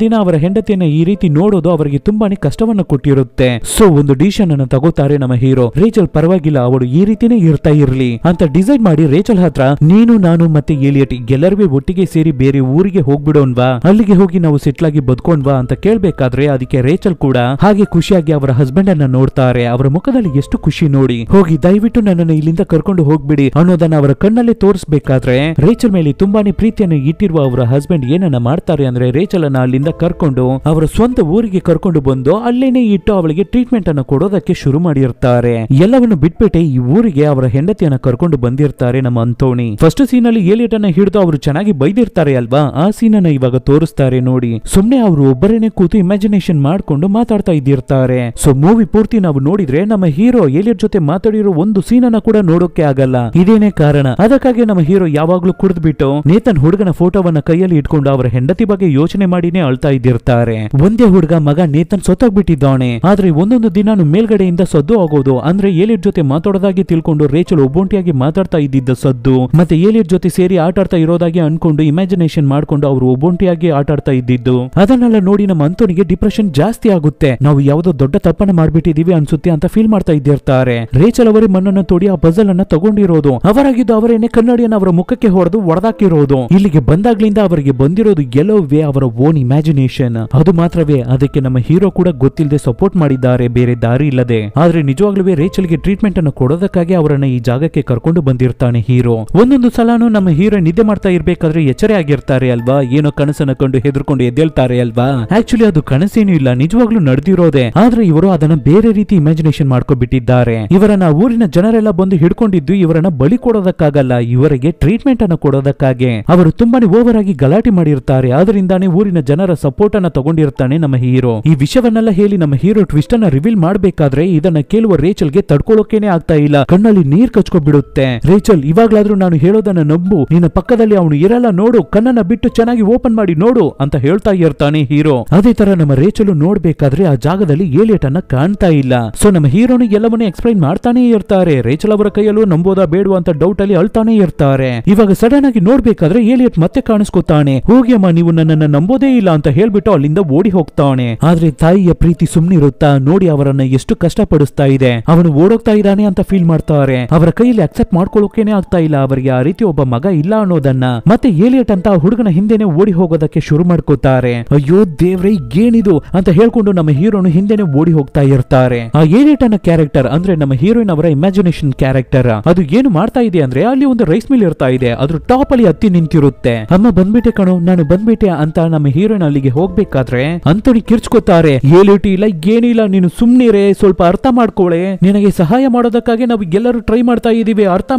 ದಿನ ಅವರ ಹೆಂಡತಿಯನ್ನ ಈ ರೀತಿ ನೋಡೋದು ಅವರಿಗೆ ತುಂಬಾನೇ ಕಷ್ಟವನ್ನ ಕೊಟ್ಟಿರುತ್ತೆ. ಸೊ ಒಂದು ಡಿಸಿಷನ್ ಅನ್ನ ತಗೋತಾರೆ ನಮ್ಮ ಹೀರೋ. ರೇಚಲ್ ಪರವಾಗಿಲ್ಲ, ಅವಳು ಈ ರೀತಿನೇ ಇರ್ತಾ ಇರ್ಲಿ ಅಂತ ಡಿಸೈಡ್ ಮಾಡಿ ರೇಚಲ್ ಹತ್ರ ನೀನು ನಾನು ಮತ್ತೆ ಏಲಿಯಟ್ ಎಲ್ಲರೂ ಒಟ್ಟಿಗೆ ಸೇರಿ ಬೇರೆ ಊರಿಗೆ ಹೋಗ್ಬಿಡೋನ್ವಾ, ಅಲ್ಲಿಗೆ ಹೋಗಿ ನಾವು ಸೆಟ್ಲ್ ಆಗಿ ಬದುಕೋನ್ವಾ ಅಂತ ಕೇಳ್ಬೇಕಾದ್ರೆ ಅದಕ್ಕೆ ರೇಚಲ್ ಕೂಡ ಹಾಗೆ ಖುಷಿಯಾಗಿ ಅವರ ಹಸ್ಬೆಂಡ್ ಅನ್ನ ನೋಡ್ತಾರೆ. ಅವರ ಮುಖದಲ್ಲಿ ಎಷ್ಟು ಖುಷಿ ನೋಡಿ, ಹೋಗಿ ದಯವಿಟ್ಟು ನನ್ನನ್ನು ಇಲ್ಲಿಂದ ಕರ್ಕೊಂಡು ಹೋಗ್ಬಿಡಿ ಅನ್ನೋದನ್ನ ಅವರ ಕಣ್ಣಲ್ಲಿ ತೋರಿಸಬೇಕಾದ್ರೆ ರೇಚಲ್ ಮೇಲೆ ತುಂಬಾನೇ ಪ್ರೀತಿಯನ್ನು ಇಟ್ಟಿರುವ ಅವರ ಹಸ್ಬೆಂಡ್ ಏನನ್ನ ಮಾಡ್ತಾರೆ ಅಂದ್ರೆ ರೇಚಲ್ ಅನ್ನ ಅಲ್ಲಿಂದ ಕರ್ಕೊಂಡು ಅವರ ಸ್ವಂತ ಊರಿಗೆ ಕರ್ಕೊಂಡು ಬಂದು ಅಲ್ಲೇನೆ ಇಟ್ಟು ಅವಳಿಗೆ ಟ್ರೀಟ್ಮೆಂಟ್ ಅನ್ನು ಕೊಡೋದಕ್ಕೆ ಶುರು ಮಾಡಿರ್ತಾರೆ. ಎಲ್ಲವನ್ನು ಬಿಟ್ಬಿಟ್ಟೆ ಈ ಊರಿಗೆ ಅವರ ಹೆಂಡತಿಯನ್ನ ಕರ್ಕೊಂಡು ಬಂದಿರ್ತಾರೆ ನಮ್ಮ ಅಂತೋಣಿ. ಫಸ್ಟ್ ಸೀನ್ ಅಲ್ಲಿ ಏಲಿಯಟ್ ಅನ್ನ ಹಿಡಿದು ಅವರು ಚೆನ್ನಾಗಿ ಬೈದಿರ್ತಾರೆ ಅಲ್ವಾ, ಆ ಸೀನ್ ಅನ್ನ ಇವಾಗ ತೋರಿಸ್ತಾರೆ ನೋಡಿ. ಸುಮ್ನೆ ಅವರು ಒಬ್ಬರೇನೆ ಕೂತು ಇಮ್ಯಾಜಿನೇಷನ್ ಮಾಡ್ಕೊಂಡು ಮಾತಾಡ್ತಾ ಇದ್ದಿರ್ತಾರೆ. ಸೊ ಮೂವಿ ಪೂರ್ತಿ ನಾವು ನೋಡಿದ್ರೆ ನಮ್ಮ ಹೀರೋ ಏಲಿಯಟ್ ಜೊತೆ ಮಾತಾಡಿರೋ ಒಂದು ಸೀನ್ ಅನ್ನ ಕೂಡ ನೋಡೋಕೆ ಆಗಲ್ಲ. ಇದೇನೇ ಕಾರಣ, ಅದಕ್ಕಾಗಿ ನಮ್ಮ ಹೀರೋ ಯಾವಾಗ್ಲೂ ಕುಡಿದ್ಬಿಟ್ಟು ನೇತನ್ ಹುಡುಗನ ಫೋಟೋವನ್ನ ಕೈಯಲ್ಲಿ ಇಟ್ಕೊಂಡು ಅವರ ಹೆಂಡತಿ ಬಗ್ಗೆ ಯೋಚನೆ ಮಾಡಿನೇ ಅಳ್ತಾ ಇದ್ದಿರ್ತಾರೆ. ಒಂದೇ ಹುಡುಗ ಮಗ ನೇತನ್ ಸೊತ್ತೋಗ್ಬಿಟ್ಟಿದ್ದಾನೆ, ಆದ್ರೆ ಒಂದೊಂದು ದಿನಾನು ಮೇಲ್ಗಡೆಯಿಂದ ಸದ್ದು ಆಗೋದು ಅಂದ್ರೆ ಏಲಿಯಟ್ ಜೊತೆ ಮಾತಾಡೋದಾಗಿ ತಿಳ್ಕೊಂಡು ರೇಚಲ್ ಒಬ್ಬೊಂಟಿಯಾಗಿ ಮಾತಾಡ್ತಾ ಇದ್ದಿದ್ದ ಸದ್ದು ಮತ್ತೆ ಏಲಿಯಟ್ ಜೊತೆ ಸೇರಿ ಆಟಾಡ್ತಾ ಇರೋದಾಗಿ ಅನ್ಕೊಂಡು ಇಮ್ಯಾಜಿನೇಷನ್ ಮಾಡ್ಕೊಂಡು ಅವರು ಒಬ್ಬೊಂಟಿಯಾಗಿ ಆಟಾಡ್ತಾ ಇದ್ದಿದ್ದು. ಅದನ್ನೆಲ್ಲ ನೋಡಿ ನಮ್ಮ ಅಂತೋನಿಗೆ ಡಿಪ್ರೆಷನ್ ಜಾಸ್ತಿ ಆಗುತ್ತೆ. ನಾವು ಯಾವುದೋ ದೊಡ್ಡ ತಪ್ಪನ್ನ ಮಾಡ್ಬಿಟ್ಟಿದೀವಿ ಅನ್ಸುತ್ತೆ ಅಂತ ಫೀಲ್ ಮಾಡ್ತಾ ಇದ್ದಿರ್ತಾರೆ. ರೇಚಲ್ ಅವರೇ ಮಣ್ಣನ್ನು ತೋಡಿ ಆ ಪಜಲ್ ಅನ್ನ ತಗೊಂಡಿರೋದು, ಅವರಾಗಿದ್ದು ಅವರೇನೆ ಕನ್ನಡಿಯನ್ನ ಅವರ ಮುಖಕ್ಕೆ ಹೊಡೆದು ಒಡೆದಾಕಿರೋದು. ಇಲ್ಲಿಗೆ ಬಂದಾಗ್ಲಿಂದ ಅವರಿಗೆ ಬಂದಿರೋದು ಎಲ್ಲವೇ ಅವರ ಓನ್ ಇಮ್ಯಾಜಿನೇಷನ್. ಅದು ಮಾತ್ರವೇ ಅದಕ್ಕೆ ನಮ್ಮ ಹೀರೋ ಕೂಡ ಗೊತ್ತಿಲ್ಲದೆ ಸಪೋರ್ಟ್ ಮಾಡಿದ್ದಾರೆ, ಬೇರೆ ದಾರಿ ಇಲ್ಲದೆ. ಆದ್ರೆ ನಿಜವಾಗ್ಲೂ ರೇಚಲ್ಗೆ ಟ್ರೀಟ್ಮೆಂಟ್ ಅನ್ನು ಕೊಡೋದಕ್ಕಾಗಿ ಅವರನ್ನ ಈ ಜಾಗಕ್ಕೆ ಕರ್ಕೊಂಡು ಬಂದಿರ್ತಾನೆ ಹೀರೋ. ಒಂದೊಂದು ಸಲಾನು ನಮ್ಮ ಹೀರೋ ನಿದ್ದೆ ಮಾಡ್ತಾ ಇರ್ಬೇಕಾದ್ರೆ ಎಚ್ಚರ ಆಗಿರ್ತಾರೆ ಅಲ್ವಾ, ಏನೋ ಕನಸನ್ನ ಕಂಡು ಹೆದರ್ಕೊಂಡು ಎದ್ದೇಳ್ತಾರೆ ಅಲ್ವಾ. ಆಕ್ಚುಲಿ ಅದು ಕನಸೇನು ಇಲ್ಲ, ನಿಜವಾಗ್ಲೂ ನಡೆದಿರೋದೆ. ಆದ್ರೆ ಇವರು ಅದನ್ನ ಬೇರೆ ರೀತಿ ಇಮ್ಯಾಜಿನೇಷನ್ ಮಾಡ್ಕೊಬಿಟ್ಟಿದ್ದಾರೆ. ಇವರನ್ನ ಊರಿನ ಜನರೆಲ್ಲ ಬಂದು ಹಿಡ್ಕೊಂಡಿದ್ದು ಇವರನ್ನ ಬಲಿ ಕೊಡೋದಕ್ಕಾಗಲ್ಲ, ಇವರಿಗೆ ಟ್ರೀಟ್ಮೆಂಟ್ ಅನ್ನು ಕೊಡೋದಕ್ಕಾಗಿ. ಅವರು ತುಂಬಾನೇ ಓವರ್ ಆಗಿ ಗಲಾಟೆ ಮಾಡಿರ್ತಾರೆ. ಆದ್ರಿಂದಾನೇ ಊರಿನ ಜನರ ಸಪೋರ್ಟ್ ಅನ್ನ ತಗೊಂಡಿರ್ತಾನೆ ನಮ್ಮ ಹೀರೋ. ಈ ವಿಷಯವನ್ನೆಲ್ಲ ಹೇಳಿ ನಮ್ಮ ಹೀರೋ ಟ್ವಿಸ್ಟ್ ಅನ್ನ ರಿವೀಲ್ ಮಾಡ್ಬೇಕಾದ್ರೆ ಇದನ್ನ ಕೇಳುವ ರೇಚಲ್ಗೆ ತಡ್ಕೊಳ್ಳೋಕೆನೆ ಆಗ್ತಾ ಇಲ್ಲ, ಕಣ್ಣಲ್ಲಿ ನೀರ್ ಕಚ್ಕೊಬಿಡುತ್ತೆ. ರೇಚಲ್ ಇವಾಗ್ಲಾದ್ರೂ ನಾನು ಹೇಳೋದನ್ನ ನಂಬು, ನಿನ್ನ ಪಕ್ಕದಲ್ಲಿ ಅವನು ಇರಲ್ಲ ನೋಡು, ಕಣ್ಣನ್ನ ಬಿಟ್ಟು ಚೆನ್ನಾಗಿ ಓಪನ್ ಮಾಡಿ ನೋಡು ಅಂತ ಹೇಳ್ತಾ ಇರ್ತಾನೆ ಹೀರೋ. ಅದೇ ತರ ನಮ್ಮ ರೇಚಲ್ ನೋಡ್ಬೇಕಾದ್ರೆ ಆ ಜಾಗದಲ್ಲಿ ಏಲಿಯಟ್ ಅನ್ನ ಕಾಣ್ತಾ ಇಲ್ಲ. ಸೊ ನಮ್ಮ ಹೀರೋನು ಎಲ್ಲವನ್ನೂ ಎಕ್ಸ್ಪ್ಲೈನ್ ಮಾಡ್ತಾನೆ ಇರ್ತಾರೆ. ರೇಚಲ್ ಅವರ ಕೈಯಲ್ಲೂ ನಂಬೋದಾ ಬೇಡವಾ ಅಂತ ಡೌಟ್ ಅಲ್ಲಿ ಅಳ್ತಾನೆ ಇರ್ತಾರೆ. ಇವಾಗ ಸಡನ್ ಆಗಿ ನೋಡ್ಬೇಕಾದ್ರೆ ಏಲಿಯಟ್ ಮತ್ತೆ ಕಾಣಿಸ್ಕೊತಾನೆ. ಹೋಗಿ ಅಮ್ಮ ನೀವು ನನ್ನನ್ನ ನಂಬೋದೇ ಇಲ್ಲ ಅಂತ ಹೇಳ್ಬಿಟ್ಟು ಅಲ್ಲಿಂದ ಓಡಿ ಹೋಗ್ತಾನೆ. ಆದ್ರೆ ತಾಯಿಯ ಪ್ರೀತಿ ಸುಮ್ನಿರುತ್ತಾ ನೋಡಿ ಅವರನ್ನ ಎಷ್ಟು ಕಷ್ಟ ಪಡಿಸ್ತಾ ಇದೆ. ಅವನು ಓಡೋಗ್ತಾ ಇದ್ದಾನೆ ಅಂತ ಫೀಲ್ ಮಾಡ್ತಾರೆ. ಅವರ ಕೈಯಲ್ಲಿ ಅಕ್ಸೆಪ್ಟ್ ಮಾಡ್ಕೊಳ್ಳೋಕೆನೆ ಆಗ್ತಾ ಇಲ್ಲ ಅವರಿಗೆ ಆ ರೀತಿ ಒಬ್ಬ ಮಗ ಇಲ್ಲ ಅನ್ನೋದನ್ನ. ಮತ್ತೆ ಏಲಿಯಟ್ ಅಂತ ಹುಡುಗನ ಹಿಂದೆನೆ ಓಡಿ ಹೋಗೋದಕ್ಕೆ ಶುರು ಮಾಡ್ಕೋತಾರೆ. ಅಯ್ಯೋ ದೇವ್ರೇ ಏನಿದು ಅಂತ ಹೇಳ್ಕೊಂಡು ನಮ್ಮ ಹೀರೋನು ಹಿಂದೆನೆ ಓಡಿ ಹೋಗ್ತಾ ಇರ್ತಾರೆ. ಆ ಏಲಿಯಟ್ ಅನ್ನೋ ಕ್ಯಾರೆಕ್ಟರ್ ಅಂದ್ರೆ ನಮ್ಮ ಹೀರೋಯಿನ್ ಅವರ ಇಮ್ಯಾಜಿನೇಷನ್ ಕ್ಯಾರೆಕ್ಟರ್ ಅದು ಏನು ಮಾಡ್ತಾ ಇದೆ ಅಂದ್ರೆ ಅಲ್ಲಿ ಒಂದು ರೈಸ್ ಮಿಲ್ ಇರ್ತಾ ಇದೆ, ಅದ್ರ ಟಾಪ್ ಅಲ್ಲಿ ಹತ್ತಿ ನಿಂತಿರುತ್ತೆ. ಅಮ್ಮ ಬಂದ್ಬಿಟ್ಟೆ ಕಣೋ, ನಾನು ಬಂದ್ಬಿಟ್ಟೆ ಅಂತ ನಮ್ಮ ಹೀರೋಯಿನ್ ಅಲ್ಲಿಗೆ ಹೋಗ್ಬೇಕಾದ್ರೆ ಅಂತೋನಿ ಕಿರ್ಚ್ಕೋತಾರೆ. ಏಲಿಯಟ್ ಇಲ್ಲ ಏನಿಲ್ಲ, ನೀನು ಸುಮ್ನಿರೇ, ಸ್ವಲ್ಪ ಅರ್ಥ ಮಾಡ್ಕೊಳ್ಳೆ, ನಿನಗೆ ಸಹಾಯ ಮಾಡೋದಕ್ಕಾಗಿ ನಾವು ಎಲ್ಲರೂ ಟ್ರೈ ಮಾಡ್ತಾ ಇದೀವಿ, ಅರ್ಥ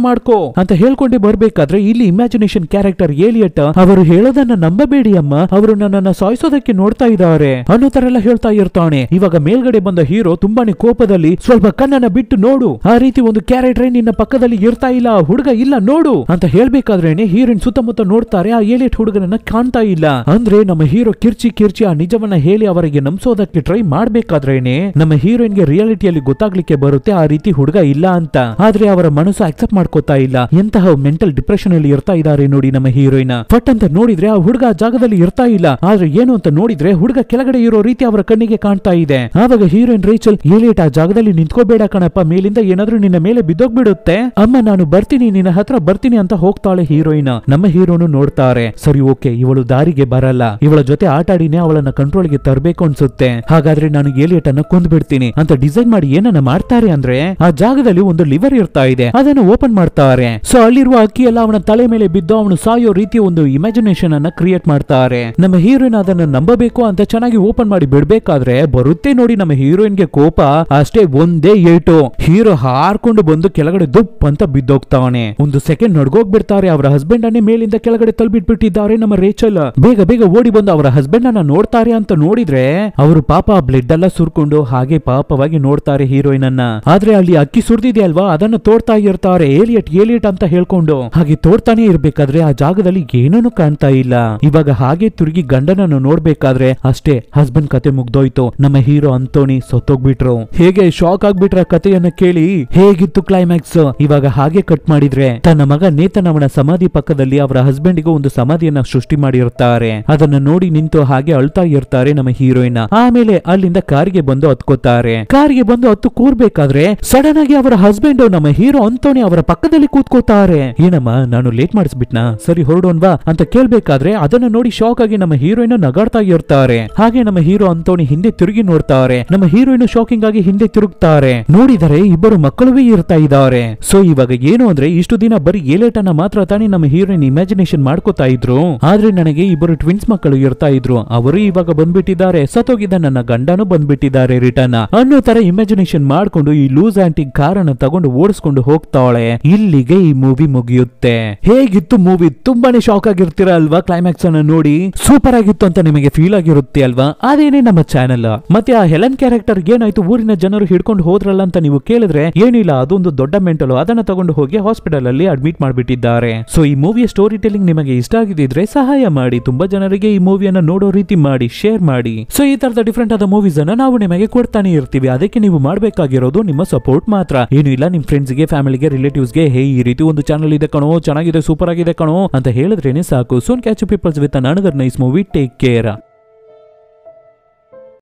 ಮಾಡ್ಕೋ ಅಂತ ಹೇಳ್ಕೊಂಡೆ ಬರ್ಬೇಕಾದ್ರೆ ಇಲ್ಲಿ ಇಮ್ಯಾಜಿನೇಷನ್ ಕ್ಯಾರೆಕ್ಟರ್ ಏಲಿಯಟ್ ಅವರು ಹೇಳೋದನ್ನ ನಂಬಬೇಡಿ ಅಮ್ಮ, ಅವರು ನನ್ನನ್ನ ಸಾಯಿಸೋದಕ್ಕೆ ನೋಡ್ತಾ ಇದ್ದಾರೆ ಅನ್ನೋ ತರ ಎಲ್ಲ ಹೇಳ್ತಾ ಇರ್ತಾನೆ. ಇವಾಗ ಮೇಲ್ಗಡೆ ಬಂದ ಹೀರೋ ತುಂಬಾನೇ ಕೋಪದಲ್ಲಿ ಸ್ವಲ್ಪ ಕಣ್ಣನ್ನ ಬಿಟ್ಟು ನೋಡು, ಆ ರೀತಿ ಒಂದು ಕ್ಯಾರೆಕ್ಟರ್ ನಿನ್ನ ಪಕ್ಕದಲ್ಲಿ ಇರ್ತಾ ಇಲ್ಲ, ಹುಡುಗ ಇಲ್ಲ ನೋಡು ಅಂತ ಹೇಳ್ಬೇಕಾದ್ರೇನೆ ಹೀರೋಯಿನ್ ಸುತ್ತಮುತ್ತ ನೋಡ್ತಾರೆ. ಆ ಏಲಿಯಟ್ ಹುಡುಗನನ್ನ ಕಾಣ್ತಾ ಇಲ್ಲ. ಅಂದ್ರೆ ನಮ್ಮ ಹೀರೋ ಕಿರ್ಚಿ ಕಿರ್ಚಿ ಆ ನಿಜವನ್ನ ಹೇಳಿ ಅವರಿಗೆ ನಂಬಿಸೋದಕ್ಕೆ ಟ್ರೈ ಮಾಡ್ಬೇಕಾದ್ರೇನೆ ನಮ್ಮ ಹೀರೋಯಿನ್ಗೆ ರಿಯಾಲಿಟಿಯಲ್ಲಿ ಗೊತ್ತಾಗ್ಲಿಕ್ಕೆ ಬರುತ್ತೆ ಆ ರೀತಿ ಹುಡುಗ ಇಲ್ಲ ಅಂತ. ಆದ್ರೆ ಅವರ ಮನಸ್ಸು ಅಕ್ಸೆಪ್ಟ್ ಮಾಡ್ಕೋತಾ ಇಲ್ಲ. ಎಂತಹ ಮೆಂಟಲ್ ಡಿಪ್ರೆಷನ್ ಅಲ್ಲಿ ಇರ್ತಾ ಇದ್ದಾರೆ ನೋಡಿ ನಮ್ಮ ಹೀರೋಯಿನ್. ಫಟ್ ಅಂತ ನೋಡಿದ್ರೆ ಆ ಹುಡುಗ ಜಾಗದಲ್ಲಿ ಇರ್ತಾ ಇಲ್ಲ, ಆದ್ರೆ ಏನು ಅಂತ ನೋಡಿದ್ರೆ ಹುಡುಗ ಕೆಳಗಡೆ ಇರೋ ರೀತಿ ಅವರ ಕಣ್ಣಿಗೆ ಕಾಣ್ತಾ ಇದೆ. ಆವಾಗ ಹೀರೋಯಿನ್ ರೇಚಲ್ ಏಲಿಯಟ್ ಆ ಜಾಗದಲ್ಲಿ ನಿಂತ್ಕೋಬೇಡ ಕಣಪ್ಪ, ಮೇಲಿಂದ ಏನಾದ್ರೂ ನಿನ್ನ ಮೇಲೆ ಬಿದ್ದೋಗ್ಬಿಡುತ್ತೆ, ಅಮ್ಮ ನಾನು ಬರ್ತೀನಿ ನಿನ್ನ ಹತ್ರ ಬರ್ತೀನಿ ಅಂತ ಹೋಗ್ತಾಳೆ ಹೀರೋಯಿನ್. ನಮ್ಮ ಹೀರೋನು ನೋಡ್ತಾರೆ, ಸರಿ ಓಕೆ ಇವಳು ದಾರಿಗೆ ಬರಲ್ಲ, ಇವಳ ಜೊತೆ ಆಟ ಆಡಿನೇ ಅವಳನ್ನ ಕಂಟ್ರೋಲ್ ಗೆ ತರಬೇಕು ಅನ್ಸುತ್ತೆ, ಹಾಗಾದ್ರೆ ನಾನು ಏಲಿಯಟ್ ಅನ್ನ ಕೊಂದು ಬಿಡ್ತೀನಿ ಅಂತ ಡಿಸೈಡ್ ಮಾಡಿ ಏನನ್ನ ಮಾಡ್ತಾರೆ ಅಂದ್ರೆ ಆ ಜಾಗದಲ್ಲಿ ಒಂದು ಲಿವರ್ ಇರ್ತಾ ಇದೆ, ಅದನ್ನು ಓಪನ್ ಮಾಡ್ತಾರೆ. ಸೊ ಅಲ್ಲಿರುವ ಅಕ್ಕಿ ಎಲ್ಲ ಅವನ ತಲೆ ಮೇಲೆ ಬಿದ್ದು ಅವನು ಸಾಯೋ ರೀತಿ ಒಂದು ಇಮ್ಯಾಜಿನೇಷನ್ ಅನ್ನ ಕ್ರಿಯೇಟ್ ಮಾಡ್ತಾರೆ. ನಮ್ಮ ಹೀರೋಯಿನ್ ಅದನ್ನ ನಂಬಬೇಕು ಅಂತ ಚೆನ್ನಾಗಿ ಓಪನ್ ಮಾಡಿ ಬಿಡ್ಬೇಕಾದ್ರೆ ಬರುತ್ತೆ ನೋಡಿ ನಮ್ಮ ಹೀರೋಯಿನ್ಗೆ ಕೋಪ ಅಷ್ಟೇ, ಒಂದೇ ಏಟು ಹೀರೋ ಹಾರ್ಕೊಂಡು ಬಂದು ಕೆಳಗಡೆ ದುಪ್ ಅಂತ ಬಿದ್ದೋಗ್ತಾನೆ. ಒಂದು ಸೆಕೆಂಡ್ ನಡ್ಗೋಗ್ಬಿಡ್ತಾರೆ. ಅವರ ಹಸ್ಬೆಂಡ್ ಅನ್ನೇ ಮೇಲಿಂದ ಕೆಳಗಡೆ ತಳ್ಬಿಟ್ಬಿಟ್ಟಿದ್ದಾರೆ ನಮ್ಮ ರೇಚಲ್. ಬೇಗ ಬೇಗ ಓಡಿ ಬಂದು ಅವರ ಹಸ್ಬೆಂಡ್ ಅನ್ನ ನೋಡ್ತಾರೆ ಅಂತ ನೋಡಿದ್ರೆ ಅವರು ಪಾಪ ಬ್ಲಡ್ ಎಲ್ಲ ಸುರ್ಕೊಂಡು ಹಾಗೆ ಪಾಪವಾಗಿ ನೋಡ್ತಾರೆ ಹೀರೋಯಿನ್ ಅನ್ನ. ಆದ್ರೆ ಅಲ್ಲಿ ಅಕ್ಕಿ ಸುರ್ದಿದೆ ಅಲ್ವಾ, ಅದನ್ನು ತೋಡ್ತಾ ಇರ್ತಾರೆ ಏಲಿಯಟ್ ಏಲಿಯಟ್ ಅಂತ ಹೇಳ್ಕೊಂಡು. ಹಾಗೆ ತೋಡ್ತಾನೆ ಇರ್ಬೇಕಾದ್ರೆ ಆ ಜಾಗದಲ್ಲಿ ಏನೂ ಕಾಣ್ತಾ ಇಲ್ಲ. ಇವಾಗ ಹಾಗೆ ತಿರುಗಿ ಗಂಡನನ್ನು ನೋಡ್ಬೇಕಾದ್ರೆ ಅಷ್ಟೇ ಹಸ್ಬೆಂಡ್ ಕತೆ ಮುಗ್ದೋಯ್ತು. ನಮ್ಮ ಹೀರೋ ಅಂತೋನಿ ಸತ್ತೋಗ್ಬಿಟ್ರು. ಹೇಗೆ ಶಾಕ್ ಆಗ್ಬಿಟ್ರ ಕಥೆಯನ್ನ ಕೇಳಿ. ಹೇಗಿತ್ತು ಕ್ಲೈಮ್ಯಾಕ್ಸ್? ಇವಾಗ ಹಾಗೆ ಕಟ್ ಮಾಡಿದ್ರೆ ತನ್ನ ಮಗ ನೇತನ್ ಅವನ ಸಮಾಧಿ ಪಕ್ಕದಲ್ಲಿ ಅವರ ಹಸ್ಬೆಂಡ್ಗೂ ಒಂದು ಸಮಾಧಿಯನ್ನ ಸೃಷ್ಟಿ ಮಾಡಿರ್ತಾರೆ. ಅದನ್ನ ನೋಡಿ ನಿಂತು ಹಾಗೆ ಅಳ್ತಾ ಇರ್ತಾರೆ ನಮ್ಮ ಹೀರೋಯಿನ್. ಆಮೇಲೆ ಅಲ್ಲಿಂದ ಕಾರಿಗೆ ಬಂದು ಹತ್ಕೋತಾರೆ. ಕಾರಿಗೆ ಬಂದು ಹತ್ತು ಕೂರ್ಬೇಕಾದ್ರೆ ಸಡನ್ ಆಗಿ ಅವರ ಹಸ್ಬೆಂಡ್ ನಮ್ಮ ಹೀರೋ ಅಂತೋನಿ ಅವರ ಪಕ್ಕದಲ್ಲಿ ಕೂತ್ಕೋತಾರೆ. ಏನಮ್ಮ ನಾನು ಲೇಟ್ ಮಾಡಿಸ್ಬಿಟ್ನಾ, ಸರಿ ಹೊರಡೋನ್ವಾ ಅಂತ ಕೇಳ್ಬೇಕಾದ್ರೆ ಅದನ್ನ ನೋಡಿ ಶಾಕ್ ಆಗಿ ನಮ್ಮ ಹೀರೋಯಿನ್ ನಗಾಡ್ತಾ ಇರ್ತಾರೆ. ಹಾಗೆ ನಮ್ಮ ಹೀರೋ ಅಂತೋನಿ ಹಿಂದೆ ತಿರುಗಿ ನೋಡ್ತಾರೆ. ನಮ್ಮ ಹೀರೋಯಿನ್ ಶಾಕಿಂಗ್ ಆಗಿ ಹಿಂದೆ ತಿರುಗ್ತಾರೆ. ನೋಡಿದರೆ ಇಬ್ಬರು ಮಕ್ಕಳುವೇ ಇರ್ತಾ ಇದ್ದಾರೆ. ಸೊ ಇವಾಗ ಏನು ಅಂದ್ರೆ ಇಷ್ಟು ದಿನ ಬರೀ ಏಲೇಟನ್ನ ಮಾತ್ರ ತಾನೇ ನಮ್ಮ ಹೀರೋಯಿನ್ ಇಮ್ಯಾಜಿನೇಷನ್ ಮಾಡ್ಕೋತಾ ಇದ್ರು. ಆದ್ರೆ ನನಗೆ ಇಬ್ಬರು ಟ್ವಿನ್ಸ್ ಮಕ್ಕಳು ಇರ್ತಾ ಇದ್ರು, ಅವರು ಇವಾಗ ಬಂದ್ಬಿಟ್ಟಿದ್ದಾರೆ, ಸತ್ತೋಗಿದ್ದ ನನ್ನ ಗಂಡನು ಬಂದ್ಬಿಟ್ಟಿದ್ದಾರೆ ರಿಟರ್ನ್ ಅನ್ನೋ ತರ ಇಮ್ಯಾಜಿನೇಷನ್ ಮಾಡ್ಕೊಂಡು ಈ ಲೂಸ್ ಆಂಟಿ ಕಾರನ್ನ ತಗೊಂಡು ಓಡಿಸ್ಕೊಂಡು ಹೋಗ್ತಾಳೆ. ಇಲ್ಲಿಗೆ ಈ ಮೂವಿ ಮುಗಿಯುತ್ತೆ. ಹೇಗಿತ್ತು ಮೂವಿ? ತುಂಬಾನೇ ಶಾಕ್ ಆಗಿರ್ತೀರಾ ಅಲ್ವಾ? ಕ್ಲೈಮ್ಯಾಕ್ಸ್ ಅನ್ನ ನೋಡಿ ಸೂಪರ್ ಆಗಿತ್ತು ಅಂತ ನಿಮಗೆ ಫೀಲ್ ಆಗಿರುತ್ತೆ ಅಲ್ವಾ? ಅದೇನೇ ನಮ್ಮ ಚಾನೆಲ್. ಮತ್ತೆ ಆ ಹೆಲನ್ ಕ್ಯಾರೆಕ್ಟರ್ ಏನಾಯ್ತು, ಊರಿನ ಜನರು ಹಿಡ್ಕೊಂಡು ಹೋದ್ರಲ್ಲ ಅಂತ ನೀವು ಕೇಳಿದ್ರೆ ಏನಿಲ್ಲ, ಅದೊಂದು ದೊಡ್ಡ ಮೆಂಟಲ್, ಅದನ್ನ ತಗೊಂಡು ಹೋಗಿ ಹಾಸ್ಪಿಟಲ್ ಅಲ್ಲಿ ಅಡ್ಮಿಟ್ ಮಾಡ್ಬಿಟ್ಟಿದ್ದಾರೆ. ಸೊ ಈ ಮೂವಿಯ ಸ್ಟೋರಿ ಟೆಲ್ಲಿಂಗ್ ನಿಮಗೆ ಇಷ್ಟ ಆಗಿದ್ರೆ ಸಹಾಯ ಮಾಡಿ, ತುಂಬಾ ಜನರಿಗೆ ಈ ಮೂವಿಯನ್ನ ನೋಡೋ ರೀತಿ ಮಾಡಿ, ಶೇರ್ ಮಾಡಿ. ಸೊ ಈ ತರದ ಡಿಫ್ರೆಂಟ್ ಆದ ಮೂವೀಸ್ ಅನ್ನ ನಾವು ನಿಮಗೆ ಕೊಡ್ತಾನೆ ಇರ್ತೀವಿ. ಅದಕ್ಕೆ ನೀವು ಮಾಡಬೇಕಾಗಿರೋದು ನಿಮ್ಮ ಸಪೋರ್ಟ್ ಮಾತ್ರ. ಏನು ಇಲ್ಲ, ನಿಮ್ ಫ್ರೆಂಡ್ಸ್ ಗೆ, ಫ್ಯಾಮಿಲಿಗೆ, ರಿಲೇಟಿವ್ಸ್ ಗೆ ಹೇ ಈ ರೀತಿ ಒಂದು ಚಾನಲ್ ಇದೆ ಕಣೋ, ಚೆನ್ನಾಗಿದೆ, ಸೂಪರ್ ಆಗಿದೆ ಕಣೋ ಅಂತ ಹೇಳಿದ್ರೇನೆ ಸಾಕು. Soon catch peoples with another nice movie. Take care.